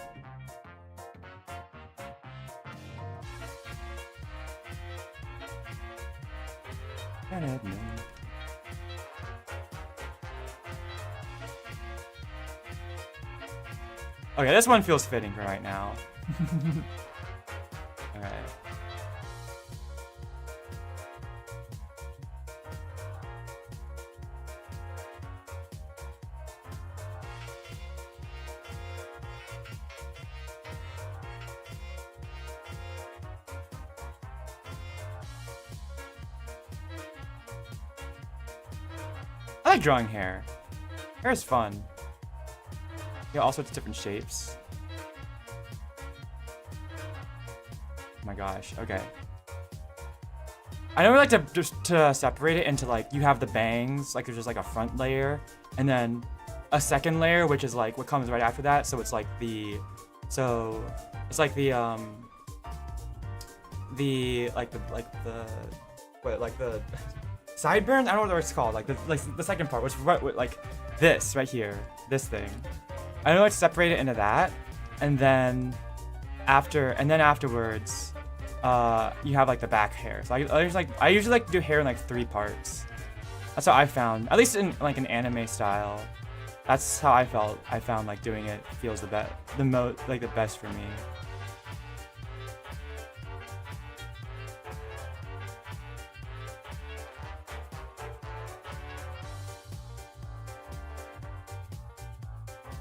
Speaker 1: Okay, this one feels fitting for right now. Alright. I like drawing hair. Hair is fun. Yeah, all sorts of different shapes. Oh my gosh, okay. I know we like to just separate it into like, you have the bangs, like there's just like a front layer, and then a second layer, which is like what comes right after that. So it's like the sideburns? I don't know what it's called. Like the second part, which like this right here, this thing. I know it's separated into that, and then afterwards, you have like the back hair. So I usually like to do hair in like 3 parts. That's how I found, at least in like an anime style. That's how I found like doing it feels the best for me.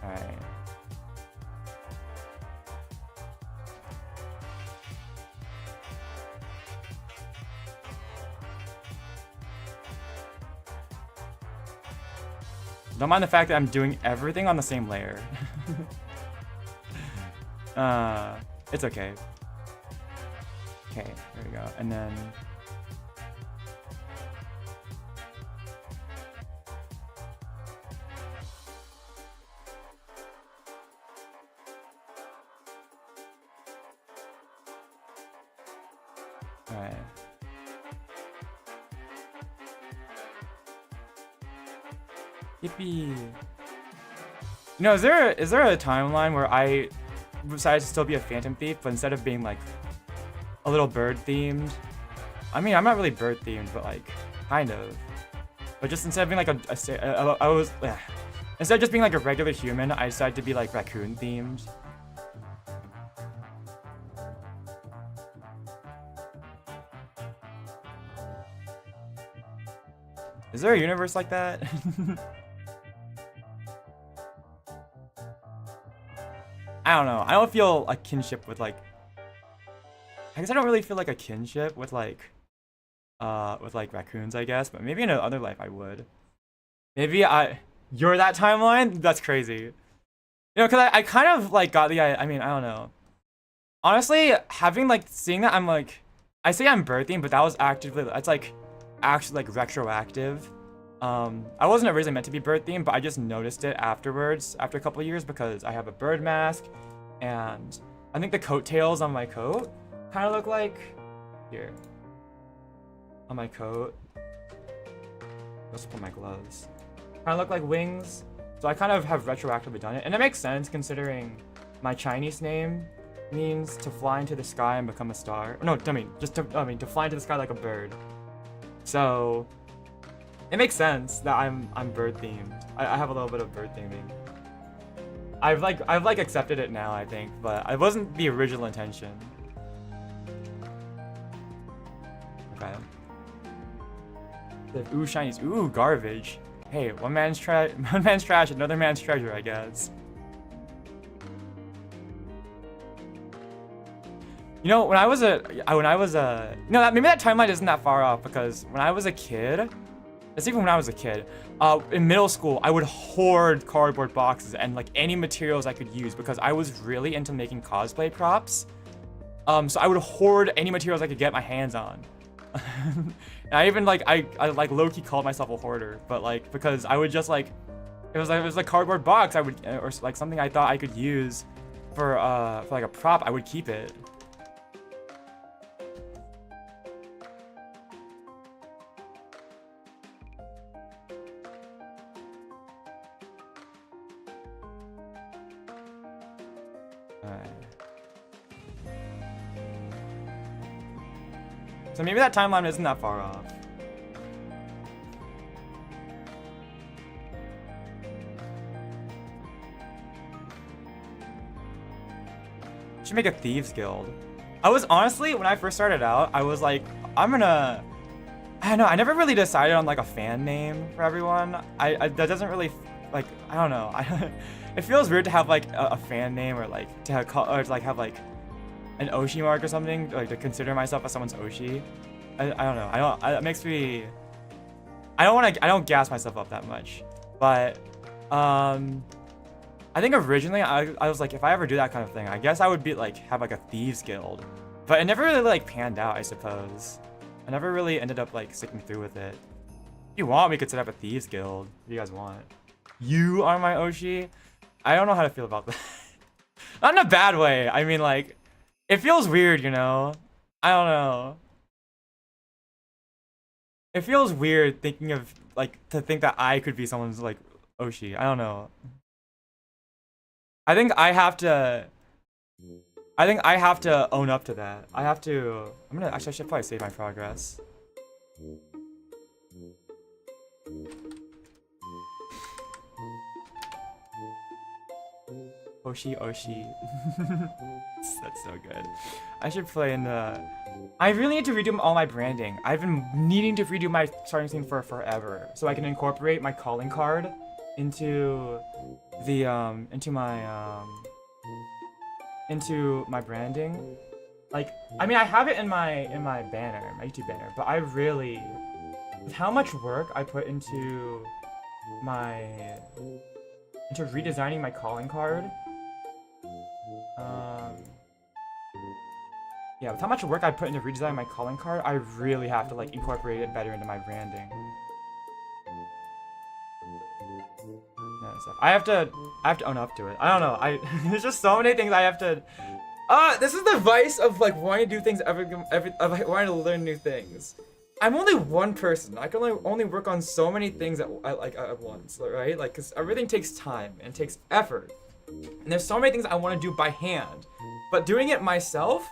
Speaker 1: Alright. Don't mind the fact that I'm doing everything on the same layer. It's okay. Okay, there we go. And then... Alright. Yippee. You know, is there a timeline where I decided to still be a phantom thief, but instead of being like a little bird themed? I mean, I'm not really bird themed, but like kind of. But just instead of being like instead of just being like a regular human, I decided to be like raccoon themed. Is there a universe like that? I don't know. I don't feel a kinship with like... I guess I don't really feel like a kinship with like raccoons, I guess. But maybe in another life I would. Maybe you're that timeline? That's crazy. You know, because I kind of like got the... I mean, I don't know. Honestly, having like... Seeing that I'm like... I say I'm birthing, but that was actively... That's like... Actually like retroactive. I wasn't originally meant to be bird themed, but I just noticed it afterwards, after a couple of years, because I have a bird mask, and I think the coattails on my coat kind of look like here on my coat. Let's put my gloves. Kind of look like wings, so I kind of have retroactively done it, and it makes sense considering my Chinese name means to fly into the sky and become a star. No, I mean to fly into the sky like a bird. So it makes sense that I'm bird themed. I have a little bit of bird theming. I've like accepted it now, I think, but it wasn't the original intention. Okay. Ooh, shinies. Ooh, garbage. Hey, one man's trash, another man's treasure, I guess. You know, maybe that timeline isn't that far off, because when I was a kid, it's even when I was a kid, in middle school, I would hoard cardboard boxes and like any materials I could use, because I was really into making cosplay props. So I would hoard any materials I could get my hands on. And I even like, I like low-key called myself a hoarder, but like, because I would just like, it was a cardboard box, I would, or like something I thought I could use for like a prop, I would keep it. So maybe that timeline isn't that far off. Should make a thieves guild. I was honestly, when I first started out, I was like, I don't know, I never really decided on like a fan name for everyone. That doesn't really, like, I don't know. It feels weird to have like a fan name, or like to have like an Oshi mark or something, like to consider myself as someone's Oshi. I don't know. It makes me... I don't gas myself up that much. But, I think originally I was like, if I ever do that kind of thing, I guess I would be like, have like a thieves guild. But it never really like panned out, I suppose. I never really ended up like sticking through with it. If you want, we could set up a thieves guild. If you guys want. You are my Oshi? I don't know how to feel about that. Not in a bad way. I mean, like, it feels weird, you know? I don't know. It feels weird thinking of, like, to think that I could be someone's, like, Oshi. I don't know. I think I have to own up to that. Actually, I should probably save my progress. Oshi. That's so good. I should play in the... I really need to redo all my branding. I've been needing to redo my starting scene for forever, so I can incorporate my calling card into the into my branding. Like, I mean, I have it in my banner, my YouTube banner, but I really, with how much work I put into redesigning my calling card. Yeah, with how much work I put into redesigning my calling card, I really have to like incorporate it better into my branding. Yeah, so I have to own up to it. I don't know. There's just so many things I have to. This is the vice of like wanting to do things wanting to learn new things. I'm only one person. I can only work on so many things at once, right? Like, cause everything takes time and takes effort, and there's so many things I want to do by hand, but doing it myself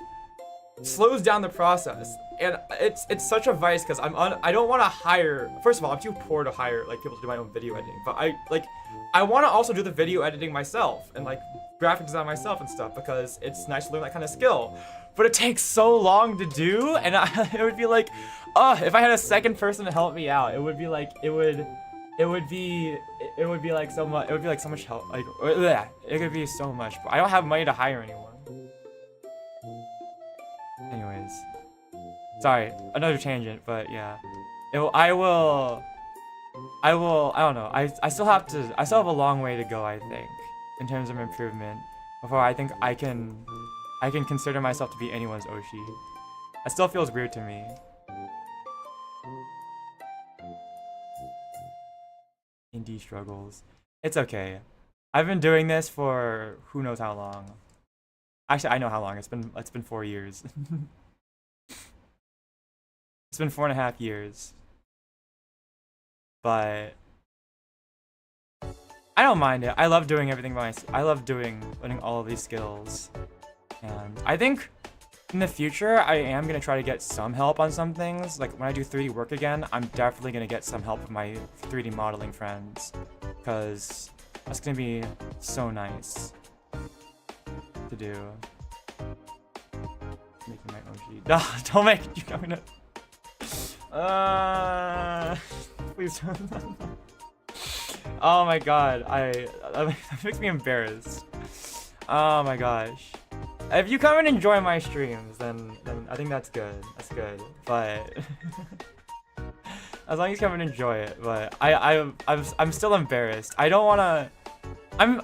Speaker 1: slows down the process, and it's such a vice because I don't want to hire. First of all, I'm too poor to hire like people to do my own video editing, but I want to also do the video editing myself and like graphic design myself and stuff because it's nice to learn that kind of skill. But it takes so long to do, and it would be like, if I had a second person to help me out, it would be like it would be like so much. It would be like so much help. Like, it could be so much. But I don't have money to hire anyone. Anyways, sorry, another tangent, but yeah, I don't know. I still have a long way to go, I think, in terms of improvement before I think I can consider myself to be anyone's Oshi. That still feels weird to me. Indie struggles. It's okay. I've been doing this for who knows how long. Actually, I know how long. It's been 4 years. It's been 4.5 years. But I don't mind it. I love doing everything by myself. I love learning all of these skills. And I think in the future, I am going to try to get some help on some things. Like when I do 3D work again, I'm definitely going to get some help from my 3D modeling friends. Because that's going to be so nice to do. Making my Oshi. No, don't make it. You're going to... Please don't. Oh my god, that makes me embarrassed. Oh my gosh. If you come and enjoy my streams, then I think that's good. That's good. But as long as you come and enjoy it. But I'm still embarrassed. I don't wanna. I'm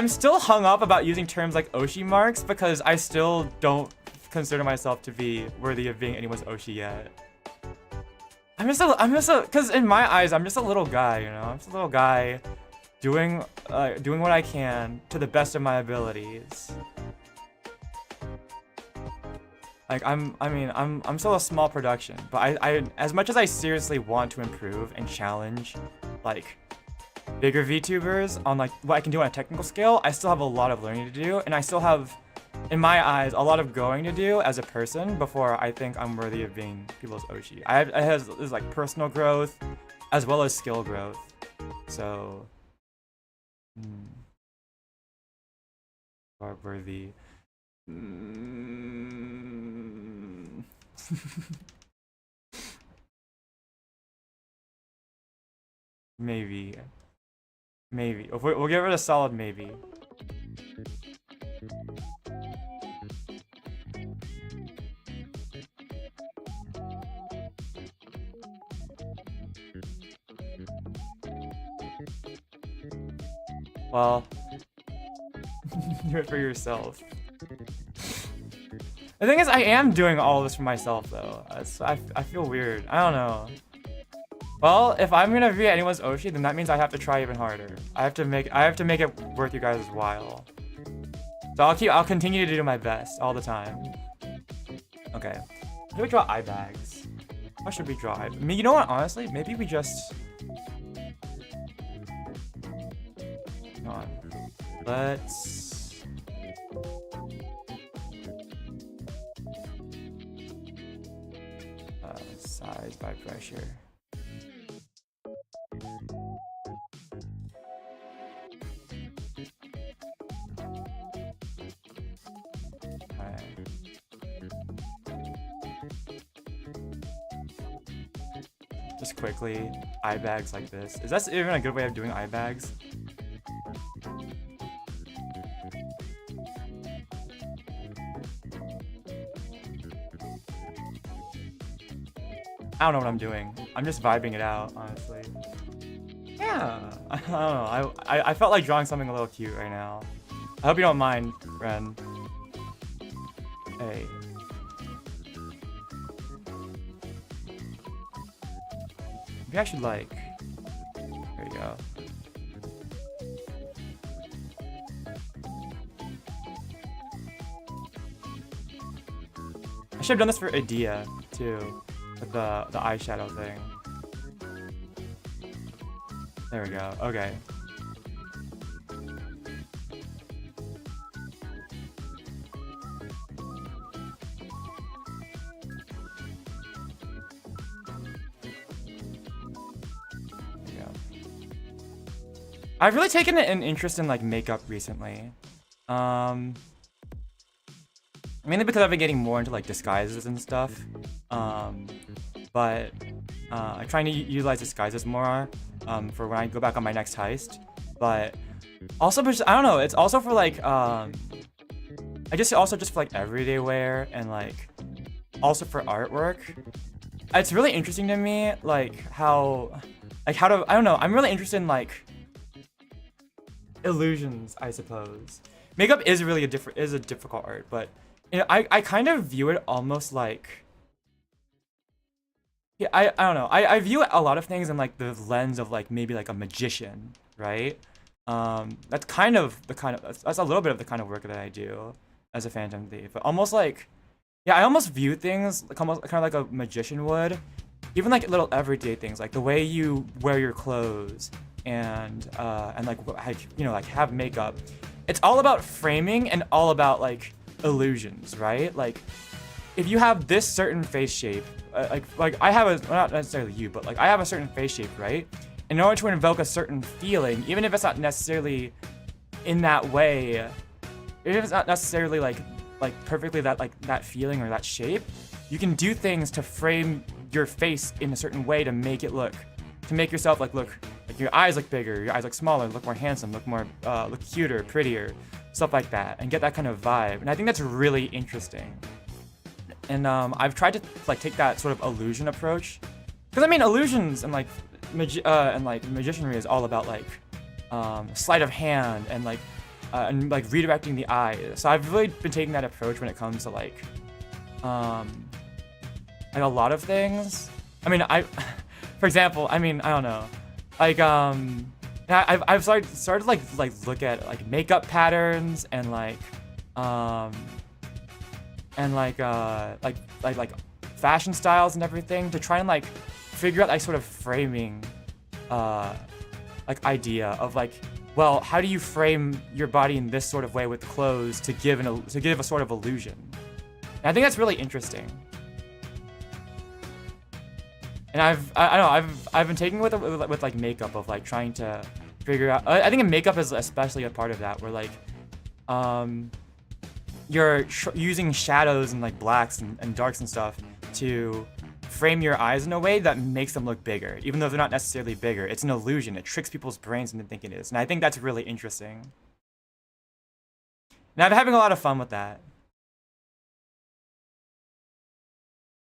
Speaker 1: still hung up about using terms like Oshi marks because I still don't consider myself to be worthy of being anyone's Oshi yet. Cause in my eyes, I'm just a little guy, you know? I'm just a little guy doing what I can to the best of my abilities. Like, I'm still a small production, but I as much as I seriously want to improve and challenge, like, bigger VTubers on, like, what I can do on a technical scale, I still have a lot of learning to do, and I still have, in my eyes, a lot of growing to do as a person before I think I'm worthy of being people's Oshi. There's like personal growth as well as skill growth. So, are worthy. Maybe. We'll give it a solid maybe. Well, do it for yourself. The thing is, I am doing all of this for myself, though. I feel weird. I don't know. Well, if I'm gonna be anyone's Oshi, then that means I have to try even harder. I have to make it worth you guys' while. So I'll continue to do my best all the time. Okay. Should we draw eye bags? What should we draw? I mean, you know what? Honestly, maybe we just. Hang on. Let's. Size by pressure. just quickly eye bags like this. Is that even a good way of doing eye bags? I don't know what I'm doing. I'm just vibing it out, honestly. Yeah, I don't know. I felt like drawing something a little cute right now. I hope you don't mind, Ren. Hey. Maybe I should like. There you go. I should have done this for Idea too, with the eyeshadow thing. There we go. Okay. I've really taken an interest in like makeup recently. Mainly because I've been getting more into like disguises and stuff. But I'm trying to utilize disguises more for when I go back on my next heist. But also, I don't know. It's also for like I just for like everyday wear and like also for artwork. It's really interesting to me like how to I don't know. I'm really interested in like illusions, I suppose. Makeup is really a difficult art, but you know, I kind of view it almost like, yeah, I don't know. I view a lot of things in like the lens of like maybe like a magician, right? That's a little bit of the kind of work that I do as a Phantom Thief. But almost like, yeah, I almost view things like almost kind of like a magician would. Even like little everyday things, like the way you wear your clothes and like you know, like have makeup. It's all about framing and all about like illusions, right? Like if you have this certain face shape, like I have a, well, not necessarily you, but like I have a certain face shape, right? In order to invoke a certain feeling, even if it's not necessarily in that way, even if it's not necessarily like perfectly that feeling or that shape, you can do things to frame your face in a certain way to make it look, to make yourself like look like your eyes look bigger, your eyes look smaller, look more handsome, look cuter, prettier, stuff like that, and get that kind of vibe. And I think that's really interesting. And I've tried to like take that sort of illusion approach, because I mean illusions and like magicianry is all about like sleight of hand and like redirecting the eyes. So I've really been taking that approach when it comes to like a lot of things. I mean, for example, I mean, I don't know, like I've started like look at like makeup patterns and like fashion styles and everything to try and like figure out like sort of framing like idea of like, well, how do you frame your body in this sort of way with clothes to give a sort of illusion? And I think that's really interesting. And I've been taking with like makeup of like trying to figure out. I think makeup is especially a part of that, where like you're using shadows and like blacks and darks and stuff to frame your eyes in a way that makes them look bigger, even though they're not necessarily bigger. It's an illusion. It tricks people's brains into thinking it is, and I think that's really interesting. And I'm having a lot of fun with that.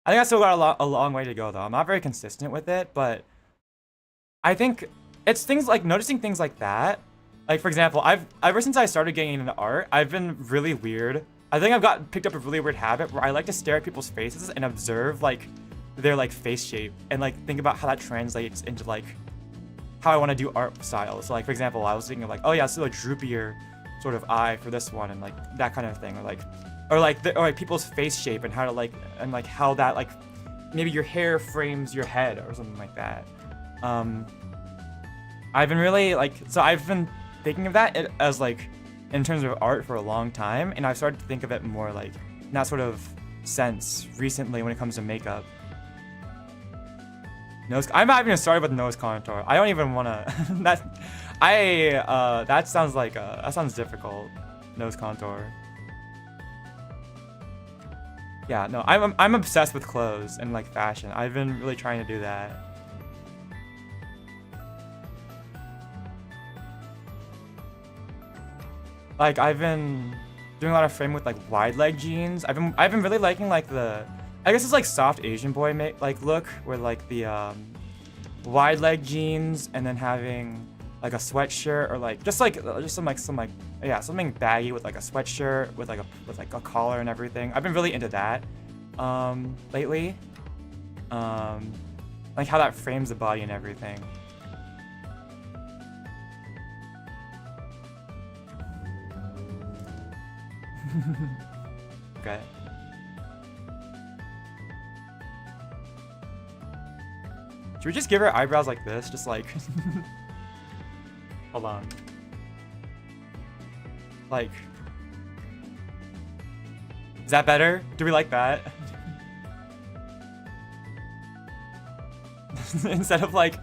Speaker 1: I think I still got a long way to go though. I'm not very consistent with it, but I think it's things like noticing things like that. Like for example, ever since I started getting into art, I've been really weird. I think I've picked up a really weird habit where I like to stare at people's faces and observe like their like face shape and like think about how that translates into like how I want to do art styles. So like for example, I was thinking of like, oh yeah, so a droopier sort of eye for this one and like that kind of thing, or like people's face shape and how to like and like how that like maybe your hair frames your head or something like that. I've been really like, so I've been thinking of that as like in terms of art for a long time, and I've started to think of it more like in that sort of sense recently when it comes to makeup. I'm not even started with nose contour. I don't even want to. That sounds difficult. Nose contour. Yeah, no, I'm obsessed with clothes and like fashion. I've been really trying to do that. Like I've been doing a lot of framing with like wide leg jeans. I've been really liking like the, I guess it's like soft Asian boy like look, where like the wide leg jeans and then having like a sweatshirt or like just some yeah, something baggy with like a sweatshirt with like a collar and everything. I've been really into that lately. Like how that frames the body and everything. Okay. Should we just give her eyebrows like this? Just like... Hold on. Like... Is that better? Do we like that? Instead of like...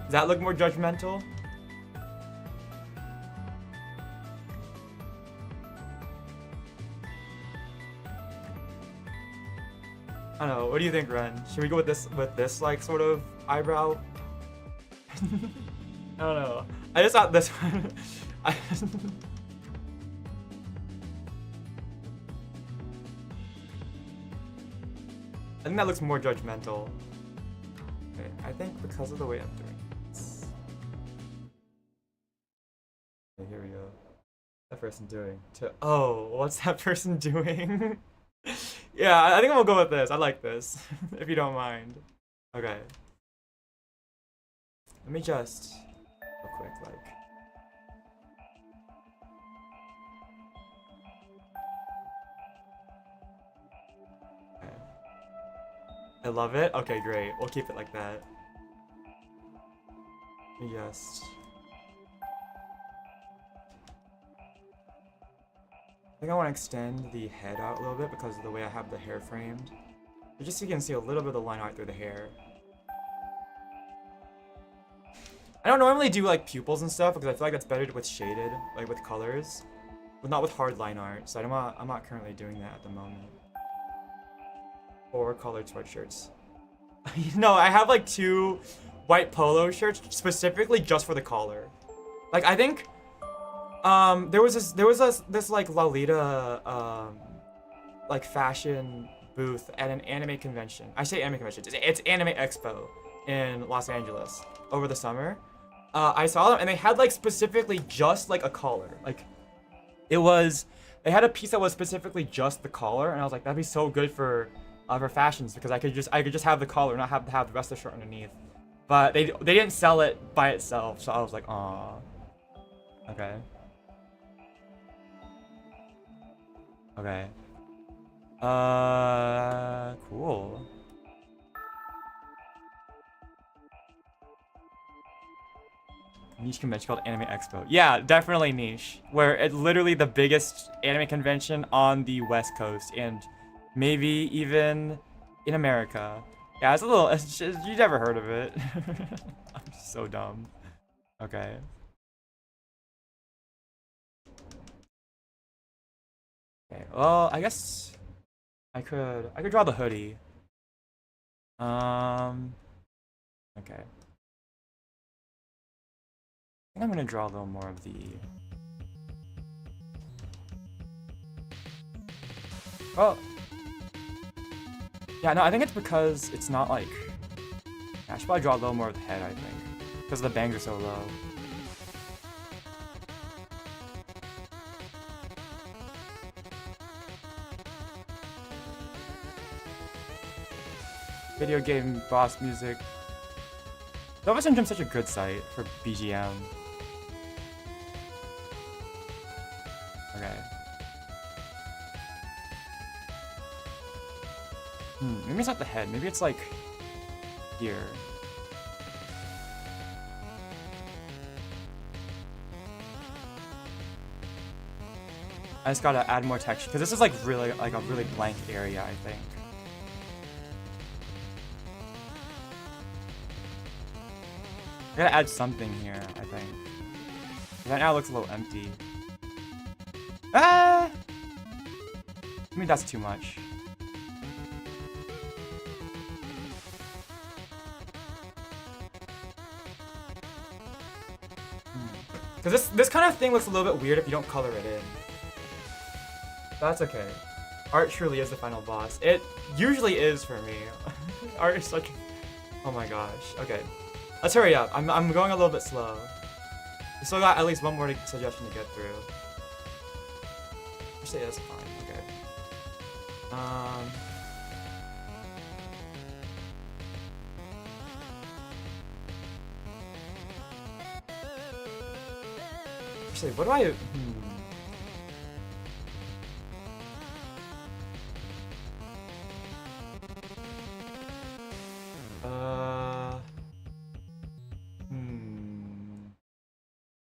Speaker 1: Does that look more judgmental? I don't know. What do you think, Ren? Should we go with this like sort of eyebrow? I don't know. I just thought this one. I think that looks more judgmental. Okay, I think because of the way I'm doing this. Okay, here we go. What's that person doing? Oh, what's that person doing? Yeah, I think we'll go with this. I like this, if you don't mind. Okay. Let me just real quick, like. Okay. I love it. Okay, great. We'll keep it like that. Let me just. I think I want to extend the head out a little bit because of the way I have the hair framed. But just so you can see a little bit of the line art through the hair. I don't normally do like pupils and stuff because I feel like that's better with shaded, like with colors, but not with hard line art. So I'm not currently doing that at the moment. Or colored sweatshirts. No, I have like 2 white polo shirts specifically just for the collar. Like I think there was this like Lolita like fashion booth at an anime convention. I say anime convention. It's Anime Expo in Los Angeles over the summer. I saw them and they had like specifically just like a collar. Like they had a piece that was specifically just the collar, and I was like, that'd be so good for fashions because I could just have the collar, not have to have the rest of the shirt underneath. But they didn't sell it by itself, so I was like, aw. Okay. Okay. Cool. Niche convention called Anime Expo. Yeah, definitely niche. Where it's literally the biggest anime convention on the West Coast and maybe even in America. Yeah, it's just, you never heard of it. I'm so dumb. Okay. Okay, well, I guess I could draw the hoodie. Okay. I think I'm gonna draw a little more of the. Oh. Yeah, no, I think it's because it's not like. Yeah, I should probably draw a little more of the head, I think, because the bangs are so low. Video game boss music. Nova Syndrome's such a good site for BGM. Okay. Maybe it's not the head. Maybe it's like here. I just gotta add more texture because this is like really like a really blank area, I think. I gotta add something here, I think. That now looks a little empty. Ah! I mean, that's too much. Because this kind of thing looks a little bit weird if you don't color it in. That's okay. Art truly is the final boss. It usually is for me. Art is such... Oh my gosh. Okay. Let's hurry up. I'm going a little bit slow. We still got at least one more suggestion to get through. Actually, that's fine. Okay. Actually, what do I...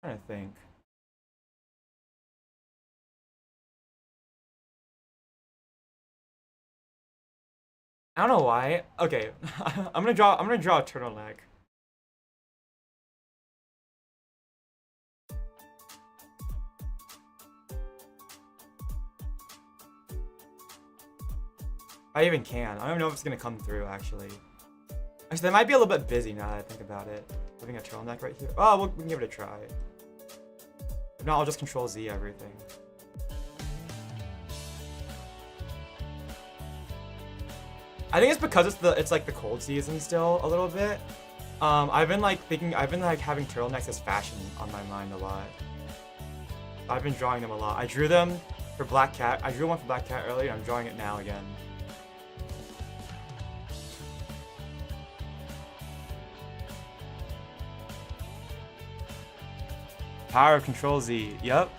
Speaker 1: trying to think. I don't know why. Okay, I'm gonna draw a turtleneck. I even can. I don't know if it's gonna come through actually. Actually, they might be a little bit busy now that I think about it. Having a turtleneck right here. Oh, we can give it a try. If not, I'll just Control Z everything. I think it's because it's like the cold season still a little bit. I've been like having turtlenecks as fashion on my mind a lot. I've been drawing them a lot. I drew them for Black Cat. I drew one for Black Cat earlier. I'm drawing it now again. Power of Control Z. Yep.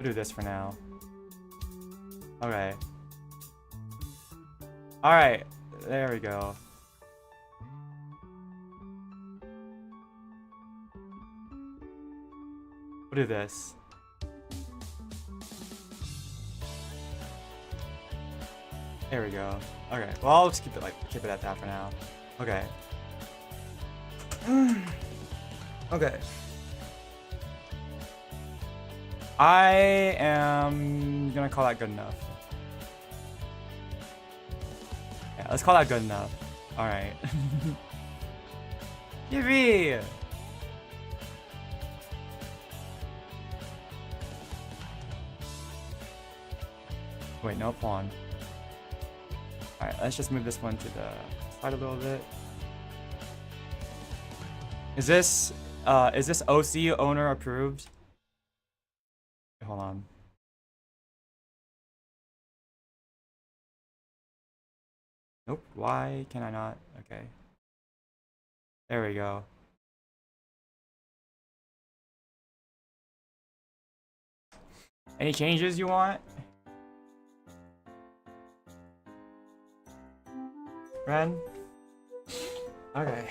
Speaker 1: We'll do this for now. Okay. Alright, there we go. We'll do this. There we go. Okay, well I'll just keep it at that for now. Okay. Okay. I am gonna call that good enough. Yeah, let's call that good enough. Alright. Yippee! Wait, no pawn. Alright, let's just move this one to the side a little bit. Is this OC owner approved? Hold on. Nope. Why can I not? Okay. There we go. Any changes you want? Ren? Okay.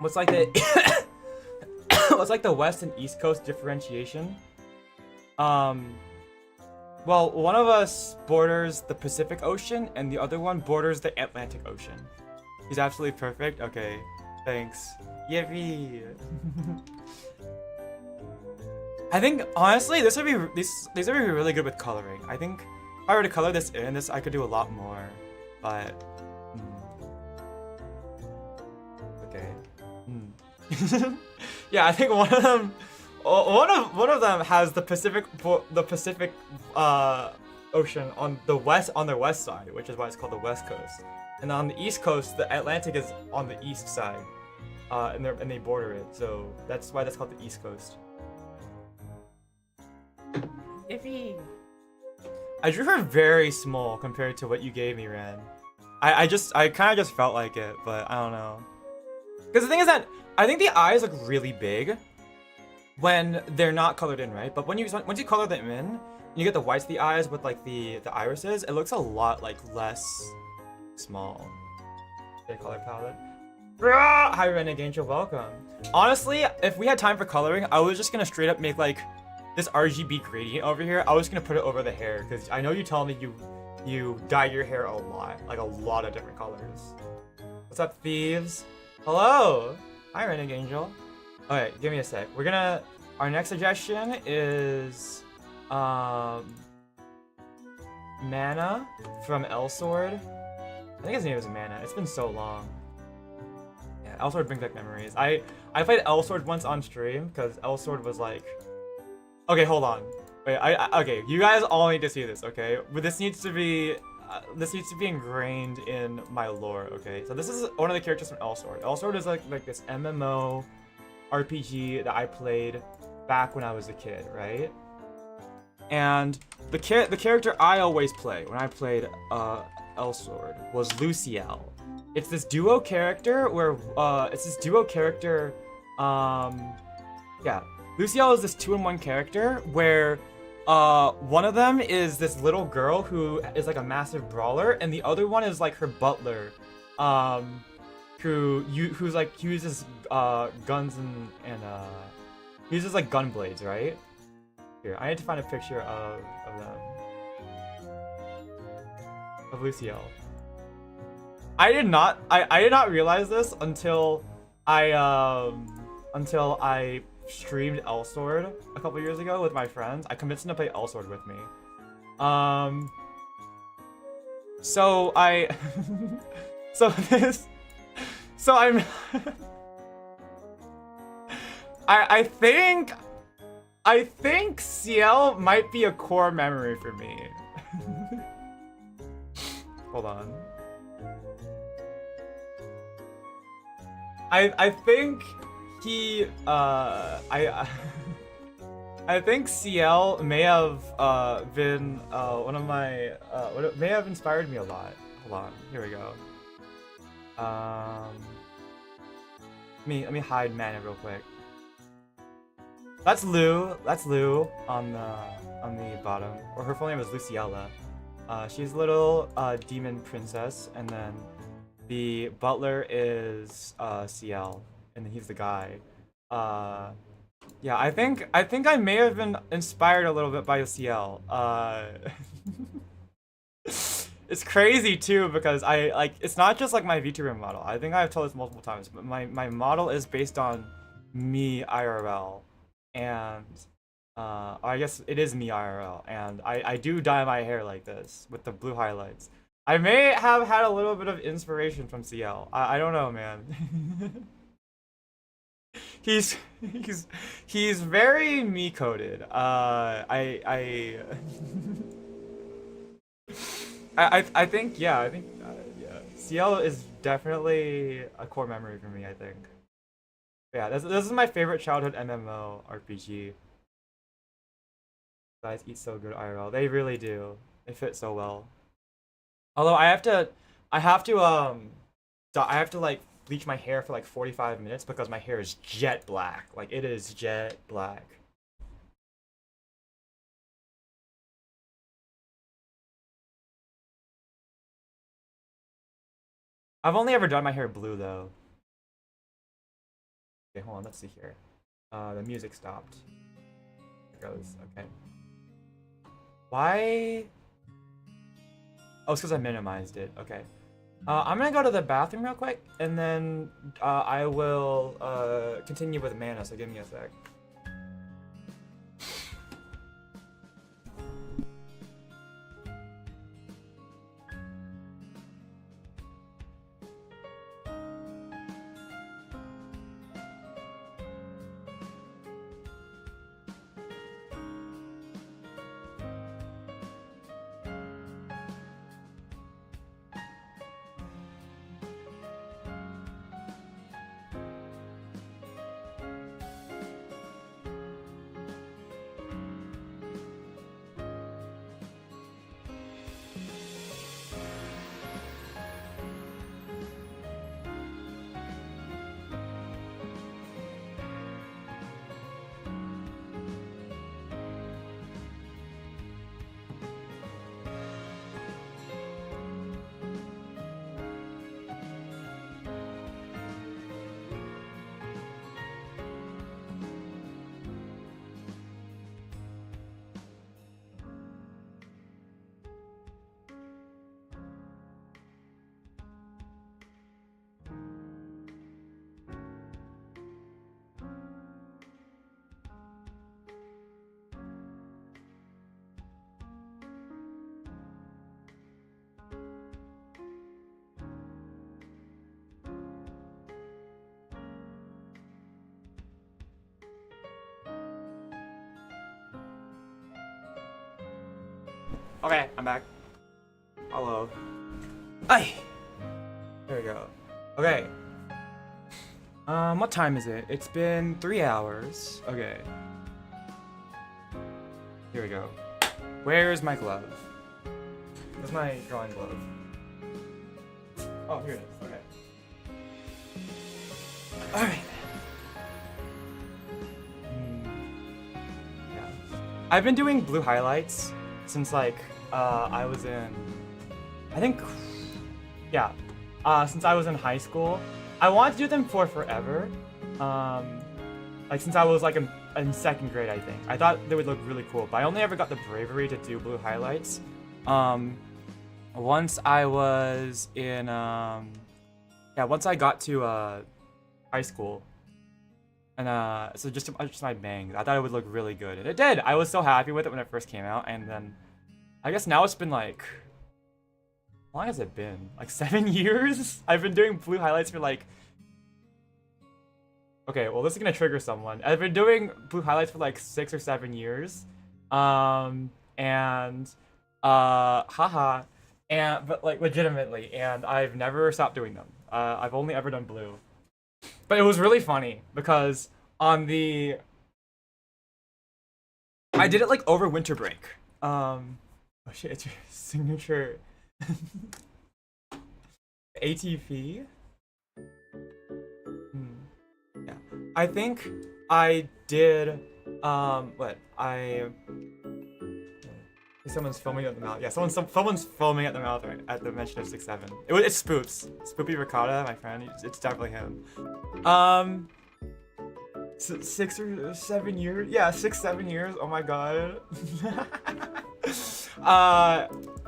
Speaker 1: What's like the what's like the West and East Coast differentiation? Well, one of us borders the Pacific Ocean and the other one borders the Atlantic Ocean. He's absolutely perfect. Okay, thanks. Yippee! I think honestly, these would be really good with coloring. I think if I were to color this in, I could do a lot more. But okay. Yeah, I think one of them has the Pacific Ocean on their west side, which is why it's called the West Coast. And on the East Coast, the Atlantic is on the east side, and they border it. So that's why that's called the East Coast. Iffy. I drew her very small compared to what you gave me, Ren. I kind of just felt like it, but I don't know. Because the thing is that I think the eyes look really big when they're not colored in, right? But once you color them in, and you get the whites of the eyes with like the irises, it looks a lot like less small. Okay, color palette. Hi, Renegade Angel, welcome. Honestly, if we had time for coloring, I was just gonna straight up make like this RGB gradient over here. I was gonna put it over the hair because I know you tell me you dye your hair a lot, like a lot of different colors. What's up, thieves? Hello. Hi, Renegade Angel. Okay, give me a sec. Our next suggestion is Mana from Elsword. I think his name is Mana. It's been so long. Yeah, Elsword brings back memories. I played Elsword once on stream because Elsword was like. Okay, hold on. Wait, okay. You guys all need to see this, okay? But this needs to be ingrained in my lore, okay? So this is one of the characters from Elsword. Elsword is like this MMO RPG that I played back when I was a kid, right? And the character I always play when I played Elsword was Luciel. It's this duo character where yeah, Luciel is this 2-in-1 character where one of them is this little girl who is like a massive brawler, and the other one is like her butler, who's like he uses guns and he uses like gun blades, right? Here, I need to find a picture of them. Of Luciel. I did not realize this until I streamed Elsword a couple years ago with my friends. I convinced them to play Elsword with me. So I'm I think CL might be a core memory for me. Hold on. I think he I think CL may have been one of my may have inspired me a lot. Hold on, here we go. Let me hide Mana real quick. That's Lou on the bottom, or her full name is Luciella. She's a little demon princess, and then the butler is CL, and he's the guy. Yeah, I think I may have been inspired a little bit by CL. It's crazy too because it's not just like my VTuber model. I think I've told this multiple times, but my model is based on me IRL, and I guess it is me IRL, and I do dye my hair like this with the blue highlights. I may have had a little bit of inspiration from CL. I don't know, man. He's very me coded. I think yeah, yeah. CL is definitely a core memory for me, I think. Yeah, this is my favorite childhood MMO RPG. Guys eat so good IRL. They really do. They fit so well. Although I have to like bleach my hair for like 45 minutes because my hair is jet black. Like it is jet black. I've only ever dyed my hair blue though. Okay, hold on, let's see here. The music stopped. There it goes, okay. Why? Oh, it's because I minimized it, okay. I'm gonna go to the bathroom real quick, and then I will continue with Mana, so give me a sec. Okay, I'm back. Hello. Ay! There we go. Okay. What time is it? It's been 3 hours. Okay. Here we go. Where's my glove? Where's my drawing glove? Oh, here it is. Okay. Alright. Yeah. I've been doing blue highlights since like I was in, I think, yeah, since I was in high school. I wanted to do them for forever, like since I was like in 2nd grade, I think. I thought they would look really cool, but I only ever got the bravery to do blue highlights once I was in, once I got to high school. And so just my bangs, I thought it would look really good, and it did. I was so happy with it when it first came out, and then I guess now it's been like, how long has it been? Like 7 years? I've been doing blue highlights for like, okay, well this is gonna trigger someone. I've been doing blue highlights for like 6 or 7 years, haha, but like legitimately, and I've never stopped doing them. I've only ever done blue. But it was really funny because on the, I did it like over winter break. Oh shit, it's your signature ATV. Yeah, I think I did. Someone's filming at the mouth. Yeah, someone's filming at the mouth right at the mention of 6-7. It's Spoops. Spoopy Ricotta, my friend. It's definitely him. 6 or 7 years. Yeah, 6-7 years. Oh my god.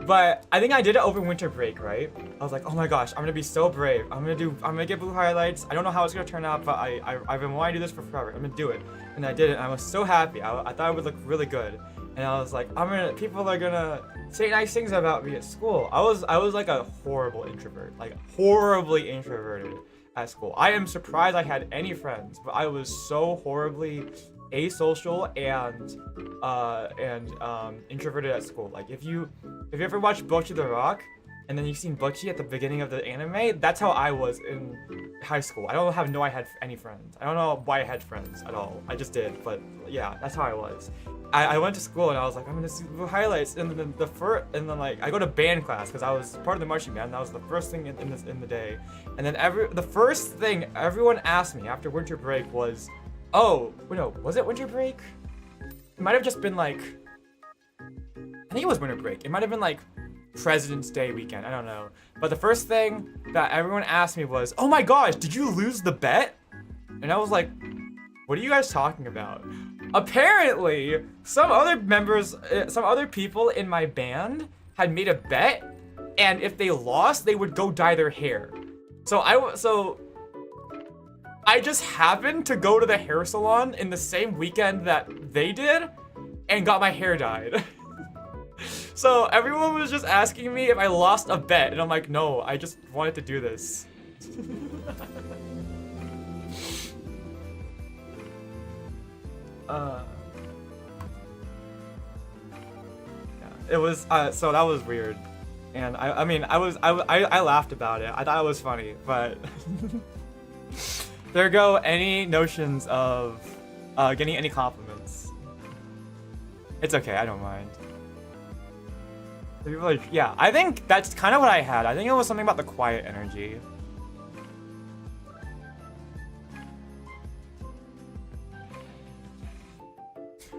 Speaker 1: But I think I did it over winter break, right? I was like, oh my gosh, I'm gonna be so brave. I'm gonna get blue highlights. I don't know how it's gonna turn out, but I've been wanting to do this for forever. I'm gonna do it, and I did it. And I was so happy. I thought it would look really good. And I was like, people are gonna say nice things about me at school. I was like a horrible introvert, like horribly introverted at school. I am surprised I had any friends, but I was so horribly asocial and introverted at school. Like if you ever watched Bocchi the Rock, and then you've seen Bocchi at the beginning of the anime, that's how I was in high school. I don't know I had any friends. I don't know why I had friends at all. I just did, but yeah, that's how I was. I went to school and I was like, I'm gonna see the highlights, and then like I go to band class because I was part of the marching band. That was the first thing in the day, and then the first thing everyone asked me after winter break was, oh, wait, no, was it winter break? It might have just been like, I think it was winter break. It might have been like President's Day weekend. I don't know. But the first thing that everyone asked me was, oh my gosh, did you lose the bet? And I was like, what are you guys talking about? Apparently, some other people in my band had made a bet, and if they lost, they would go dye their hair. So I just happened to go to the hair salon in the same weekend that they did, and got my hair dyed. So everyone was just asking me if I lost a bet, and I'm like, no, I just wanted to do this. Yeah, it was so that was weird, and I mean I laughed about it. I thought it was funny, but there go any notions of getting any compliments. It's okay, I don't mind. The people are, yeah, I think that's kind of what I had. I think it was something about the quiet energy.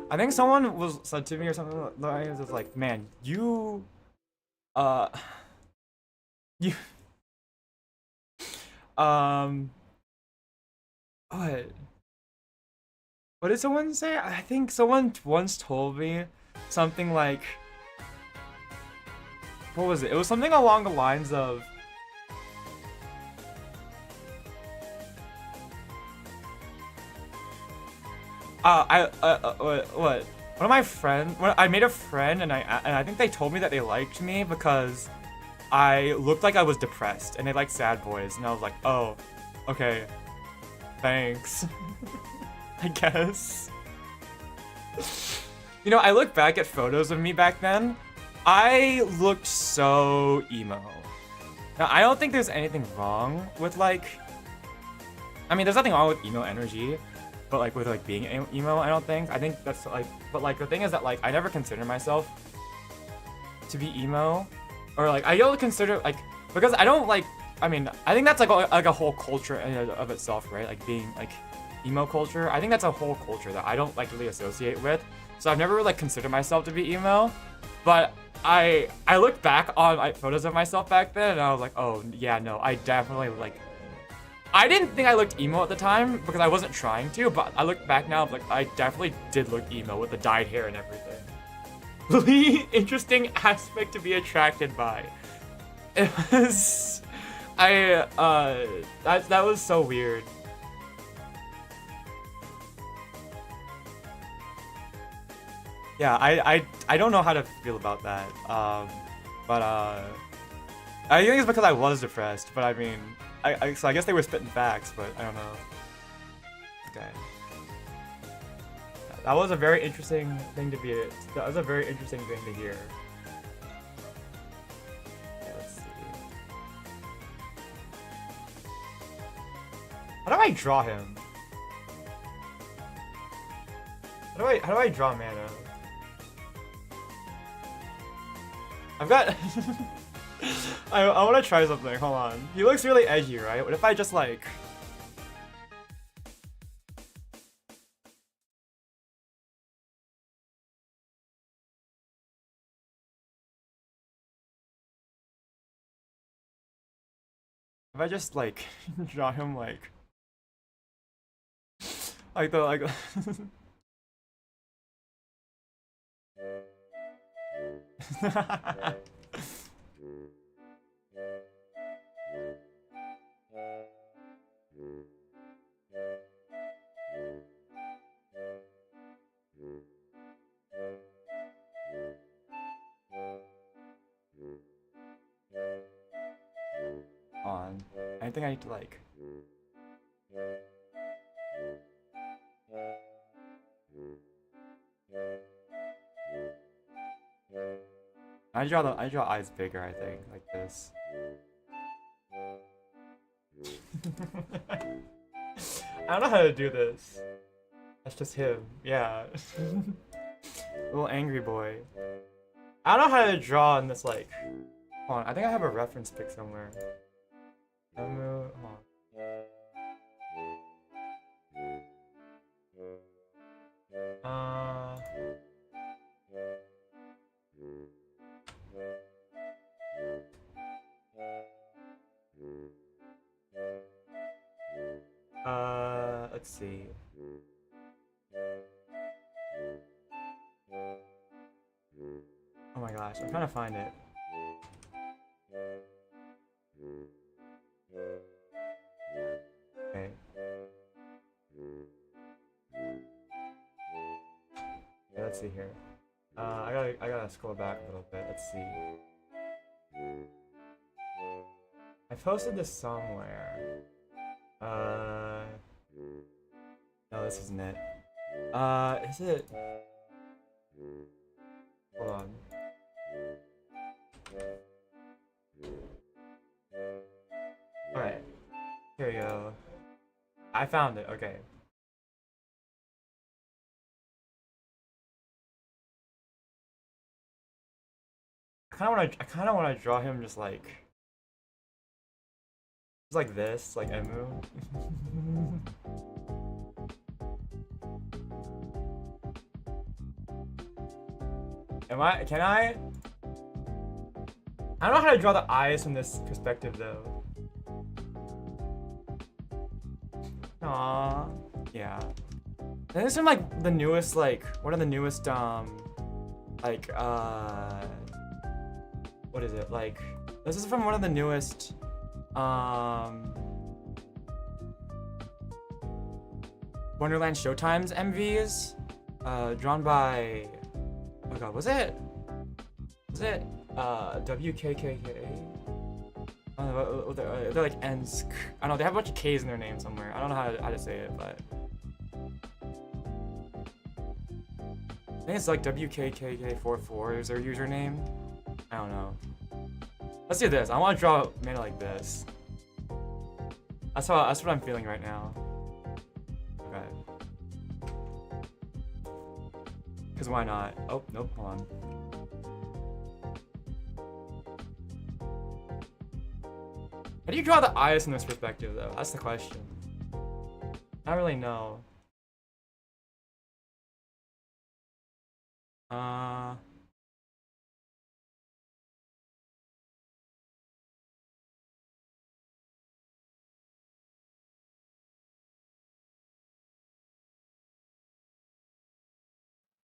Speaker 1: I think someone said to me or something like, it was like, man, you what did someone say? I think someone once told me something like, what was it? It was something along the lines of, what? One of my friends, I made a friend, and I think they told me that they liked me because I looked like I was depressed, and they like sad boys, and I was like, oh, okay, thanks. I guess. You know, I look back at photos of me back then. I looked so emo. Now, I don't think there's anything wrong with like, I mean, there's nothing wrong with emo energy, but like with like being emo, I don't think. I think that's like, but like the thing is that like I never consider myself to be emo, or like I don't consider like, because I don't like, I mean, I think that's like a whole culture in and of itself, right? Like being like emo culture. I think that's a whole culture that I don't like really associate with. So I've never really like considered myself to be emo, but I looked back on like photos of myself back then and I was like, oh yeah, no, I definitely like, I didn't think I looked emo at the time because I wasn't trying to, but I look back now, like I definitely did look emo with the dyed hair and everything. Really interesting aspect to be attracted by. It was, that was so weird. Yeah, I don't know how to feel about that. But I think it's because I was depressed. But I mean, so I guess they were spitting facts, but I don't know. Okay. That was a very interesting thing to be. That was a very interesting thing to hear. Okay, let's see. How do I draw him? How do I draw Mana? I've got I want to try something. Hold on. He looks really edgy, right? What if I just like draw him like the like on. I think I need to like I draw eyes bigger, I think, like this. I don't know how to do this. That's just him. Yeah. Little angry boy. I don't know how to draw in this like. Hold on, I think I have a reference pic somewhere. Hold on. Let's see. Oh my gosh, I'm trying to find it. Okay. Okay, let's see here. I gotta scroll back a little bit. Let's see. I posted this somewhere. No, this isn't it. Is it? Hold on. Alright. Here we go. I found it, okay. I kinda wanna draw him just like this, like Emu. Can I? I don't know how to draw the eyes from this perspective though. Aww. Yeah. And this is from like the newest, like, one of the newest, like, what is it? Like, this is from one of the newest, Wonderland Showtime's MVs, drawn by, oh god, was it WKKK? I don't know, they're like N's. I don't know, they have a bunch of K's in their name somewhere. I don't know how to say it, but I think it's like WKKK44 is their username. don't know. Let's do this. I want to draw Mana like this. That's what I'm feeling right now. Okay. Because why not? Oh, nope, hold on. How do you draw the eyes from this perspective, though? That's the question. I don't really know.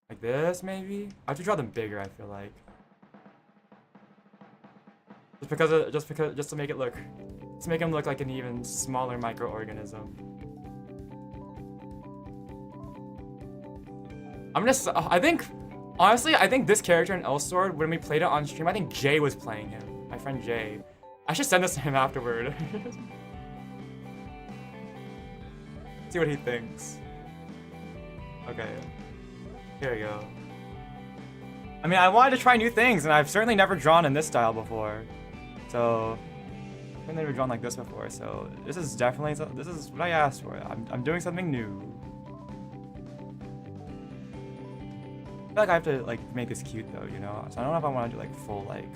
Speaker 1: Like this, maybe? I have to draw them bigger, I feel like. Just to make it look, to make him look like an even smaller microorganism. I think, honestly, I think this character in Elsword, when we played it on stream, I think Jay was playing him. My friend Jay. I should send this to him afterward. See what he thinks. Okay. Here we go. I mean, I wanted to try new things, and I've certainly never drawn in this style before. So, I've never drawn like this before, so this is definitely, this is what I asked for. I'm doing something new. I feel like I have to like make this cute though, you know? So I don't know if I want to do like full like...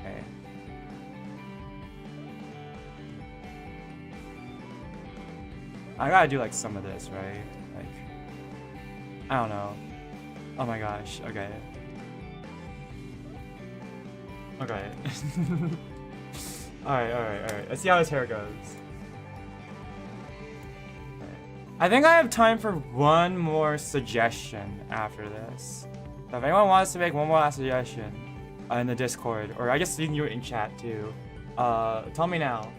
Speaker 1: Okay. I gotta do like some of this, right? Like, I don't know. Oh my gosh, okay. Okay. Alright. Let's see how his hair goes. Okay. I think I have time for one more suggestion after this. So if anyone wants to make one more last suggestion in the Discord, or I guess you can do it in chat too, tell me now.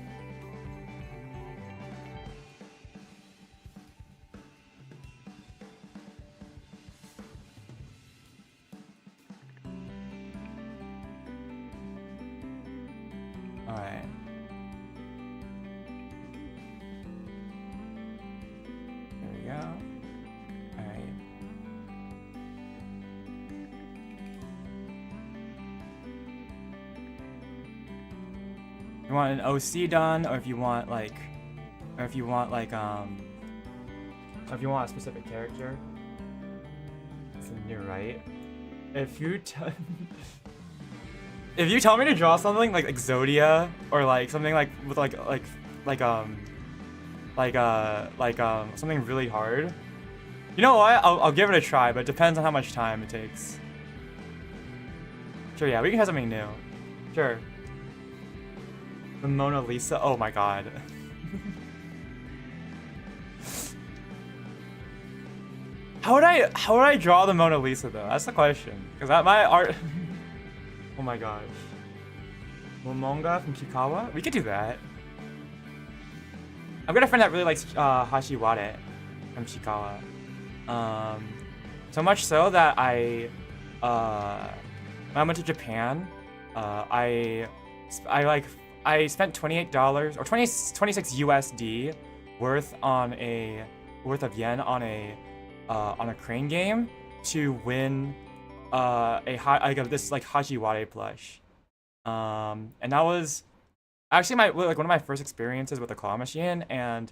Speaker 1: Alright. There we go. Alright. You want an OC done, or if you want like, or if you want a specific character. It's in your right. If you If you tell me to draw something like Exodia or like something like with something really hard, you know what? I'll give it a try, but it depends on how much time it takes. Sure, yeah, we can have something new. Sure. The Mona Lisa. Oh my god. How would I draw the Mona Lisa though? That's the question. Because my art. Oh my gosh. Momonga from Chikawa? We could do that. I've got a friend that really likes Hashiware from Chikawa. So much so that when I went to Japan, I spent $28 or 26 USD worth of yen on a crane game to win this like Hachiware plush, and that was actually one of my first experiences with a claw machine, and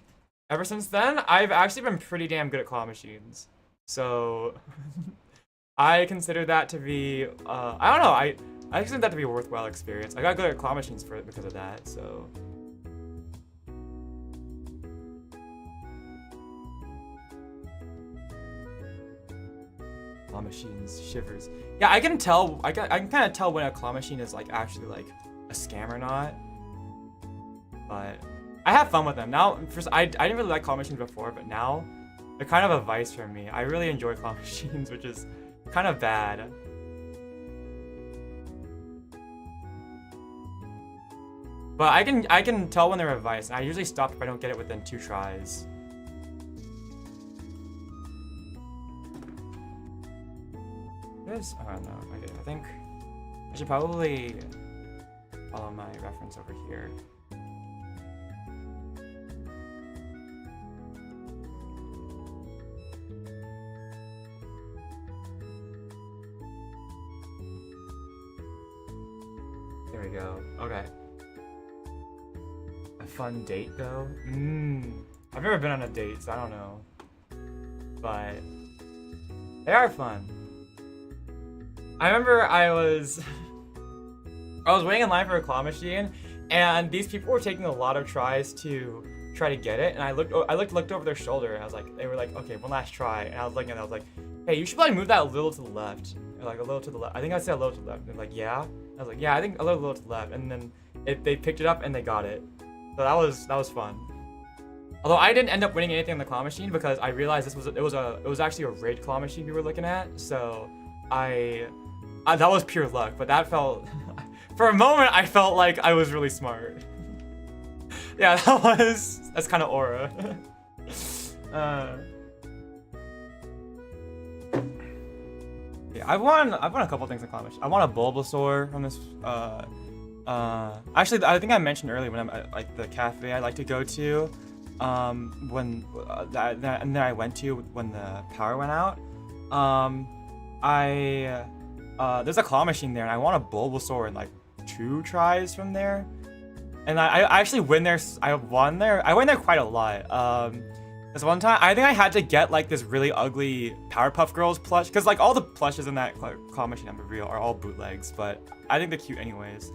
Speaker 1: ever since then I've actually been pretty damn good at claw machines. So I consider that to be I don't know, I consider that to be a worthwhile experience. I got good at claw machines because of that. So. Claw machines, shivers. Yeah, I can tell. I can kind of tell when a claw machine is like actually like a scam or not. But I have fun with them now. First, I didn't really like claw machines before, but now they're kind of a vice for me. I really enjoy claw machines, which is kind of bad. But I can tell when they're a vice. I usually stop if I don't get it within 2 tries. Oh no, okay, I think I should probably follow my reference over here. we go. Okay. A fun date though? I've never been on a date, so I don't know. But they are fun. I remember I was waiting in line for a claw machine, and these people were taking a lot of tries to try to get it, and I looked over their shoulder, and I was like, they were like, okay, one last try, and I was looking at it, I was like, hey, you should probably move that a little to the left, or like a little to the left. I think I said a little to the left. And they're like, yeah. I was like, yeah, I think a little to the left, and then they picked it up and they got it. So that was fun. Although I didn't end up winning anything on the claw machine because I realized it was actually a rigged claw machine we were looking at. So that was pure luck. But that felt for a moment I felt like I was really smart. Yeah, that's kind of aura. Yeah, I won a couple things in claw machine. I won a Bulbasaur from this. Actually, I think I mentioned earlier when I'm at like the cafe I like to go to. And then I went to when the power went out. There's a claw machine there, and I won a Bulbasaur in like 2 tries from there. And I actually win there. I won there. I went there quite a lot. This one time, I think I had to get like this really ugly Powerpuff Girls plush, because like all the plushes in that claw machine I'm real are all bootlegs, but I think they're cute anyways.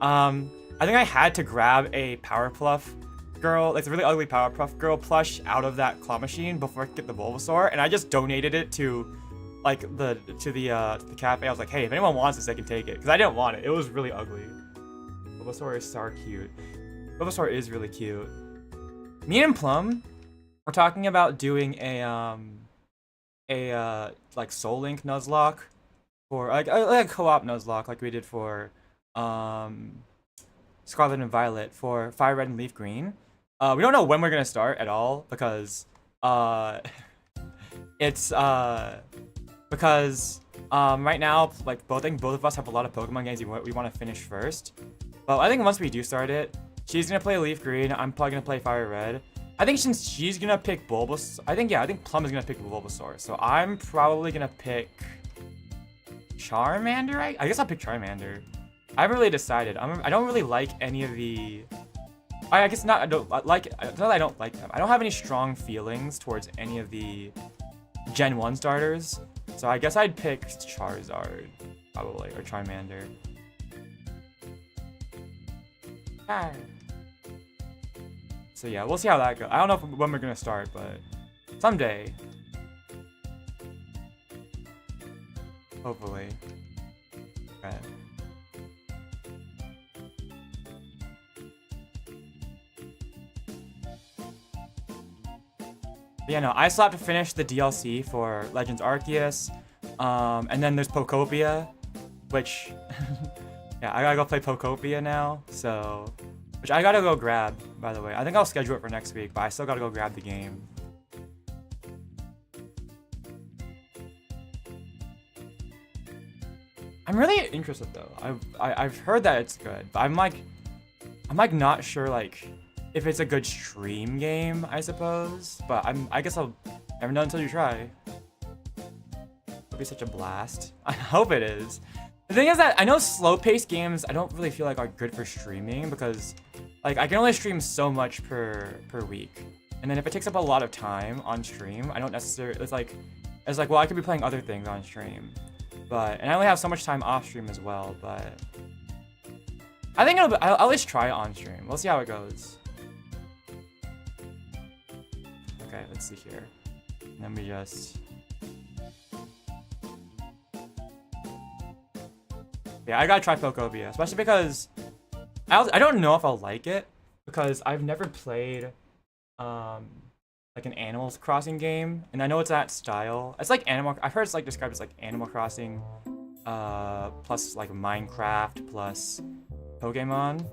Speaker 1: I think I had to grab a Powerpuff Girl, like the really ugly Powerpuff Girl plush out of that claw machine before I could get the Bulbasaur, and I just donated it to like the cafe. I was like, hey, if anyone wants this, they can take it, because I didn't want it. It was really ugly. Bulbasaur is so cute. Bulbasaur is really cute. Me and Plum we're talking about doing a like Soul Link Nuzlocke for like a co-op Nuzlocke like we did for Scarlet and Violet for Fire Red and Leaf Green. We don't know when we're gonna start at all because it's because right now like both of us have a lot of Pokemon games we want to finish first. But I think once we do start it, she's gonna play Leaf Green. I'm probably gonna play Fire Red. I think since she's gonna pick Bulbasaur, I think Plum is gonna pick Bulbasaur. So I'm probably gonna pick Charmander. I guess I'll pick Charmander. I haven't really decided. I don't really like any of the. I guess not. I don't like. Not that I don't like them. I don't have any strong feelings towards any of the Gen 1 starters. So I guess I'd pick Charizard, probably, or Charmander. Hi. So yeah, we'll see how that goes. I don't know when we're gonna start, but someday. Hopefully. Okay. But yeah, no, I still have to finish the DLC for Legends Arceus. And then there's Pokopia, which yeah, I gotta go play Pokopia now, so which I gotta go grab, by the way. I think I'll schedule it for next week, but I still gotta go grab the game. I'm really interested though. I've heard that it's good, but I'm like not sure like if it's a good stream game, I suppose. But I guess I'll never know until you try. It'll be such a blast. I hope it is. The thing is that I know slow-paced games I don't really feel like are good for streaming because like I can only stream so much per week. And then if it takes up a lot of time on stream, I don't necessarily it's like well I could be playing other things on stream. And I only have so much time off stream as well, but I think I'll at least try it on stream. We'll see how it goes. Okay, let's see here. Let me just yeah, I gotta try Pokopia, especially because I don't know if I'll like it because I've never played like an Animal Crossing game, and I know it's that style. It's like I've heard it's like described as like Animal Crossing plus like Minecraft plus Pokemon,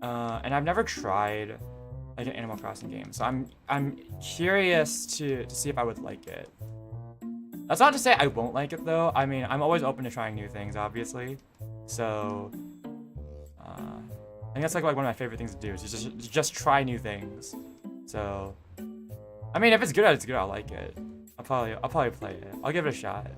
Speaker 1: and I've never tried like an Animal Crossing game, so I'm curious to see if I would like it. That's not to say I won't like it though. I mean, I'm always open to trying new things, obviously. So, I think that's like one of my favorite things to do is just try new things. So, I mean, if it's good, it's good. I'll like it. I'll probably play it. I'll give it a shot.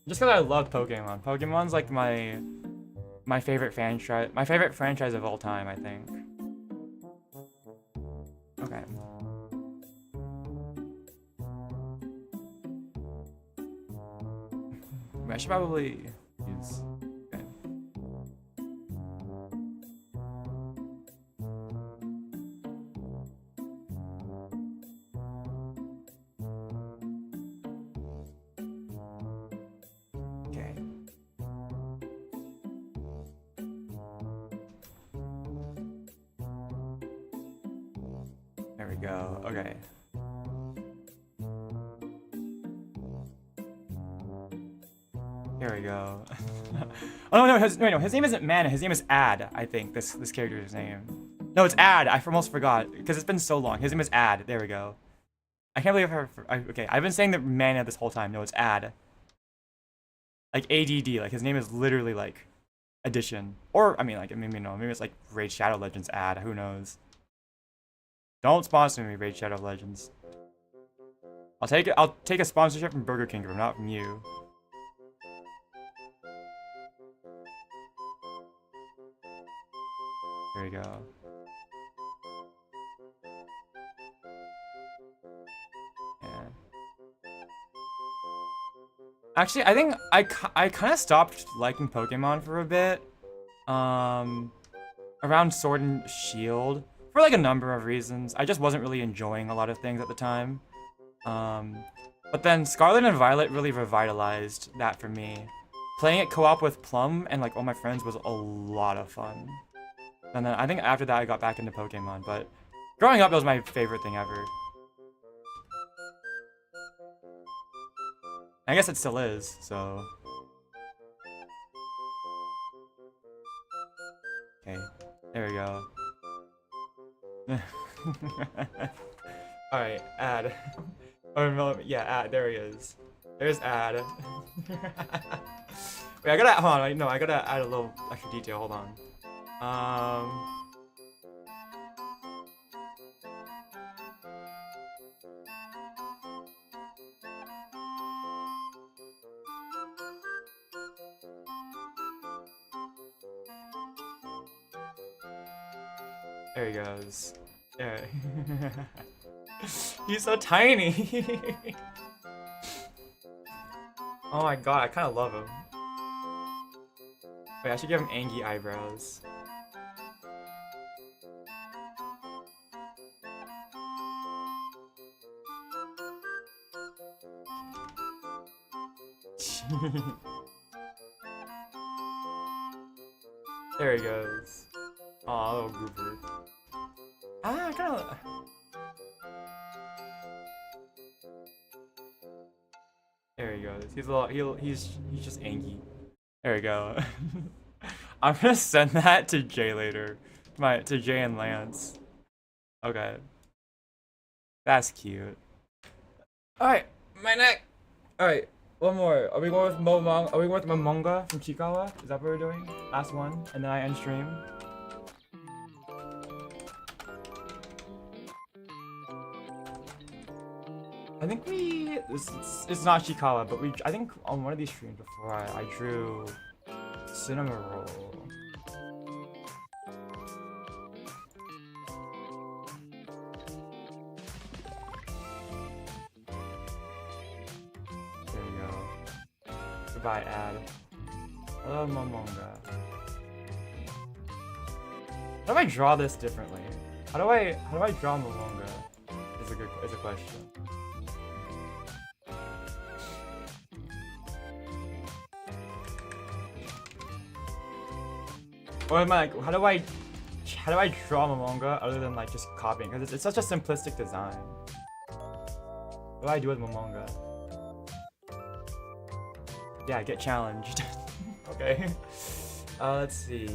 Speaker 1: Just because I love Pokemon. Pokemon's like my favorite franchise of all time, I think. Okay. I should probably use. Okay. Okay. There we go. Okay. Here we go. Oh no, his name isn't Man. His name is Ad. I think this character's name. No, it's Ad. I almost forgot because it's been so long. His name is Ad. There we go. I can't believe okay, I've been saying that Mana this whole time. No, it's Ad. Like ADD. Like his name is literally like addition. Or I mean, like maybe no, maybe it's like Raid Shadow Legends Ad. Who knows? Don't sponsor me, Raid Shadow Legends. I'll take it. I'll take a sponsorship from Burger King, but not from you. There we go. Yeah. Actually, I think I kind of stopped liking Pokemon for a bit. Around Sword and Shield for like a number of reasons. I just wasn't really enjoying a lot of things at the time. But then Scarlet and Violet really revitalized that for me. Playing it co-op with Plum and like all my friends was a lot of fun. And then I think after that I got back into Pokemon, but growing up it was my favorite thing ever. I guess it still is, so. Okay, there we go. Alright, Ad. Oh no, yeah, Ad, there he is. There's Ad. Wait, I gotta, hold on, no, I gotta add a little extra detail, hold on. There he goes. Yeah. He's so tiny. Oh my god, I kind of love him. Wait, I should give him Angie eyebrows. There he goes. Aw, little grouper. Ah, I kinda... There he goes. He's a little, he's just Angie. There we go. I'm gonna send that to Jay later. To Jay and Lance. Okay. That's cute. Alright, my neck. Alright, one more. Are we going with Momonga from Chikawa? Is that what we're doing? Last one, and then I end stream. I think it's not Chikawa, but I think on one of these streams before I drew Cinema Roll. There we go. Goodbye, Ad. Hello, Momonga. How do I draw this differently? How do I draw Momonga? Is a question. Or am I like, how do I draw Momonga other than like just copying? Because it's such a simplistic design. What do I do with Momonga? Yeah, get challenged. Okay. Let's see.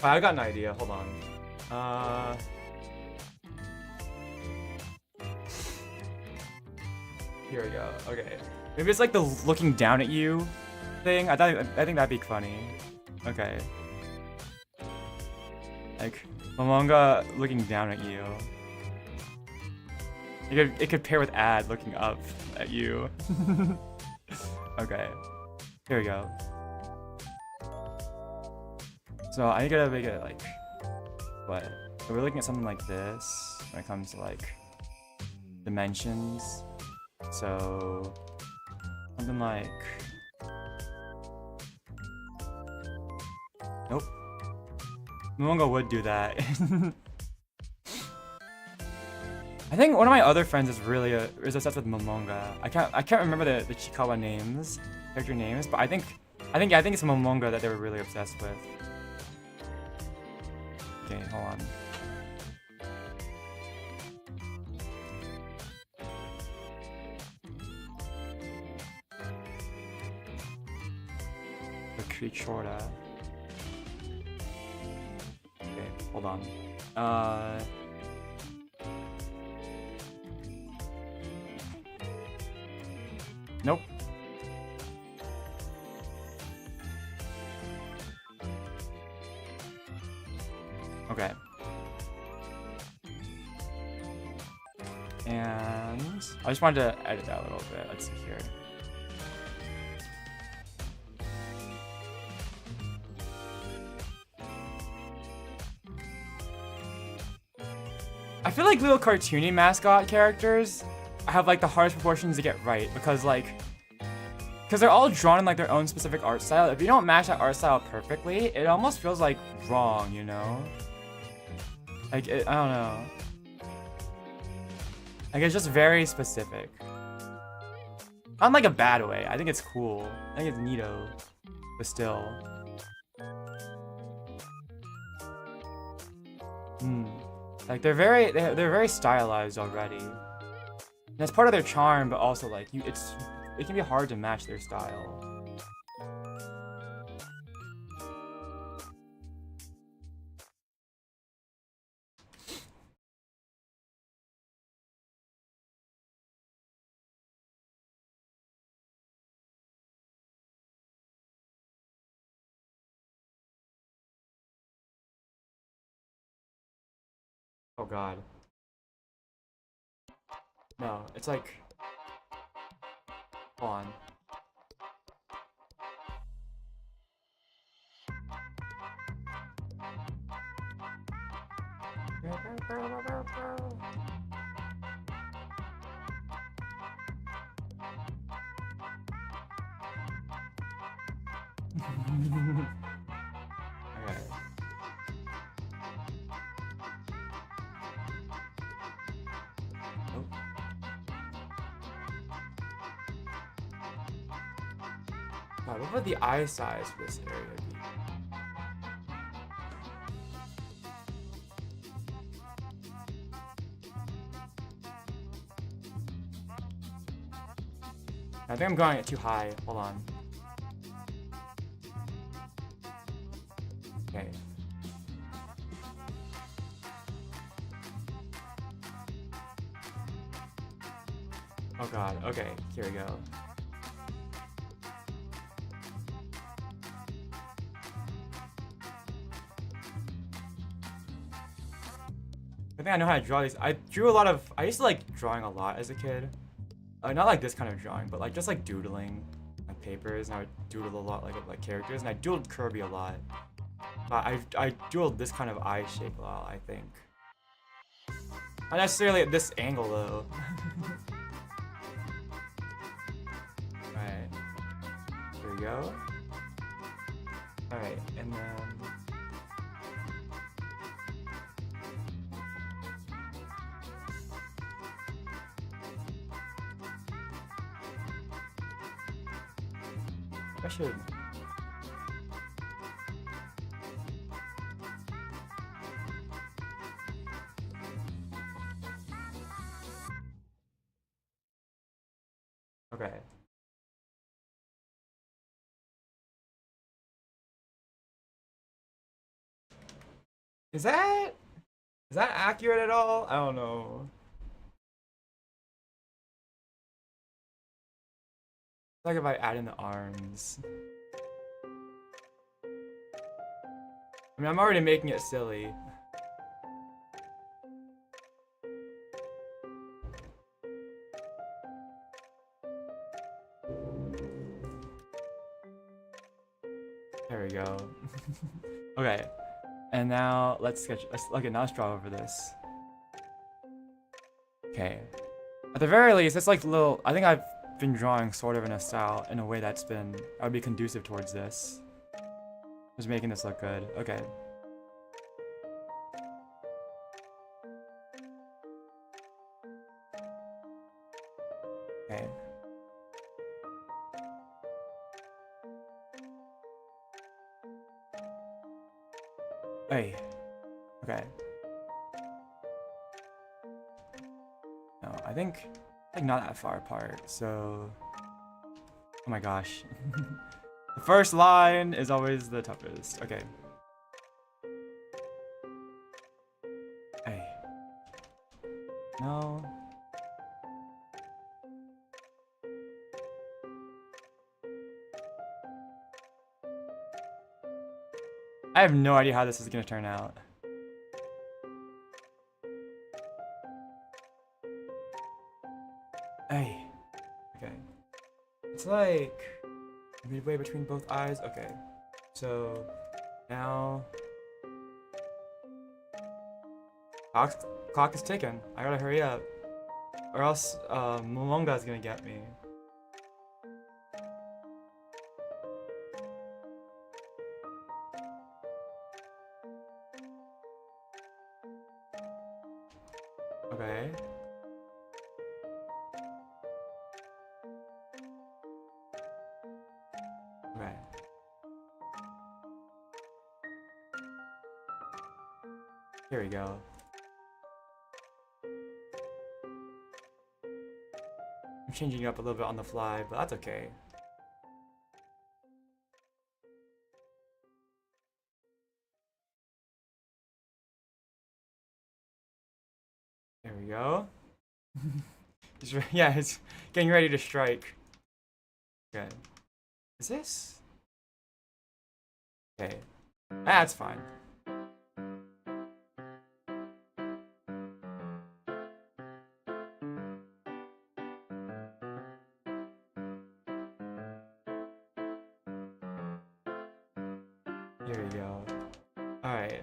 Speaker 1: I got an idea, hold on. Here we go, okay. Maybe it's like the looking down at you, thing. I think that'd be funny. Okay. Like Momonga looking down at you. It could pair with Ad looking up at you. Okay. Here we go. So I gotta make it like what? So we're looking at something like this when it comes to like dimensions. So something like nope. Momonga would do that. I think one of my other friends is really is obsessed with Momonga. I can't remember the Chikawa names, character names, but I think it's Momonga that they were really obsessed with. Okay, hold on. The Creek Shorta. Okay, hold on. Nope. Okay. And I just wanted to edit that a little bit. Let's see here. I feel like little cartoony mascot characters have like the hardest proportions to get right because they're all drawn in like their own specific art style. If you don't match that art style perfectly, it almost feels like wrong, you know? Like I don't know. Like it's just very specific. Not in like a bad way. I think it's cool. I think it's neato, but still. Like they're very stylized already. And that's part of their charm, but also like it can be hard to match their style. Oh god. No, it's like hold on. Okay. Oh. God, what would the eye size for this area be? I think I'm going it too high. Hold on. Okay. Oh god. Okay, here we go. I think I know how to draw these. I used to like drawing a lot as a kid. Not like this kind of drawing, but like just like doodling on papers, and I would doodle a lot like characters, and I doodled Kirby a lot. But I doodled this kind of eye shape a lot, I think. Not necessarily at this angle though. Alright. Here we go. Alright, and then I should. Okay. Is that accurate at all? I don't know. Like if I add in the arms. I mean, I'm already making it silly. There we go. Okay, and now let's draw over this. Okay, at the very least, it's like little. I think I've been drawing sort of in a style, in a way that would be conducive towards this. Just making this look good. Okay. Okay. Hey. Okay. No, I think not that far apart. So, oh my gosh. The first line is always the toughest. Okay. Hey. No. I have no idea how this is gonna turn out. Hey. Okay. It's like midway between both eyes. Okay. So now clock is ticking. I gotta hurry up, or else Momonga is gonna get me. Okay. Okay. Here we go. I'm changing it up a little bit on the fly, but that's okay. There we go. Yeah, it's getting ready to strike. Okay. Is this? Okay. That's fine. Here we go. Alright.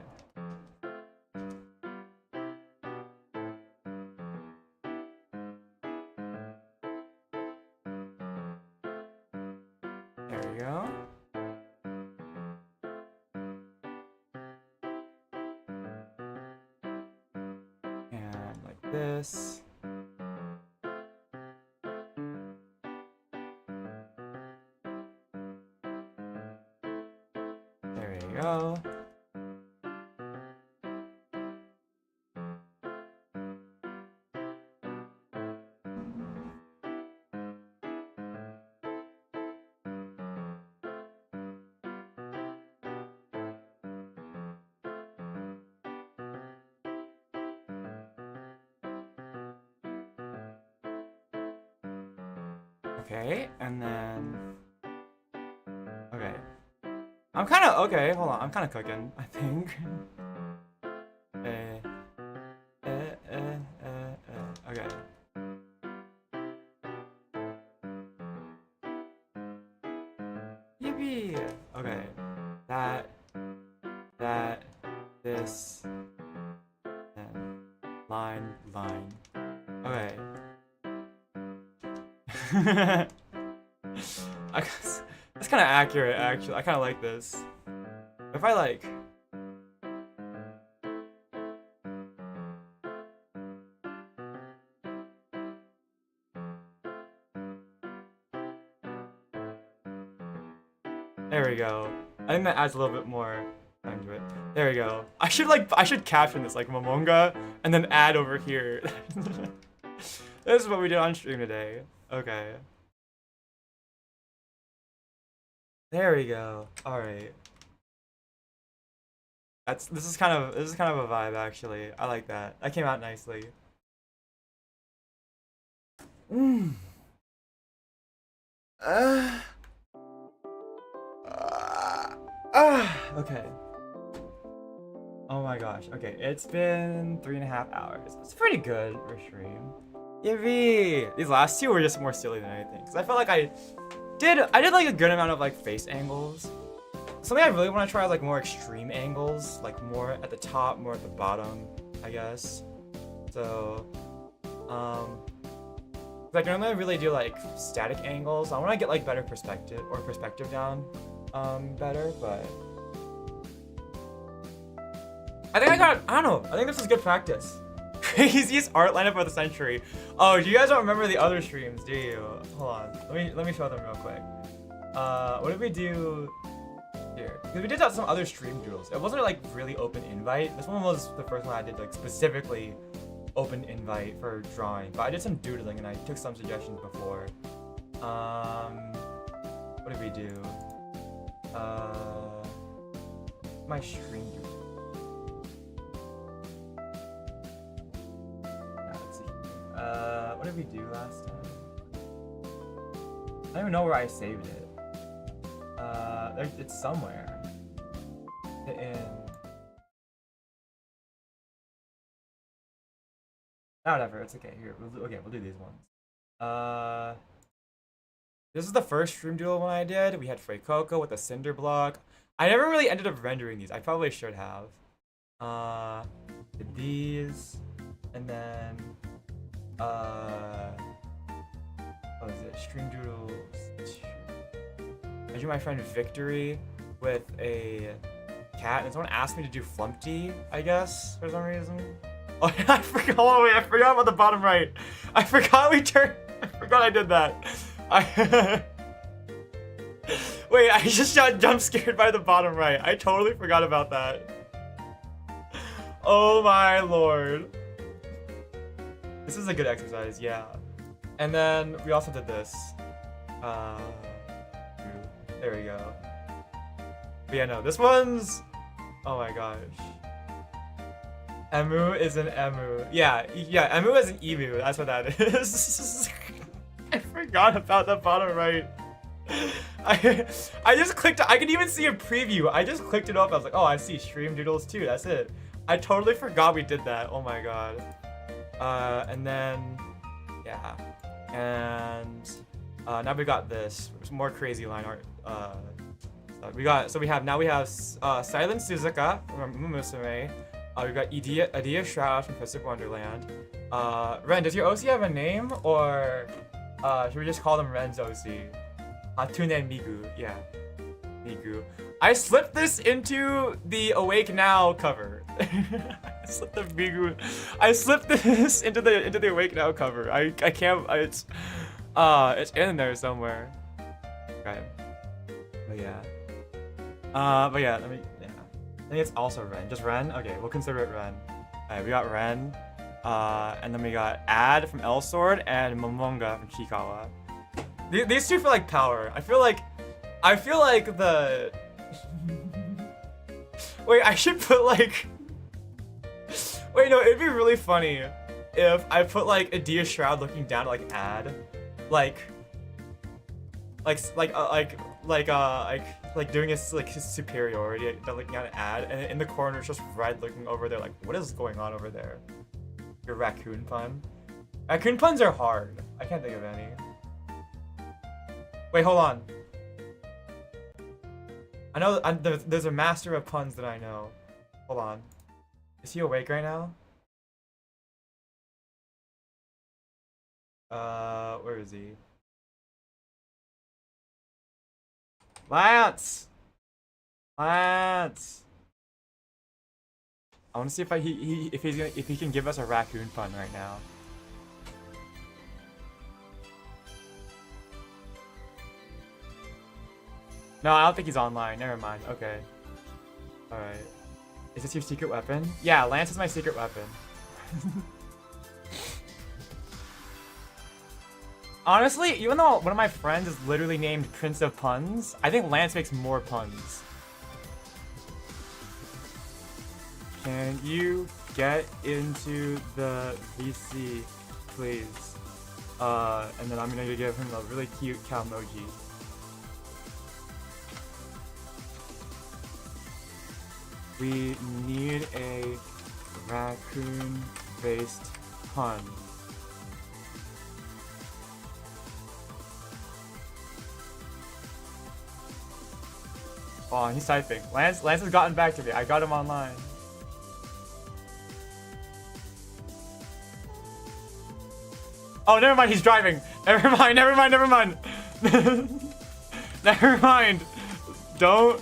Speaker 1: There we go. And like this. There we go. Okay, and then... Okay. I'm kind of... Okay, hold on. I'm kind of cooking, I think. Okay. Yippee! Okay. That, this, and line. Okay. That's kind of accurate, actually. I kind of like this. If I like... There we go. I think that adds a little bit more time to it. There we go. I should caption this like Momonga and then add over here. This is what we did on stream today. Okay. There we go. All right. This is kind of a vibe, actually. I like that. That came out nicely. Okay. Oh my gosh. Okay, it's been 3.5 hours. It's pretty good for stream. Yippee! These last two were just more silly than anything. Because I felt like I did like a good amount of like face angles. Something I really want to try is like more extreme angles, like more at the top, more at the bottom, I guess. So, like normally I really do like static angles. I want to get like better perspective down, better, but I think I don't know. I think this is good practice. Craziest art lineup of the century. Oh, you guys don't remember the other streams, do you? Hold on. Let me show them real quick. What did we do here? Because we did some other stream doodles. It wasn't like really open invite. This one was the first one I did like specifically open invite for drawing. But I did some doodling and I took some suggestions before. What did we do? My stream doodle. What did we do last time? I don't even know where I saved it. It's somewhere. Whatever, it's okay. Here, we'll do these ones. This is the first stream duel one I did. We had Frey Coco with a cinder block. I never really ended up rendering these. I probably should have. Did these, and then what was it? Stream doodles. I drew my friend Victory with a cat, and someone asked me to do Flumpty, I guess, for some reason. Oh, I forgot. Oh, wait, I forgot about the bottom right. I forgot I forgot I did that. Wait, I just got jump scared by the bottom right. I totally forgot about that. Oh my lord. This is a good exercise, yeah. And then we also did this. There we go. But yeah, no, this one's... Oh my gosh. Emu is an emu. Yeah, emu is an emu. That's what that is. I forgot about the bottom right. I just clicked. I could even see a preview. I just clicked it up. I was like, oh, I see stream doodles too. That's it. I totally forgot we did that. Oh my god. And then, yeah, and now we got this more crazy line art. We have Silent Suzuka from Musume. We got Idia Shroud from Pacific Wonderland. Ren, does your OC have a name, or should we just call them Ren's OC? Hatune Migu, yeah, Migu. I slipped this into the Awake Now cover. I slipped this into the Awake Now cover. I can't. It's in there somewhere. Okay. But yeah. Let me. Yeah. I think it's also Ren. Just Ren. Okay, we'll consider it Ren. Alright, we got Ren. And then we got Ad from L Sword and Momonga from Chikawa. These two for like power. I feel like the. Wait, I should put like. Wait, no, it'd be really funny if I put like Adia Shroud looking down to like Ad, like doing his like his superiority, looking at Ad, and in the corner it's just Red looking over there like, what is going on over there? Your raccoon pun. Raccoon puns are hard. I can't think of any. Wait, hold on. I know there's a master of puns that I know. Hold on. Is he awake right now? Where is he? Lance! Lance! I want to see if he can give us a raccoon pun right now. No, I don't think he's online. Never mind. Okay. Alright. Is this your secret weapon? Yeah, Lance is my secret weapon. Honestly, even though one of my friends is literally named Prince of Puns, I think Lance makes more puns. Can you get into the VC, please? And then I'm gonna give him a really cute cow emoji. We need a raccoon-based pun. Oh, he's typing. Lance has gotten back to me. I got him online. Oh, never mind. He's driving. Never mind. Never mind. Never mind. Never mind. Don't.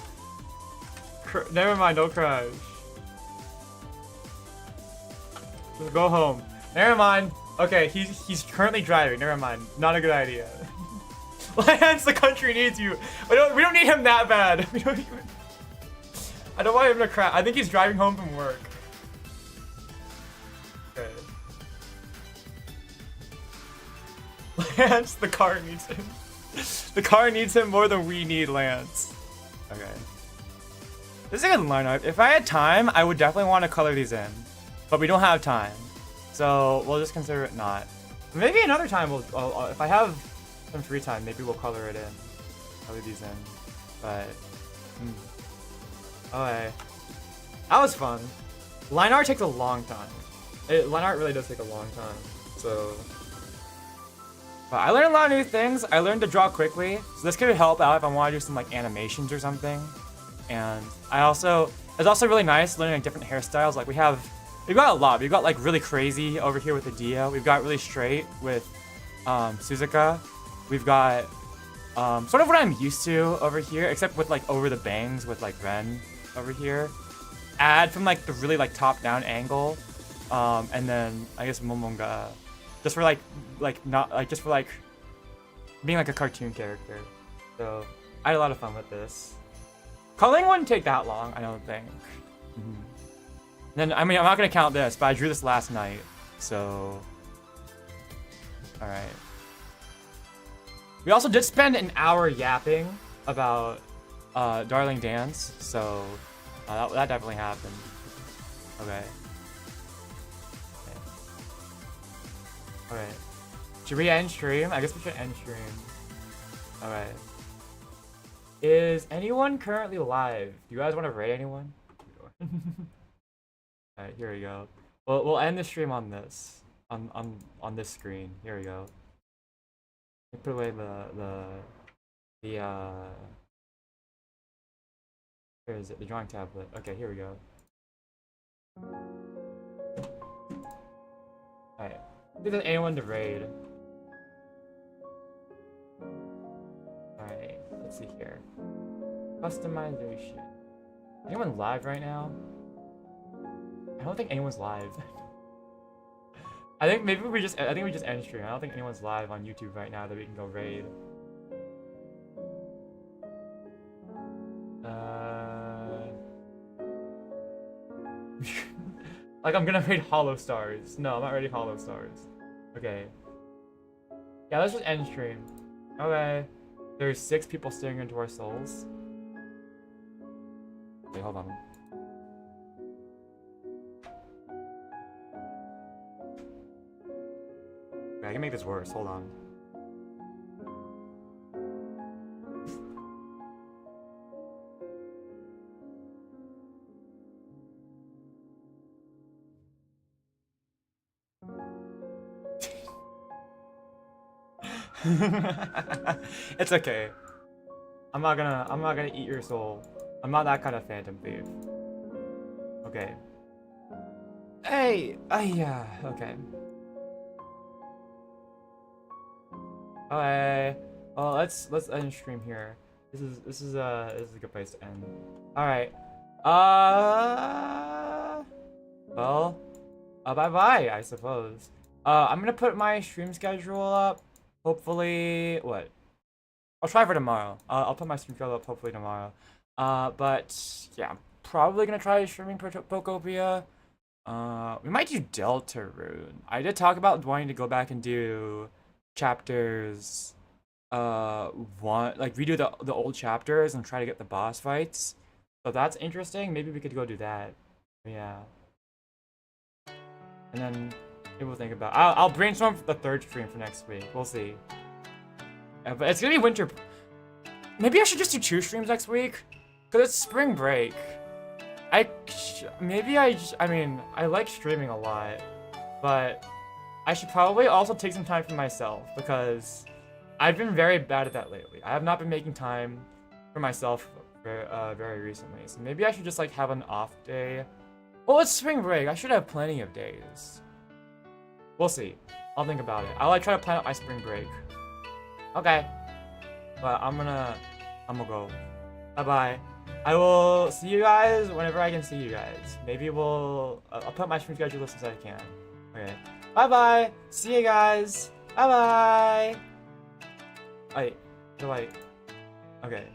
Speaker 1: Never mind. Don't crash. Just go home. Never mind. Okay, he's currently driving. Never mind. Not a good idea. Lance, the country needs you. We don't need him that bad. We don't even. I don't want him to crash. I think he's driving home from work. Okay. Lance, the car needs him. The car needs him more than we need Lance. Okay. This is a good line art. If I had time, I would definitely want to color these in. But we don't have time. So we'll just consider it not. Maybe another time if I have some free time, maybe we'll color it in. Color these in. But okay. That was fun. Line art takes a long time. Line art really does take a long time. So but I learned a lot of new things. I learned to draw quickly. So this could help out if I want to do some like animations or something. And it's also really nice learning like different hairstyles. Like we've got a lot. We've got like really crazy over here with the Dio. We've got really straight with Suzuka. We've got sort of what I'm used to over here, except with like over the bangs with like Ren over here. Add from like the really like top down angle. And then I guess Momonga just for like just for like being like a cartoon character. So I had a lot of fun with this. Coloring wouldn't take that long, I don't think. Then I mean I'm not gonna count this, but I drew this last night, so alright. We also did spend an hour yapping about Darling Dance, so that definitely happened. Okay. Alright. Should we end stream? I guess we should end stream. Alright. Is anyone currently live? Do you guys want to raid anyone? Alright, here we go. We'll end the stream on this. On this screen. Here we go. Put away where is it? The drawing tablet. Okay, here we go. Alright. See if there's anyone to raid. Alright, let's see here. Customization. Anyone live right now? I don't think anyone's live. I think we just end stream. I don't think anyone's live on YouTube right now that we can go raid. Like I'm gonna raid Hollow Stars. No, I'm not raiding Hollow Stars. Okay. Yeah, let's just end stream. Okay. There's 6 people staring into our souls. Wait, hold on. Okay, I can make this worse. Hold on. It's okay. I'm not gonna eat your soul. I'm not that kind of phantom thief. Okay. Hey, yeah, okay. Okay. Well, let's end stream here. This is a good place to end. All right. Well, bye bye, I suppose. I'm gonna put my stream schedule up. Hopefully, what? I'll try for tomorrow. I'll put my stream schedule up hopefully tomorrow. But yeah, I'm probably gonna try streaming Pokopia. We might do Deltarune. I did talk about wanting to go back and do chapters, redo the old chapters and try to get the boss fights. So if that's interesting, maybe we could go do that. Yeah. And then Maybe we'll think about. I'll brainstorm for the third stream for next week. We'll see. But it's gonna be winter. Maybe I should just do 2 streams next week, cause it's spring break. I mean, I like streaming a lot, but I should probably also take some time for myself because I've been very bad at that lately. I have not been making time for myself very recently. So maybe I should just like have an off day. Well, it's spring break. I should have plenty of days. We'll see. I'll think about it. I'll like try to plan out my spring break. Okay. But I'm gonna go. Bye-bye. I will see you guys whenever I can see you guys. Maybe I'll put my stream schedule as I can. Okay. Bye-bye. See you guys. Bye-bye. Wait. Okay.